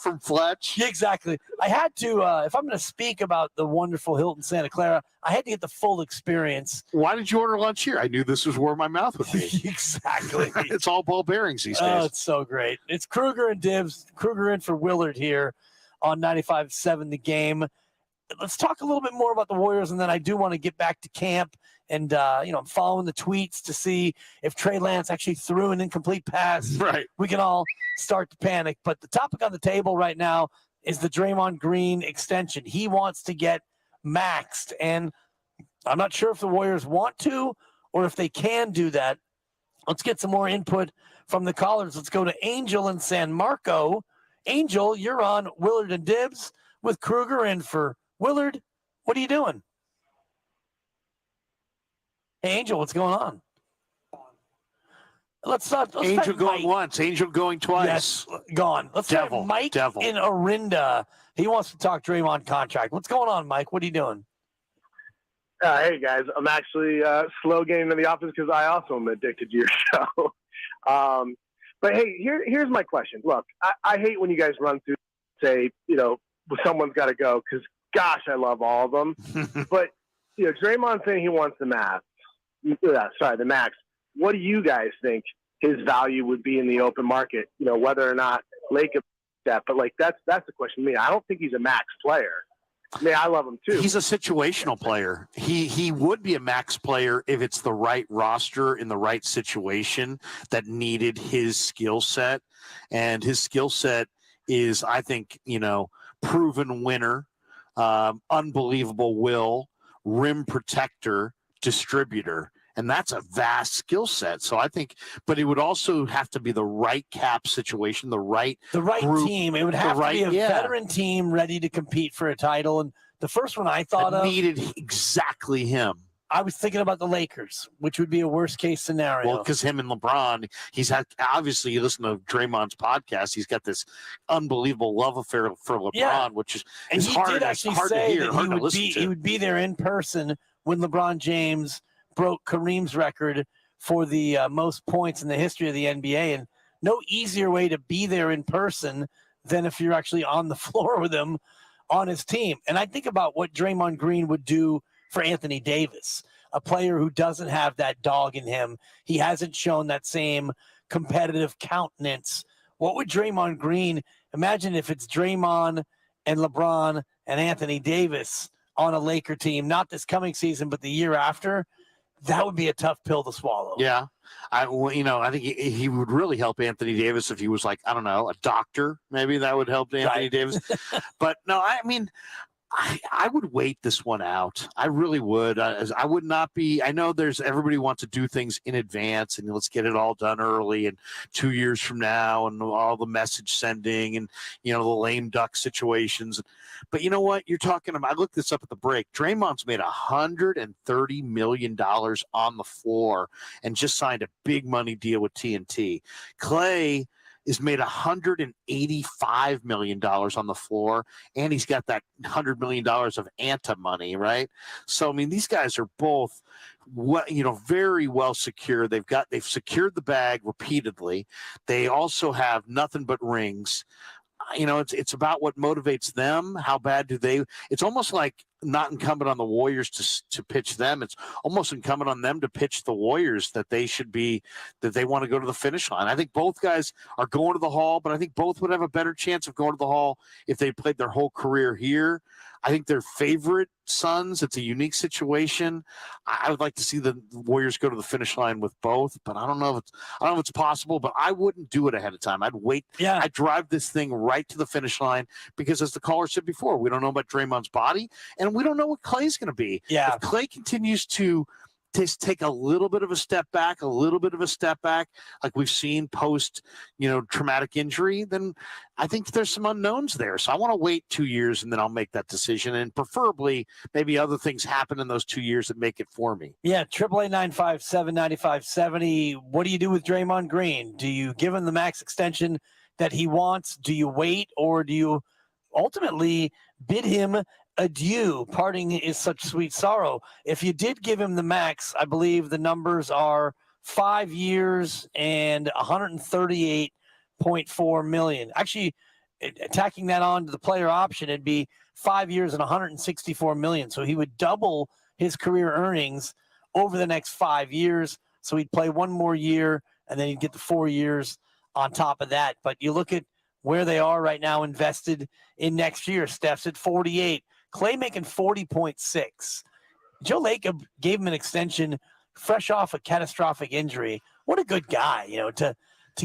from Fletch? Yeah, exactly. I had to, if I'm going to speak about the wonderful Hilton Santa Clara, I had to get the full experience. Why did you order lunch here? I knew this was where my mouth would be. Exactly. It's all ball bearings these days. Oh, it's so great. It's Krueger and Dibbs. Krueger in for Willard here on 95.7 The Game. Let's talk a little bit more about the Warriors, and then I do want to get back to camp. And, I'm following the tweets to see if Trey Lance actually threw an incomplete pass. Right. We can all start to panic. But the topic on the table right now is the Draymond Green extension. He wants to get maxed, and I'm not sure if the Warriors want to or if they can do that. Let's get some more input from the callers. Let's go to Angel in San Marco. Angel, you're on Willard and Dibbs with Krueger in for Willard. What are you doing? Hey, Angel, what's going on? Let's Angel going Mike. Once, Angel going twice. Yes, gone. Let's try Mike in Orinda. He wants to talk Draymond contract. What's going on, Mike? What are you doing? Hey, guys. I'm actually slow getting to the office because I also am addicted to your show. But, hey, here's my question. Look, I hate when you guys run through, say, someone's got to go because, gosh, I love all of them. But, Draymond saying he wants the max. The max. What do you guys think his value would be in the open market? Whether or not Lake that, but that's the question to me. I don't think he's a max player. I mean, I love him too. He's a situational player. He would be a max player if it's the right roster in the right situation that needed his skill set. And his skill set is, I think, proven winner, unbelievable will, rim protector, distributor. And that's a vast skill set. So I think, but it would also have to be the right cap situation, the right group, team. It would have to be a veteran team ready to compete for a title. And the first one I thought of needed exactly him. I was thinking about the Lakers, which would be a worst case scenario. Well, because him and LeBron, obviously you listen to Draymond's podcast, he's got this unbelievable love affair for LeBron, which is hard, hard to hear, hard to listen to. He would be there in person when LeBron James broke Kareem's record for the most points in the history of the NBA. And no easier way to be there in person than if you're actually on the floor with him on his team. And I think about what Draymond Green would do for Anthony Davis, a player who doesn't have that dog in him. He hasn't shown that same competitive countenance. What would Draymond Green, imagine if it's Draymond and LeBron and Anthony Davis on a Laker team, not this coming season, but the year after. That would be a tough pill to swallow. Yeah. I think he would really help Anthony Davis if he was like, I don't know, a doctor. Maybe that would help Anthony Davis. But no, I would wait this one out. I really would. I would not be. I know everybody wants to do things in advance and let's get it all done early and 2 years from now and all the message sending and, the lame duck situations. But you know what? You're talking about, I looked this up at the break. Draymond's made $130 million on the floor and just signed a big money deal with TNT. Clay is made $185 million on the floor, and he's got that $100 million of Anta money, right? So, I mean, these guys are both, very well secure. They've secured the bag repeatedly. They also have nothing but rings. It's about what motivates them. How bad do they? It's almost like not incumbent on the Warriors to pitch them. It's almost incumbent on them to pitch the Warriors that they want to go to the finish line. I think both guys are going to the Hall, but I think both would have a better chance of going to the Hall if they played their whole career here. I think they're favorite sons. It's a unique situation. I would like to see the Warriors go to the finish line with both, but I don't know if it's possible, but I wouldn't do it ahead of time. I'd wait. Yeah. I'd drive this thing right to the finish line because, as the caller said before, we don't know about Draymond's body and we don't know what Clay's going to be. Yeah. If Clay continues to take a little bit of a step back, like we've seen post, traumatic injury, then I think there's some unknowns there. So I want to wait 2 years and then I'll make that decision. And preferably maybe other things happen in those 2 years that make it for me. Yeah, 888-957-9570. What do you do with Draymond Green? Do you give him the max extension that he wants? Do you wait, or do you ultimately bid him adieu? Parting is such sweet sorrow. If you did give him the max, I believe the numbers are 5 years and $138.4 million. Actually, tacking that on to the player option, it'd be 5 years and $164 million. So he would double his career earnings over the next 5 years. So he'd play one more year, and then he'd get the 4 years on top of that. But you look at where they are right now invested in next year. Steph's at 48. Clay making 40.6. Joe Lacob gave him an extension fresh off a catastrophic injury. What a good guy, to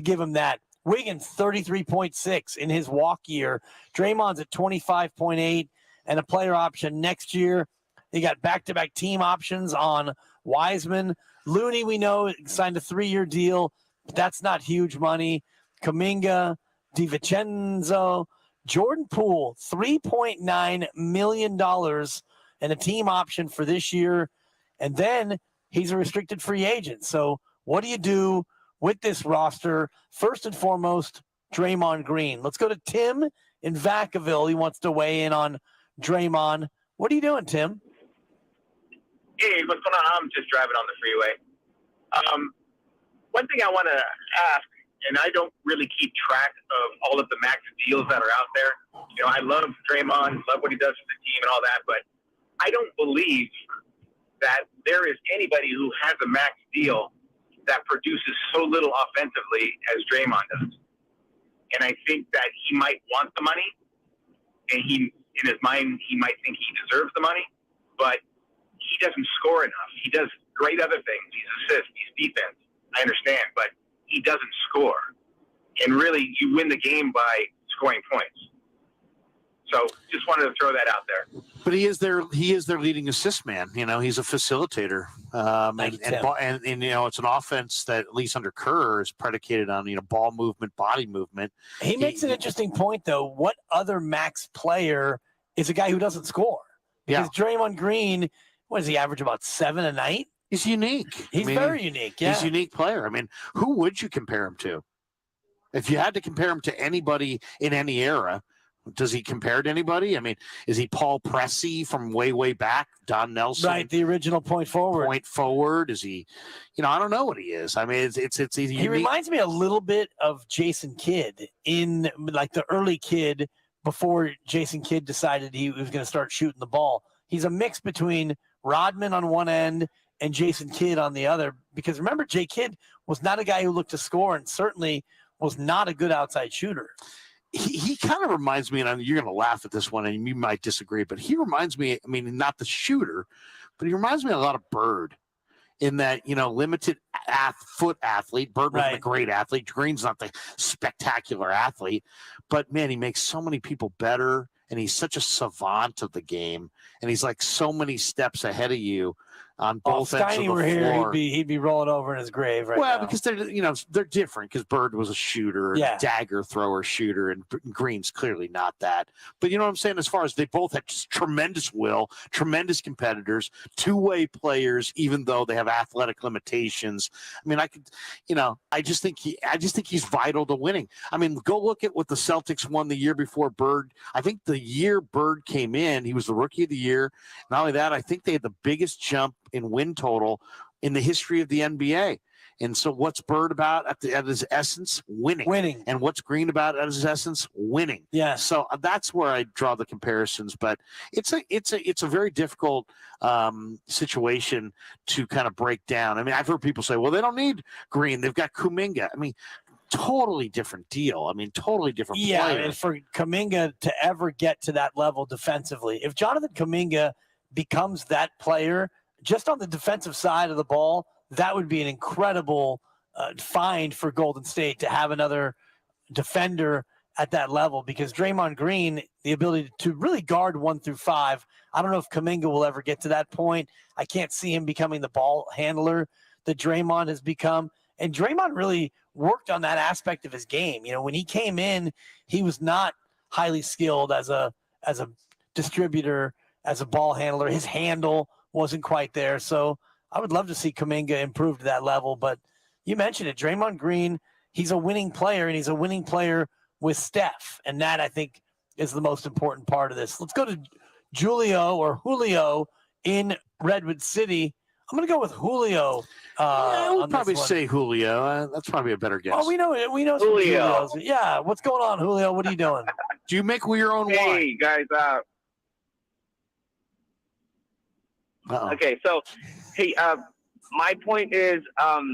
give him that. Wiggins, 33.6 in his walk year. Draymond's at 25.8 and a player option next year. They got back-to-back team options on Wiseman. Looney, we know, signed a 3-year deal, but that's not huge money. Kuminga, DiVincenzo, Jordan Poole, $3.9 million and a team option for this year. And then he's a restricted free agent. So what do you do with this roster? First and foremost, Draymond Green. Let's go to Tim in Vacaville. He wants to weigh in on Draymond. What are you doing, Tim? Hey, what's going on? I'm just driving on the freeway. One thing I want to ask, and I don't really keep track of all of the max deals that are out there. I love Draymond, love what he does for the team and all that, but I don't believe that there is anybody who has a max deal that produces so little offensively as Draymond does. And I think that he might want the money, and in his mind, he might think he deserves the money, but he doesn't score enough. He does great other things. He's assists, he's defense. I understand, but he doesn't score. And really, you win the game by scoring points. So just wanted to throw that out there. But he is their leading assist man. He's a facilitator. And it's an offense that, at least under Kerr, is predicated on, ball movement, body movement. He makes an interesting point, though. What other max player is a guy who doesn't score? Because Draymond Green, what does he average, about 7 a night? He's unique. He's very unique. Yeah. He's a unique player. I mean, who would you compare him to? If you had to compare him to anybody in any era, does he compare to anybody? I mean, is he Paul Pressey from way, way back? Don Nelson? Right, the original point forward. Is he, I don't know what he is. I mean, he reminds me a little bit of Jason Kidd in like the early Kidd before Jason Kidd decided he was going to start shooting the ball. He's a mix between Rodman on one end and Jason Kidd on the other, because remember, Jay Kidd was not a guy who looked to score and certainly was not a good outside shooter. He kind of reminds me, and you're going to laugh at this one, and you might disagree, but he reminds me, I mean, not the shooter, but he reminds me a lot of Bird in that, limited foot athlete. Bird wasn't a great athlete. Green's not the spectacular athlete, but, man, he makes so many people better, and he's such a savant of the game, and he's like so many steps ahead of you on both ends of the were floor. Here, he'd be rolling over in his grave right now. Because they're different, because Bird was a shooter, and a dagger thrower shooter, and Green's clearly not that. But you know what I'm saying? As far as they both have just tremendous will, tremendous competitors, two-way players, even though they have athletic limitations. I mean, I just think he's vital to winning. I mean, go look at what the Celtics won the year before Bird. I think the year Bird came in, he was the rookie of the year. Not only that, I think they had the biggest jump in win total in the history of the NBA. And so what's Bird about at his essence? Winning. And what's Green about at his essence? Winning. Yeah. So that's where I draw the comparisons, but it's a very difficult situation to kind of break down. I mean, I've heard people say, well, they don't need Green. They've got Kuminga. I mean, totally different deal. I mean, totally different player. Yeah, and for Kuminga to ever get to that level defensively, if Jonathan Kuminga becomes that player just on the defensive side of the ball, that would be an incredible find for Golden State to have another defender at that level because Draymond Green, the ability to really guard 1 through 5. I don't know if Kuminga will ever get to that point. I can't see him becoming the ball handler that Draymond has become. And Draymond really worked on that aspect of his game. You know, when he came in, he was not highly skilled as a distributor, as a ball handler. His handle wasn't quite there. So I would love to see Kuminga improve to that level. But you mentioned it, Draymond Green, he's a winning player, and he's a winning player with Steph. And that, I think, is the most important part of this. Let's go to Julio in Redwood City. I'm going to go with Julio. I would probably say Julio. That's probably a better guess. Oh, we know some Julios. Yeah, what's going on, Julio? What are you doing? Do you make your own wine? Hey, guys. Okay, so, hey, my point is, I've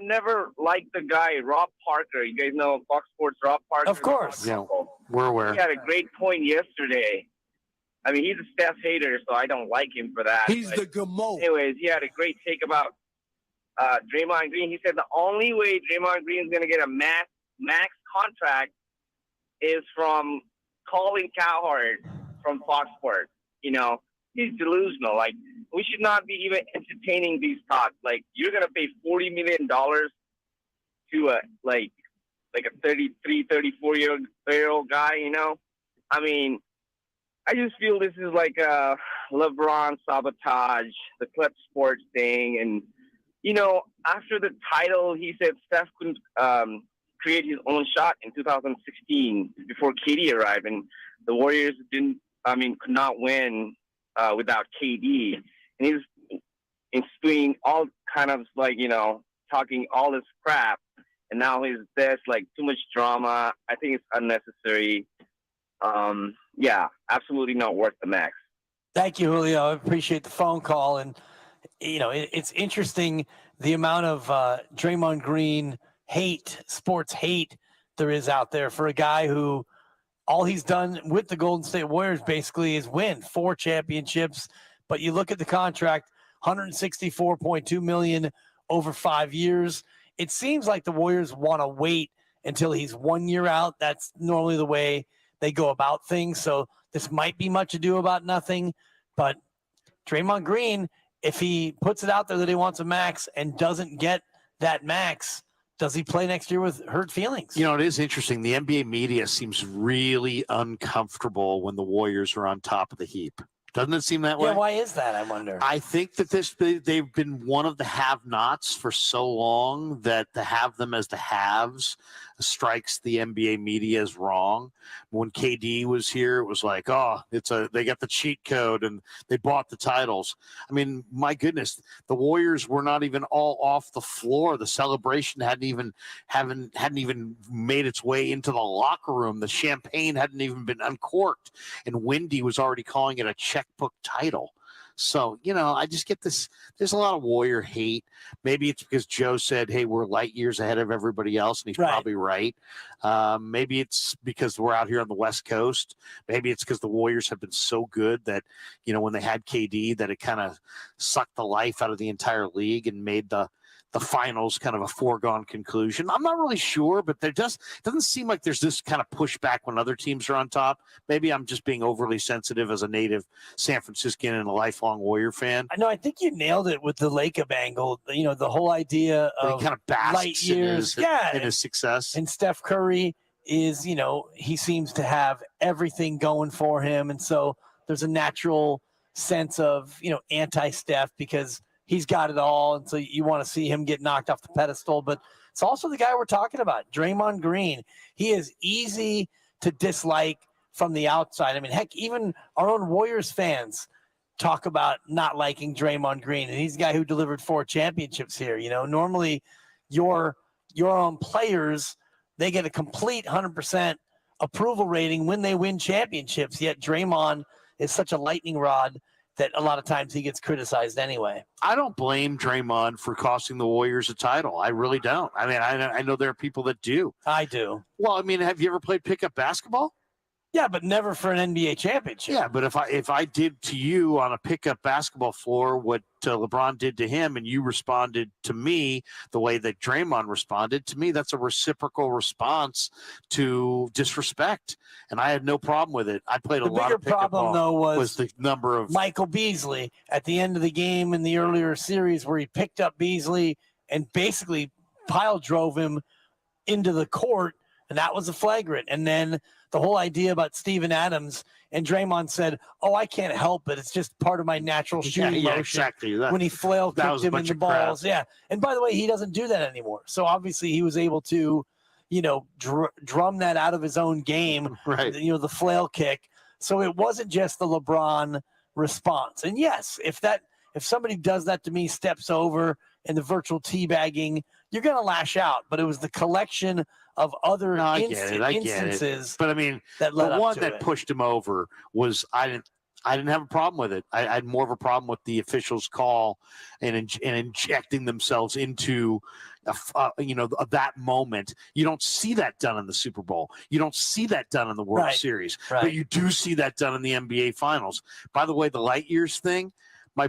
never liked the guy, Rob Parker. You guys know Fox Sports Rob Parker? Of course. Yeah, we're aware. He had a great point yesterday. I mean, he's a Steph hater, so I don't like him for that. He's the GMO. Anyways, he had a great take about Draymond Green. He said the only way Draymond Green is going to get a max contract is from Colin Cowherd from Fox Sports. You know, he's delusional. Like, we should not be even entertaining these talks. Like, you're going to pay $40 million to a 33, 34-year-old guy, you know? I mean, I just feel this is like a LeBron sabotage, the Clip Sports thing. And, after the title, he said Steph couldn't create his own shot in 2016 before KD arrived. And the Warriors could not win without KD. And he was spewing all kind of talking all this crap. And now there's too much drama. I think it's unnecessary. Yeah, absolutely not worth the max. Thank you, Julio. I appreciate the phone call. And, it's interesting the amount of Draymond Green hate, sports hate there is out there for a guy who all he's done with the Golden State Warriors basically is win 4 championships. But you look at the contract, $164.2 million over 5 years. It seems like the Warriors want to wait until he's 1 year out. That's normally the way they go about things. So this might be much ado about nothing. But Draymond Green, if he puts it out there that he wants a max and doesn't get that max, does he play next year with hurt feelings? It is interesting. The NBA media seems really uncomfortable when the Warriors are on top of the heap. Doesn't it seem that way? Yeah, why is that, I wonder? I think that they've been one of the have-nots for so long that to have them as the haves strikes the NBA media as wrong. When KD was here, it was like, they got the cheat code and they bought the titles. I mean, my goodness, the Warriors were not even all off the floor. The celebration hadn't even made its way into the locker room. The champagne hadn't even been uncorked, and Wendy was already calling it a checkbook title. So, I just get this. There's a lot of Warrior hate. Maybe it's because Joe said, hey, we're light years ahead of everybody else, and he's probably right. Maybe it's because we're out here on the West Coast. Maybe it's because the Warriors have been so good that, when they had KD, that it kind of sucked the life out of the entire league and made the finals kind of a foregone conclusion. I'm not really sure, but there doesn't seem like there's this kind of pushback when other teams are on top. Maybe I'm just being overly sensitive as a native San Franciscan and a lifelong Warrior fan. I know. I think you nailed it with the Lacob angle. The whole idea of kind of light years in his success. And Steph Curry is, he seems to have everything going for him. And so there's a natural sense of, anti-Steph because he's got it all, and so you want to see him get knocked off the pedestal. But it's also the guy we're talking about, Draymond Green. He is easy to dislike from the outside. I mean, heck, even our own Warriors fans talk about not liking Draymond Green, and he's a guy who delivered 4 championships here. Normally your own players, they get a complete 100% approval rating when they win championships, yet Draymond is such a lightning rod that a lot of times he gets criticized anyway. I don't blame Draymond for costing the Warriors a title. I really don't. I mean, I know there are people that do. I do. Well, I mean, have you ever played pickup basketball? Yeah, but never for an NBA championship. Yeah, but if I did to you on a pickup basketball floor what LeBron did to him, and you responded to me the way that Draymond responded to me, that's a reciprocal response to disrespect, and I had no problem with it. I played a lot of pickup ball. The bigger problem, though, was the number of Michael Beasley at the end of the game in the earlier series where he picked up Beasley and basically pile drove him into the court, and that was a flagrant. And then the whole idea about Steven Adams, and Draymond said, "Oh, I can't help it. It's just part of my natural shooting motion." Exactly. When he flailed, kicked him in the balls. Yeah. And by the way, he doesn't do that anymore. So obviously he was able to, drum that out of his own game, right? The flail kick. So it wasn't just the LeBron response. And yes, if somebody does that to me, steps over in the virtual teabagging, you're going to lash out. But it was the collection of other instances. But I mean, the one that pushed him over was I didn't have a problem with it. I had more of a problem with the officials' call and injecting themselves into that moment. You don't see that done in the Super Bowl. You don't see that done in the World Series. Right. But you do see that done in the NBA Finals. By the way, the light years thing, my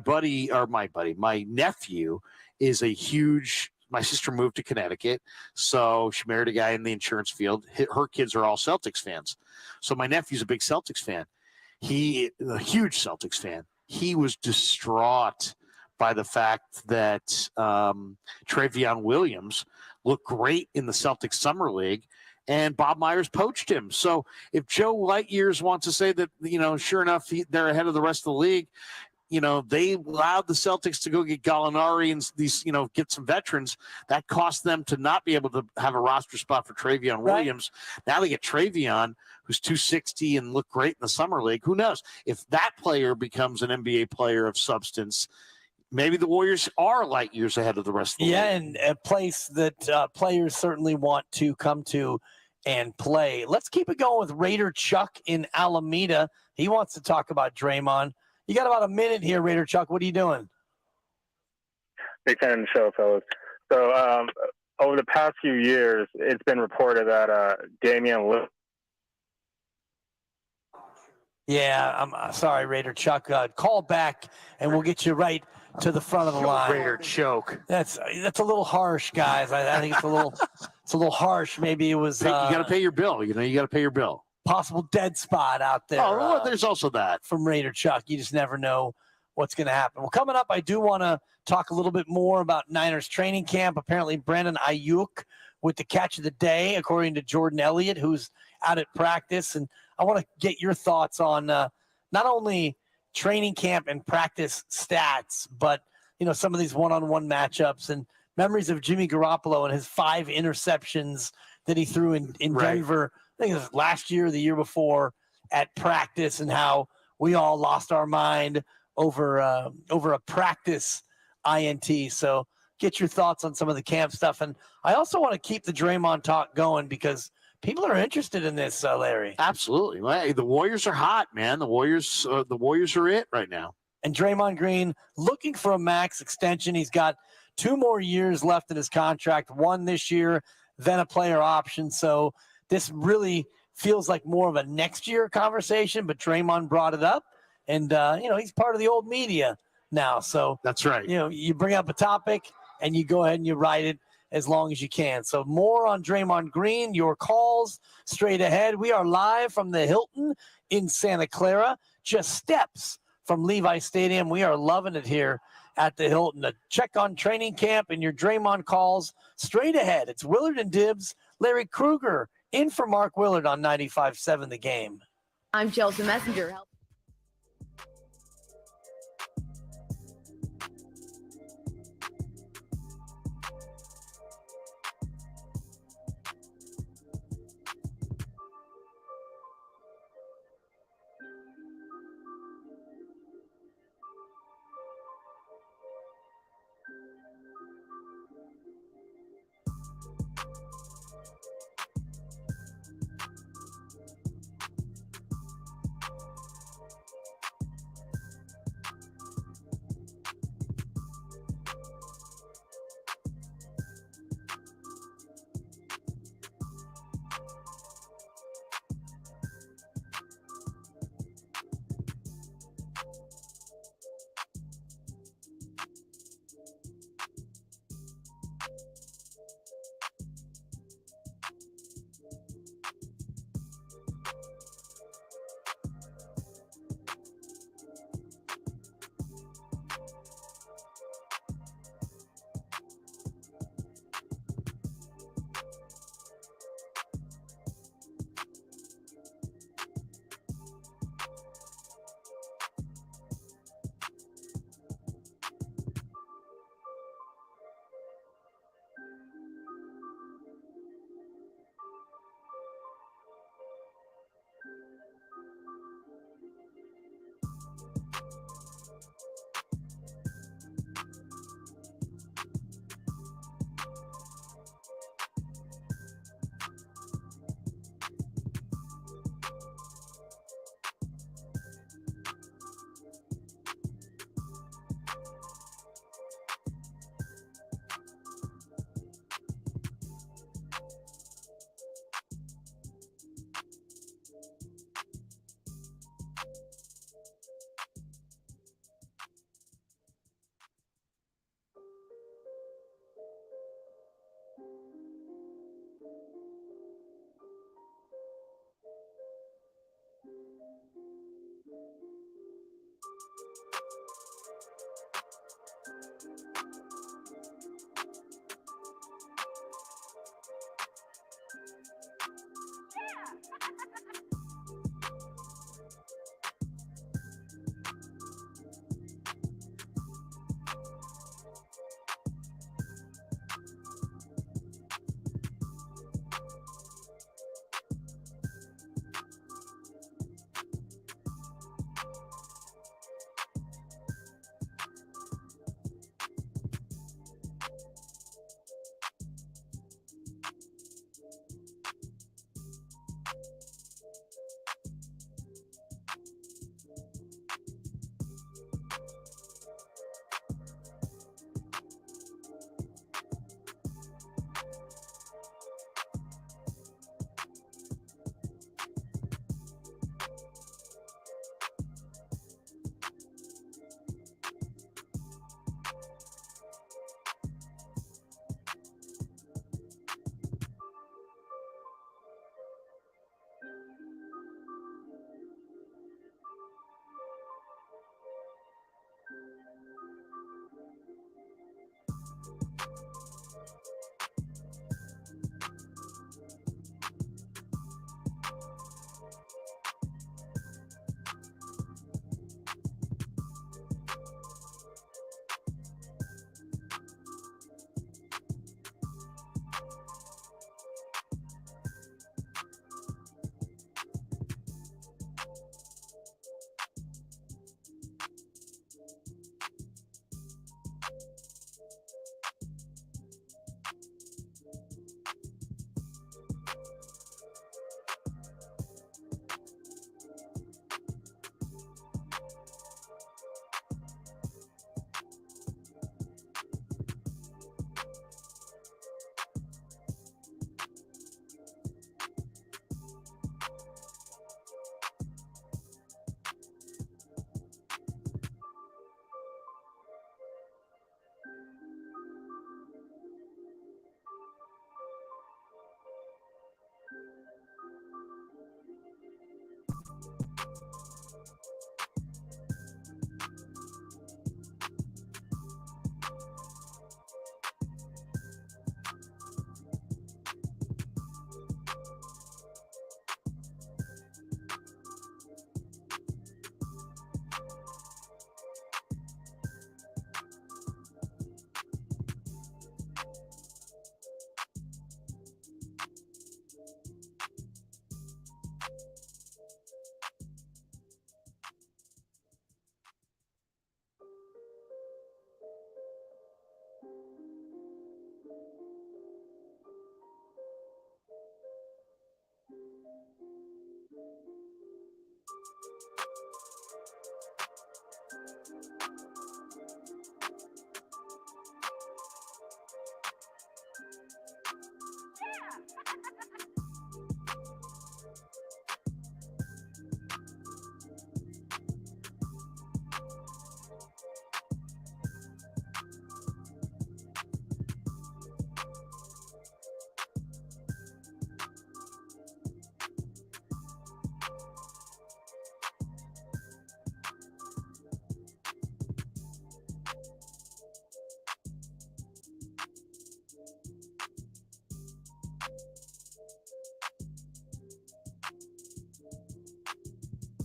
nephew is a huge. My sister moved to Connecticut, so she married a guy in the insurance field. Her kids are all Celtics fans. So my nephew's a big Celtics fan. He a huge Celtics fan. He was distraught by the fact that Travion Williams looked great in the Celtics Summer League, and Bob Myers poached him. So if Joe Lightyears wants to say that, sure enough, they're ahead of the rest of the league, they allowed the Celtics to go get Gallinari and these, get some veterans. That cost them to not be able to have a roster spot for Travion Williams. Now they get Travion, who's 260 and looked great in the Summer League. Who knows? If that player becomes an NBA player of substance, maybe the Warriors are light years ahead of the rest of the league. Yeah, and a place that players certainly want to come to and play. Let's keep it going with Raider Chuck in Alameda. He wants to talk about Draymond. You got about a minute here, Raider Chuck. What are you doing? Big fan of the show, fellas. So over the past few years, it's been reported that Damian Lillard. Yeah, I'm sorry, Raider Chuck. Call back, and we'll get you right to the front of the line. Raider choke. That's a little harsh, guys. I think it's a little harsh. Maybe it was. You got to pay your bill. You got to pay your bill. Possible dead spot out there. Oh, there's also that from Raider Chuck. You just never know what's going to happen. Well, coming up, I do want to talk a little bit more about Niners training camp. Apparently, Brandon Ayuk with the catch of the day, according to Jordan Elliott, who's out at practice. And I want to get your thoughts on not only training camp and practice stats, but some of these one-on-one matchups and memories of Jimmy Garoppolo and his 5 interceptions that he threw in Denver. I think it was last year or the year before at practice, and how we all lost our mind over a practice INT. So get your thoughts on some of the camp stuff. And I also want to keep the Draymond talk going because people are interested in this, Larry. Absolutely. Well, the Warriors are hot, man. The Warriors are it right now. And Draymond Green looking for a max extension. He's got 2 more years left in his contract, 1 this year, then a player option. So this really feels like more of a next year conversation, but Draymond brought it up, and he's part of the old media now. So that's right. You bring up a topic and you go ahead and you write it as long as you can. So more on Draymond Green, your calls straight ahead. We are live from the Hilton in Santa Clara, just steps from Levi Stadium. We are loving it here at the Hilton. To check on training camp and your Draymond calls straight ahead. It's Willard and Dibbs, Larry Krueger, in for Mark Willard on 95.7 The Game. I'm Chelsea Messenger.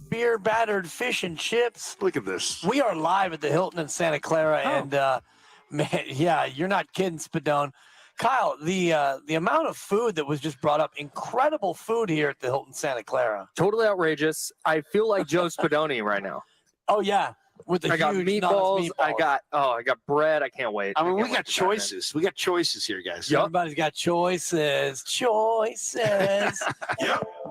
Beer battered fish and chips. Look at this. We are live at the Hilton in Santa Clara, and man, yeah, you're not kidding, Spadone. Kyle, the amount of food that was just brought up, incredible food here at the Hilton Santa Clara. Totally outrageous. I feel like Joe Spadone right now. Oh yeah, with the I got huge meatballs. meatballs. I got bread. I can't wait. I mean, we got choices. We got choices here, guys. Yep. Everybody's got choices. Choices.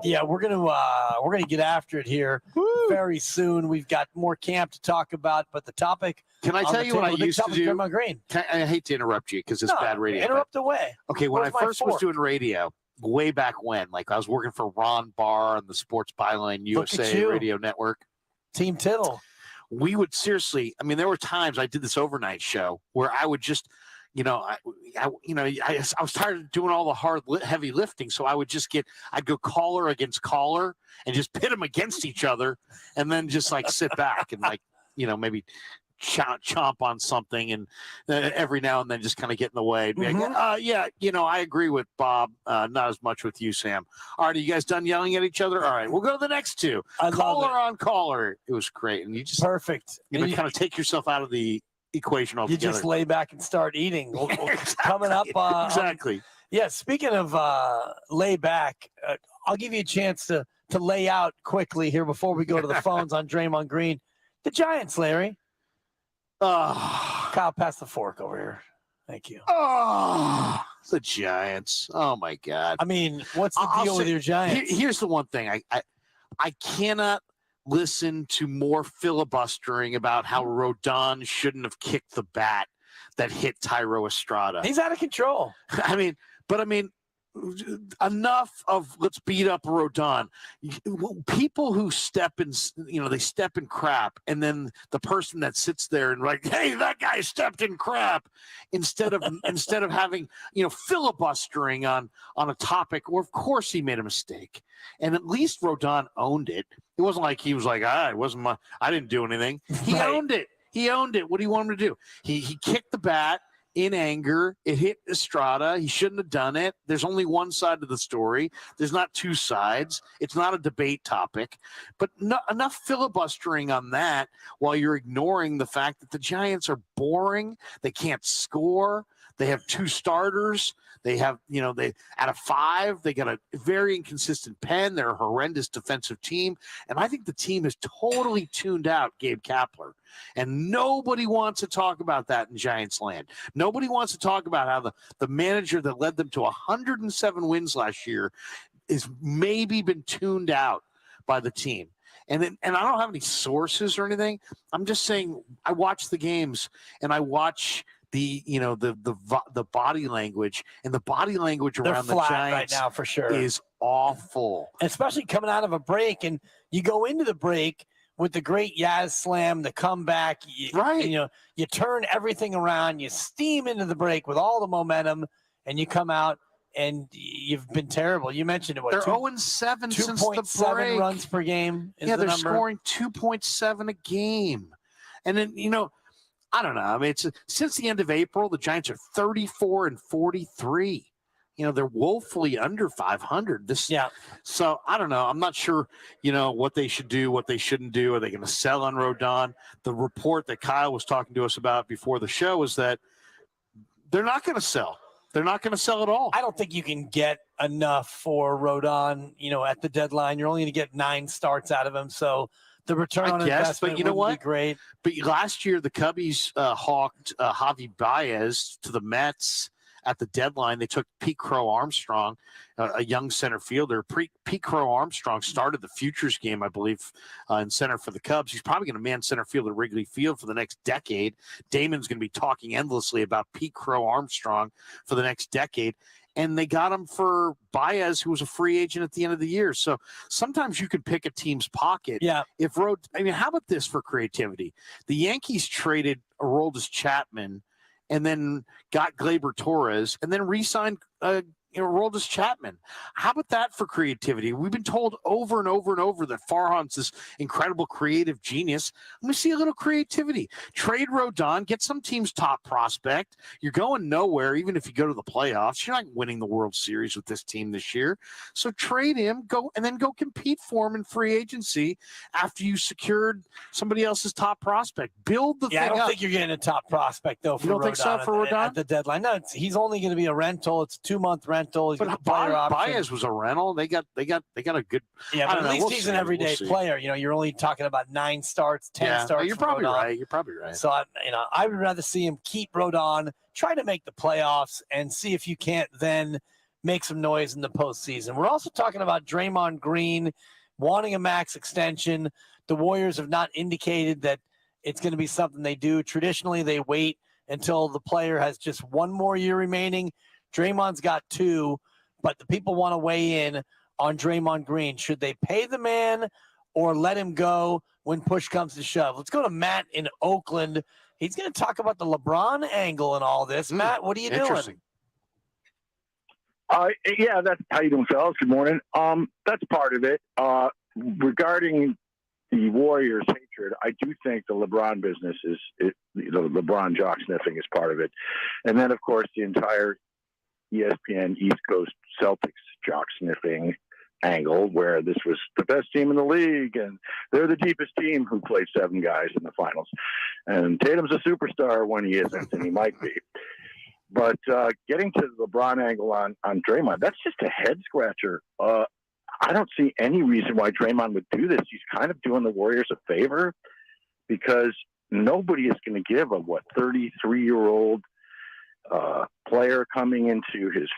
Yeah, we're gonna get after it here very soon. We've got more camp to talk about, but the topic. Can I tell you what I used to do? Draymond Green. I hate to interrupt you because it's bad radio. Interrupt away. Okay, when Where's I my first was fork? doing radio, way back when, like I was working for Ron Barr on the Sports Byline USA Radio Network. Team Tittle. We would seriously. I mean, there were times I did this overnight show where I would just. I was tired of doing all the heavy lifting, so I'd go caller against caller and just pit them against each other, and then just like sit back and maybe chomp on something, and every now and then just kind of get in the way. And be like, I agree with Bob, not as much with you, Sam. All right, are you guys done yelling at each other? All right, we'll go to the next two. Caller on caller. It was great, and you just perfect. kind of take yourself out of the equation altogether. You just lay back and start eating. Exactly. Coming up. Exactly. Speaking of lay back, I'll give you a chance to lay out quickly here before we go to the phones on Draymond Green. The Giants, Larry. Kyle, pass the fork over here. Thank you. The Giants. Oh my God. I mean, what's the deal with your Giants? Here's the one thing. I cannot listen to more filibustering about how Rodon shouldn't have kicked the bat that hit Tyro Estrada. He's out of control. I mean, enough of let's beat up Rodon. People who step in, they step in crap, and then the person that sits there and like, hey, that guy stepped in crap, instead of having filibustering on a topic where of course he made a mistake, and at least Rodon owned it. It wasn't like he was like, it wasn't I didn't do anything. He owned it. He owned it. What do you want him to do? He kicked the bat. in anger. It hit Estrada. He shouldn't have done it. There's only one side of the story. There's not two sides. It's not a debate topic. But enough filibustering on that while you're ignoring the fact that the Giants are boring. They can't score. They have two starters. They have, they out of 5, they got a very inconsistent pen. They're a horrendous defensive team. And I think the team has totally tuned out Gabe Kapler. And nobody wants to talk about that in Giants land. Nobody wants to talk about how the manager that led them to 107 wins last year is maybe been tuned out by the team. And I don't have any sources or anything. I'm just saying I watch the games and I watch the body language, and the body language around the Giants right now for sure is awful. And especially coming out of a break, and you go into the break with the great Yaz slam, the comeback, you turn everything around, you steam into the break with all the momentum, and you come out and you've been terrible. You mentioned it. They're 0-7 since the break. 2.7 runs per game. They're scoring 2.7 a game, and then I don't know. I mean, since the end of April, the Giants are 34-43. They're woefully under 500. So I don't know. I'm not sure, what they should do, what they shouldn't do. Are they going to sell on Rodon? The report that Kyle was talking to us about before the show is that they're not going to sell. They're not going to sell at all. I don't think you can get enough for Rodon, at the deadline. You're only going to get 9 starts out of him. So the return on investment but you know what? Be great. But last year, the Cubbies hawked Javi Baez to the Mets at the deadline. They took Pete Crow-Armstrong, a young center fielder. Pete Crow-Armstrong started the futures game, I believe, in center for the Cubs. He's probably going to man center field at Wrigley Field for the next decade. Damon's going to be talking endlessly about Pete Crow-Armstrong for the next decade. And they got him for Baez, who was a free agent at the end of the year. So sometimes you can pick a team's pocket. Yeah. How about this for creativity? The Yankees traded Aroldis Chapman and then got Gleyber Torres and then re-signed Aroldis Chapman. How about that for creativity? We've been told over and over and over that Farhan's this incredible creative genius. Let me see a little creativity. Trade Rodon, get some team's top prospect. You're going nowhere, even if you go to the playoffs. You're not winning the World Series with this team this year. So trade him, go compete for him in free agency after you secured somebody else's top prospect. Build the thing up. I don't think you're getting a top prospect, though, for You don't Rodon think so for Rodon? at the deadline. No, he's only going to be a rental. It's a 2-month rental. He's got a player option. Baez was a rental. They got a good. Yeah, but at least he's an everyday player. You're only talking about 9 starts, 10 starts. You're probably right. You're probably right. So I would rather see him keep Rodon, try to make the playoffs, and see if you can't then make some noise in the postseason. We're also talking about Draymond Green wanting a max extension. The Warriors have not indicated that it's going to be something they do. Traditionally, they wait until the player has just 1 more year remaining. Draymond's got 2, but the people want to weigh in on Draymond Green. Should they pay the man or let him go when push comes to shove? Let's go to Matt in Oakland. He's going to talk about the LeBron angle and all this. Matt, what are you doing? Yeah, that's how you doing, fellas. Good morning. That's part of it. Regarding the Warriors' hatred, I do think the LeBron business the LeBron jock sniffing is part of it. And then, of course, the entire ESPN East Coast Celtics jock sniffing angle, where this was the best team in the league and they're the deepest team who played 7 guys in the finals. And Tatum's a superstar when he isn't, and he might be. But getting to the LeBron angle on Draymond, that's just a head scratcher. I don't see any reason why Draymond would do this. He's kind of doing the Warriors a favor because nobody is going to give a 33-year-old player coming into his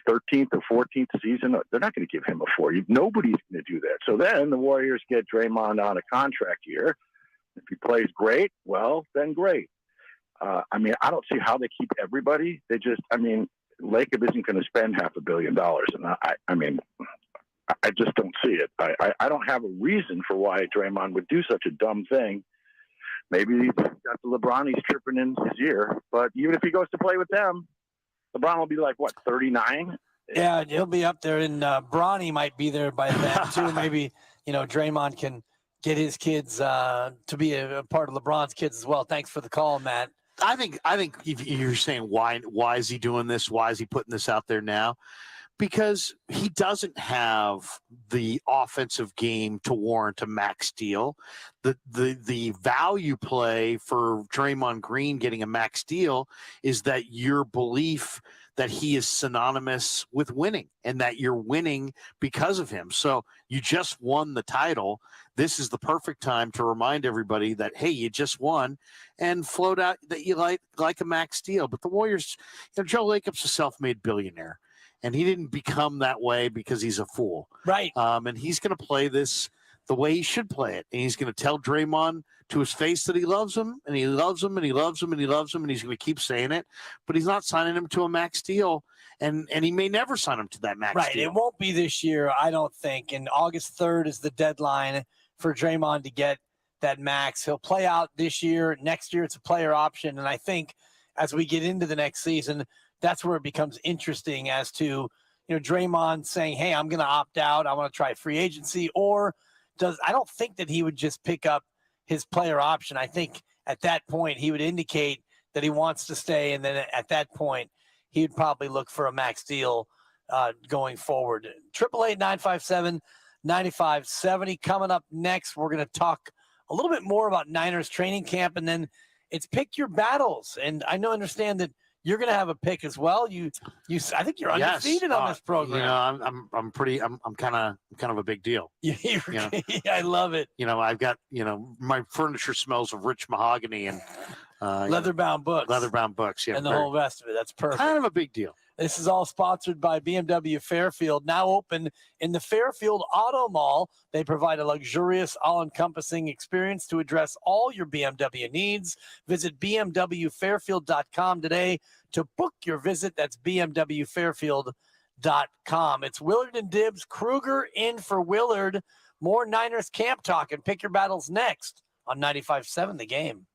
13th or 14th season. They're not going to give him a 4. Nobody's going to do that. So then the Warriors get Draymond on a contract year. If he plays great, well, then great. I don't see how they keep everybody. Lacob isn't going to spend $500 million, and I just don't see it. I don't have a reason for why Draymond would do such a dumb thing. Maybe he's got the LeBron tripping in his ear, but even if he goes to play with them, LeBron will be 39? Yeah, he'll be up there, and Bronny might be there by then too. Maybe Draymond can get his kids to be a part of LeBron's kids as well. Thanks for the call, Matt. I think if you're saying why is he doing this? Why is he putting this out there now? Because he doesn't have the offensive game to warrant a max deal. The value play for Draymond Green getting a max deal is that your belief that he is synonymous with winning and that you're winning because of him. So you just won the title. This is the perfect time to remind everybody that, hey, you just won, and float out that you like a max deal. But the Warriors, Joe Lacob's a self-made billionaire. And he didn't become that way because he's a fool. Right. And he's going to play this the way he should play it. And he's going to tell Draymond to his face that he loves him, and he loves him, and he loves him, and he loves him, and he's going to keep saying it. But he's not signing him to a max deal, and he may never sign him to that max deal. Right. It won't be this year, I don't think. And August 3rd is the deadline for Draymond to get that max. He'll play out this year. Next year, it's a player option. And I think as we get into the next season, that's where it becomes interesting as to, Draymond saying, hey, I'm going to opt out. I want to try free agency. Or I don't think that he would just pick up his player option. I think at that point he would indicate that he wants to stay. And then at that point, he'd probably look for a max deal going forward. 888-957-9570. Coming up next, we're going to talk a little bit more about Niners training camp, and then it's pick your battles. And I understand that you're going to have a pick as well. I think you're undefeated on this program. I'm kind of a big deal. I love it. I've got, my furniture smells of rich mahogany and leather-bound books. Yeah. And the whole rest of it. That's perfect. Kind of a big deal. This is all sponsored by BMW Fairfield, now open in the Fairfield Auto Mall. They provide a luxurious, all-encompassing experience to address all your BMW needs. Visit bmwfairfield.com today to book your visit. That's bmwfairfield.com. It's Willard and Dibbs. Krueger in for Willard. More Niners camp talk and pick your battles next on 95.7 The Game.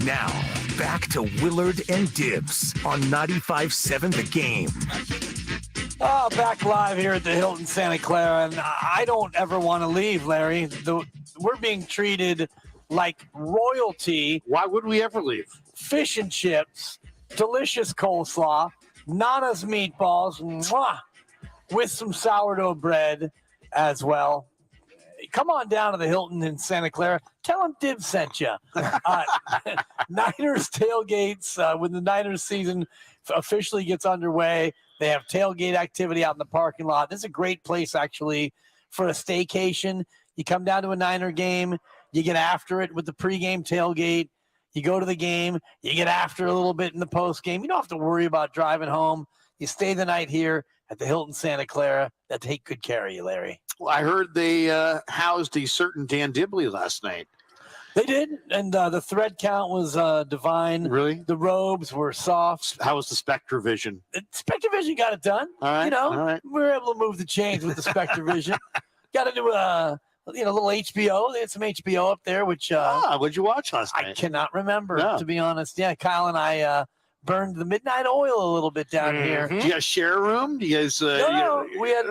Now, back to Willard and Dibbs on 95.7 The Game. Back live here at the Hilton Santa Clara, and I don't ever want to leave, Larry. We're being treated like royalty. Why would we ever leave? Fish and chips, delicious coleslaw, Nana's meatballs, mwah, with some sourdough bread as well. Come on down to the Hilton in Santa Clara. Tell them Dibbs sent you. Niners tailgates when the Niners season officially gets underway. They have tailgate activity out in the parking lot. This is a great place, actually, for a staycation. You come down to a Niner game. You get after it with the pregame tailgate. You go to the game. You get after a little bit in the postgame. You don't have to worry about driving home. You stay the night here at the Hilton Santa Clara. They take good care of you, Larry. Well, I heard they housed a certain Dan Dibley last night. They did, and the thread count was divine. Really? The robes were soft. How was the Spectravision? Spectravision got it done. All right. All right. We were able to move the chains with the Spectravision. Got to do a little HBO. They had some HBO up there, which what'd you watch last night? I cannot remember, to be honest. Yeah, Kyle and I burned the midnight oil a little bit down here. Do you guys share a room? Do you guys? No, we had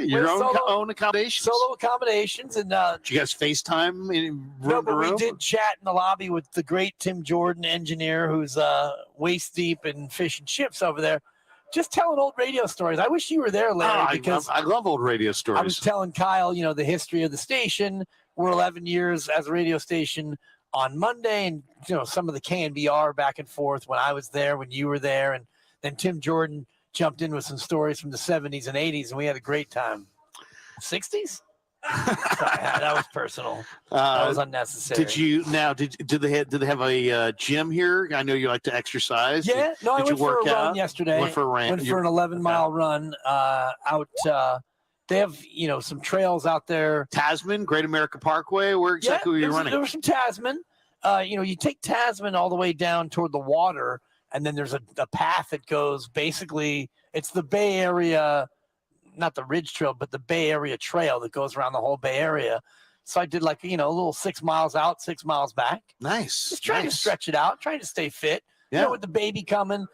your own accommodations. Solo accommodations, and did you guys FaceTime in room to room? We did chat in the lobby with the great Tim Jordan, engineer, who's waist deep in fish and chips over there, just telling old radio stories. I wish you were there, Larry, because I love old radio stories. I was telling Kyle, the history of the station. We're 11 years as a radio station on Monday, and some of the KNBR back and forth when I was there, when you were there, and then Tim Jordan jumped in with some stories from the 70s and 80s, and we had a great time. 60s? Sorry, that was personal. That was unnecessary. Did they have a gym here? I know you like to exercise. Yeah, I went for a run yesterday. Went for a run. Went for an 11-mile run out. They have, some trails out there. Tasman, Great America Parkway. Where exactly were you running? There was some Tasman. You take Tasman all the way down toward the water, and then there's a path that goes basically, it's the Bay Area, not the Ridge Trail, but the Bay Area Trail that goes around the whole Bay Area. So I did a little 6 miles out, 6 miles back. Nice. Just trying to stretch it out, trying to stay fit. Yeah. With the baby coming,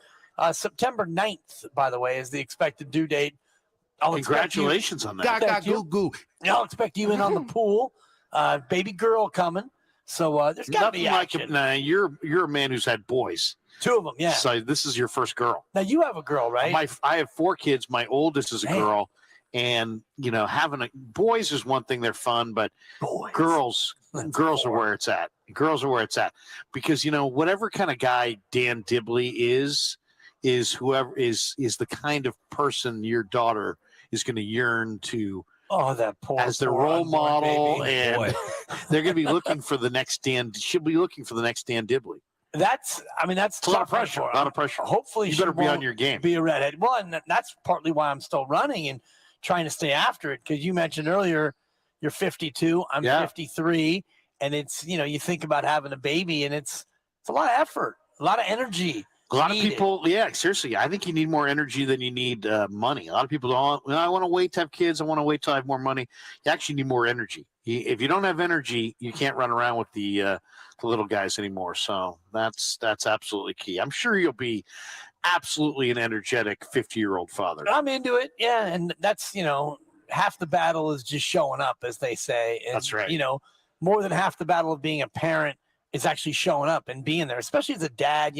September 9th, by the way, is the expected due date. Congratulations on that. I'll expect you in on the pool. Baby girl coming. So there's got to be action. You're a man who's had boys. 2 of them, yeah. So this is your first girl. Now you have a girl, right? I have 4 kids. My oldest is a girl, and having boys is one thing. They're fun, but girls are where it's at. Girls are where it's at, because whatever kind of guy Dan Dibley is whoever is the kind of person your daughter is going to yearn to. Oh, that poor as their role model, baby. and they're going to be looking for the next Dan. She'll be looking for the next Dan Dibley. That's a lot of pressure. A lot of pressure. Hopefully, you better be on your game. Be a redhead. Well, and that's partly why I'm still running and trying to stay after it. Because you mentioned earlier, you're 52. I'm 53, and it's you think about having a baby, and it's a lot of effort, a lot of energy. A lot of people, seriously, I think you need more energy than you need money. A lot of people don't. I want to wait to have kids. I want to wait till I have more money. You actually need more energy. If you don't have energy, you can't run around with the little guys anymore. So that's absolutely key. I'm sure you'll be absolutely an energetic 50-year-old father. I'm into it, yeah, and that's half the battle is just showing up, as they say. And, that's right. More than half the battle of being a parent is actually showing up and being there, especially as a dad.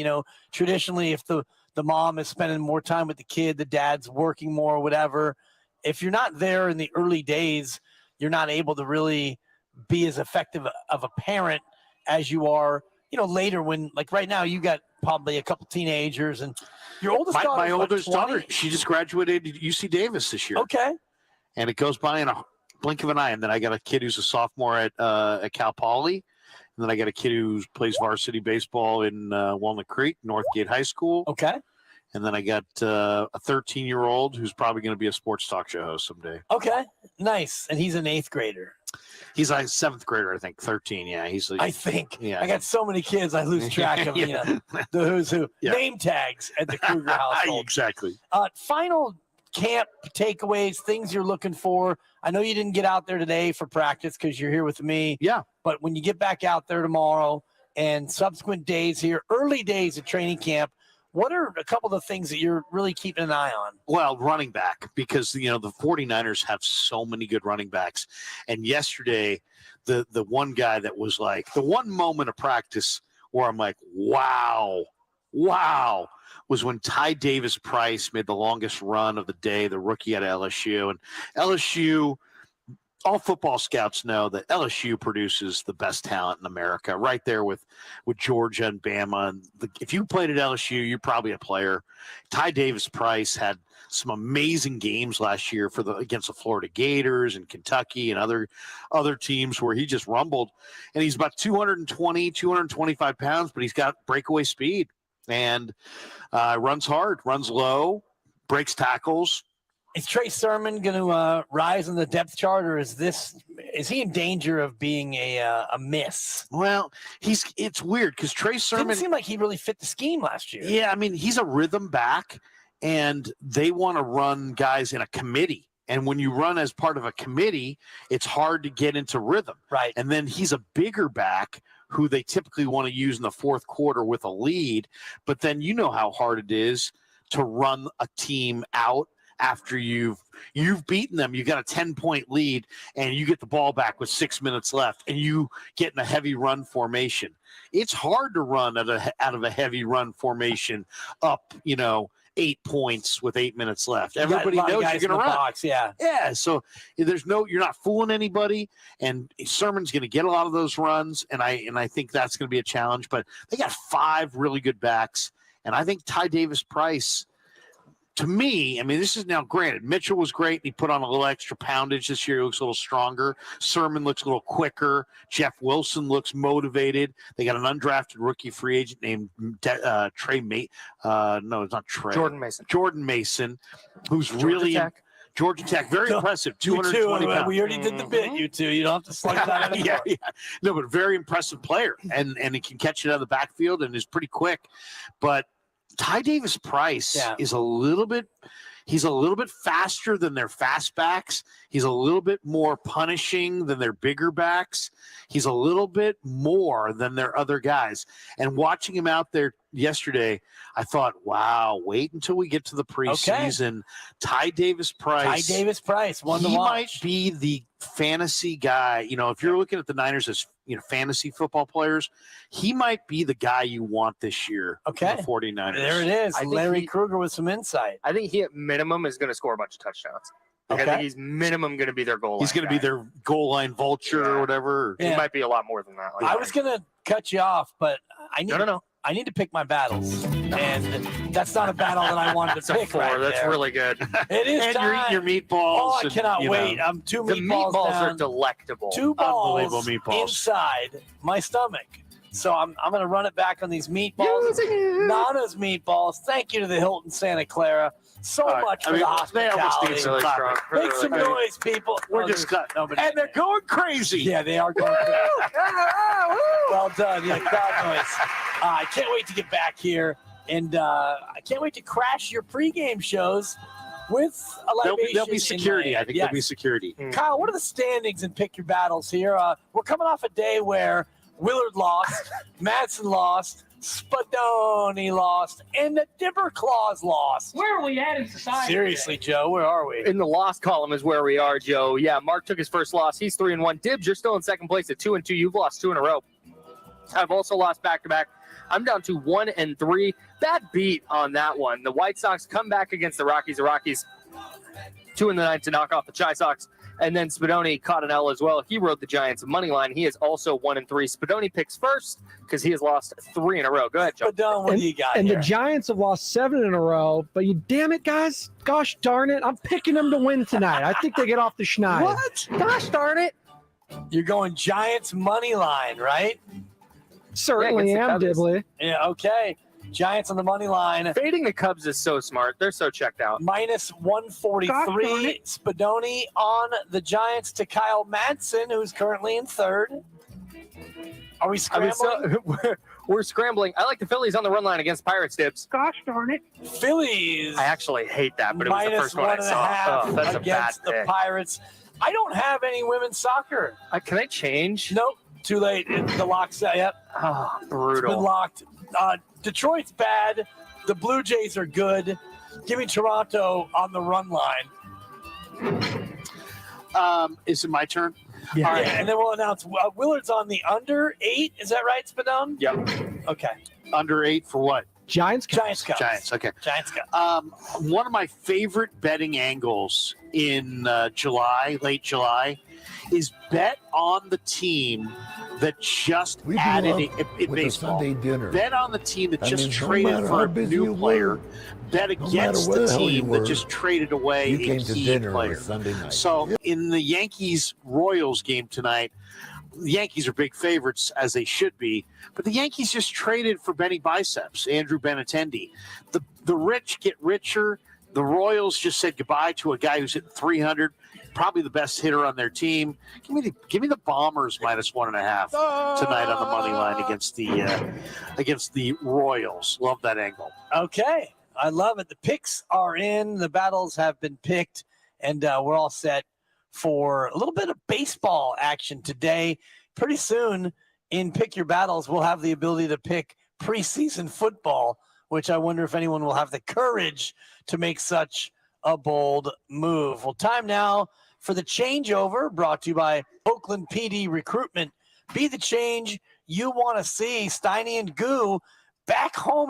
Traditionally, if the mom is spending more time with the kid, the dad's working more, whatever. If you're not there in the early days, you're not able to really be as effective of a parent as you are, later when, like right now, you got probably a couple teenagers, and your oldest daughter. My oldest daughter, she just graduated UC Davis this year. Okay. And it goes by in a blink of an eye. And then I got a kid who's a sophomore at Cal Poly. And then I got a kid who plays varsity baseball in Walnut Creek, Northgate High School. Okay. And then I got a 13-year-old who's probably going to be a sports talk show host someday. Okay. Nice. And he's an 8th grader. He's like 7th grader, I think. 13, yeah. I think. Yeah. I got so many kids, I lose track of the who's who. Yeah. Name tags at the Krueger household. Exactly. Final camp takeaways, things you're looking for. I know you didn't get out there today for practice because you're here with me. Yeah. But when you get back out there tomorrow, and subsequent days here, early days of training camp, what are a couple of the things that you're really keeping an eye on? Well, running back, because, the 49ers have so many good running backs. And yesterday, the one guy that was like, the one moment of practice where I'm like, wow, was when Ty Davis Price made the longest run of the day, the rookie at LSU. And LSU, all football scouts know that LSU produces the best talent in America, right there with Georgia and Bama. And if you played at LSU, you're probably a player. Ty Davis Price had some amazing games last year against the Florida Gators and Kentucky and other teams where he just rumbled. And he's about 225 pounds, but he's got breakaway speed and runs hard, runs low, breaks tackles. Is Trey Sermon going to rise in the depth chart, or is he in danger of being a miss? Well, it's weird because Trey Sermon didn't seem like he really fit the scheme last year. Yeah, I mean, he's a rhythm back, and they want to run guys in a committee. And when you run as part of a committee, it's hard to get into rhythm. Right. And then he's a bigger back who they typically want to use in the fourth quarter with a lead. But then you know how hard it is to run a team out after you've beaten them. You got a 10-point lead and you get the ball back with 6 minutes left and you get in a heavy run formation. It's hard to run out of a heavy run formation up, 8 points with 8 minutes left. Everybody knows you're going to run. Box, yeah. So you're not fooling anybody, and Sermon's going to get a lot of those runs, and I think that's going to be a challenge. But they got 5 really good backs, and I think Ty Davis Price, to me, I mean, this is now granted. Mitchell was great. He put on a little extra poundage this year. He looks a little stronger. Sermon looks a little quicker. Jeff Wilson looks motivated. They got an undrafted rookie free agent named Trey May. No, it's not Trey. Jordan Mason, who's Georgia Tech, very impressive. 220 pounds. We already did the bit, you two. You don't have to slug that anymore. Yeah. No, but very impressive player, and he can catch it out of the backfield and is pretty quick. But Ty Davis Price is a little bit faster than their fast backs. He's a little bit more punishing than their bigger backs. He's a little bit more than their other guys. And watching him out there yesterday, I thought, wow, wait until we get to the preseason. Okay. Ty Davis Price, one to watch. He might be the fantasy guy. If you're looking at the Niners as fantasy football players, he might be the guy you want this year. Okay, the 49ers. There it is. Larry Krueger with some insight. I think he at minimum is going to score a bunch of touchdowns. I think he's minimum going to be their goal line. He's going to be their goal line vulture or whatever. He might be a lot more than that. I was going to cut you off, but I need to pick my battles, and that's not a battle that I wanted to pick. That's really good. It is and time. you're eating your meatballs. Oh, I cannot wait. I'm 2 meatballs. The meatballs down, are delectable. 2 balls Unbelievable meatballs inside my stomach. So I'm going to run it back on these meatballs. Nana's meatballs. Thank you to the Hilton Santa Clara so much for the hospitality. Make some noise, people. We're just cutting. And they're going crazy. Yeah, they are going crazy. Well done. Yeah, crowd noise. I can't wait to get back here, and I can't wait to crash your pregame shows with a libation. There'll be security. I think there'll be security. Kyle, what are the standings and pick your battles here? We're coming off a day where Willard lost, Madsen lost, Spadoni lost, and the Dipper Claws lost. Where are we at in society? Seriously, Joe, where are we? In the loss column is where we are, Joe. Yeah, Mark took his first loss. He's 3-1. Dibbs, you're still in second place at 2-2. You've lost 2 in a row. I've also lost back-to-back. I'm down to 1-3. Bad beat on that one. The White Sox come back against the Rockies. The Rockies 2 in the ninth to knock off the Chi Sox. And then Spadoni caught an L as well. He rode the Giants money line. He is also 1-3. Spadoni picks first because he has lost 3 in a row. Go ahead, Joe. Spadoni, what do you got And here? the Giants have lost 7 in a row. But you damn it, guys. Gosh darn it. I'm picking them to win tonight. I think they get off the schneid. What? Gosh darn it. You're going Giants money line, right? Certainly am, Dibley. Yeah, okay. Giants on the money line. Fading the Cubs is so smart. They're so checked out. Minus 143. Spadoni on the Giants to Kyle Madsen, who's currently in third. Are we scrambling? We're scrambling. I like the Phillies on the run line against Pirates, Dibbs. Gosh darn it. Phillies. I actually hate that, but it was the first one I saw. Oh, that's against a bad the pick. Pirates. I don't have any women's soccer. Can I change? Nope. Too late. The lock set. Yep. Oh, It's brutal. been locked. Detroit's bad. The Blue Jays are good. Give me Toronto on the run line. Is it my turn? Yeah. All right. And then we'll announce Willard's on the under 8. Is that right, Spadone? Yep. Okay. Under 8 for what? Giants. Giants. Okay. Giants. One of my favorite betting angles in July, late July, is bet on the team that just added in baseball. Bet on the team that just traded for a new player. Bet against the team that just traded away a key player. So in the Yankees-Royals game tonight, the Yankees are big favorites, as they should be, but the Yankees just traded for Benny Biceps, Andrew Benintendi. The rich get richer. The Royals just said goodbye to a guy who's hitting 300, probably the best hitter on their team. Give me the Bombers -1.5 tonight on the money line against the Royals. Love that angle. Okay. I love it. The picks are in. The battles have been picked, and we're all set for a little bit of baseball action today. Pretty soon in Pick Your Battles, we'll have the ability to pick preseason football, which I wonder if anyone will have the courage to make such a bold move. Well, time now for the changeover, brought to you by Oakland PD Recruitment. Be the change you want to see. Steiny and Goo back home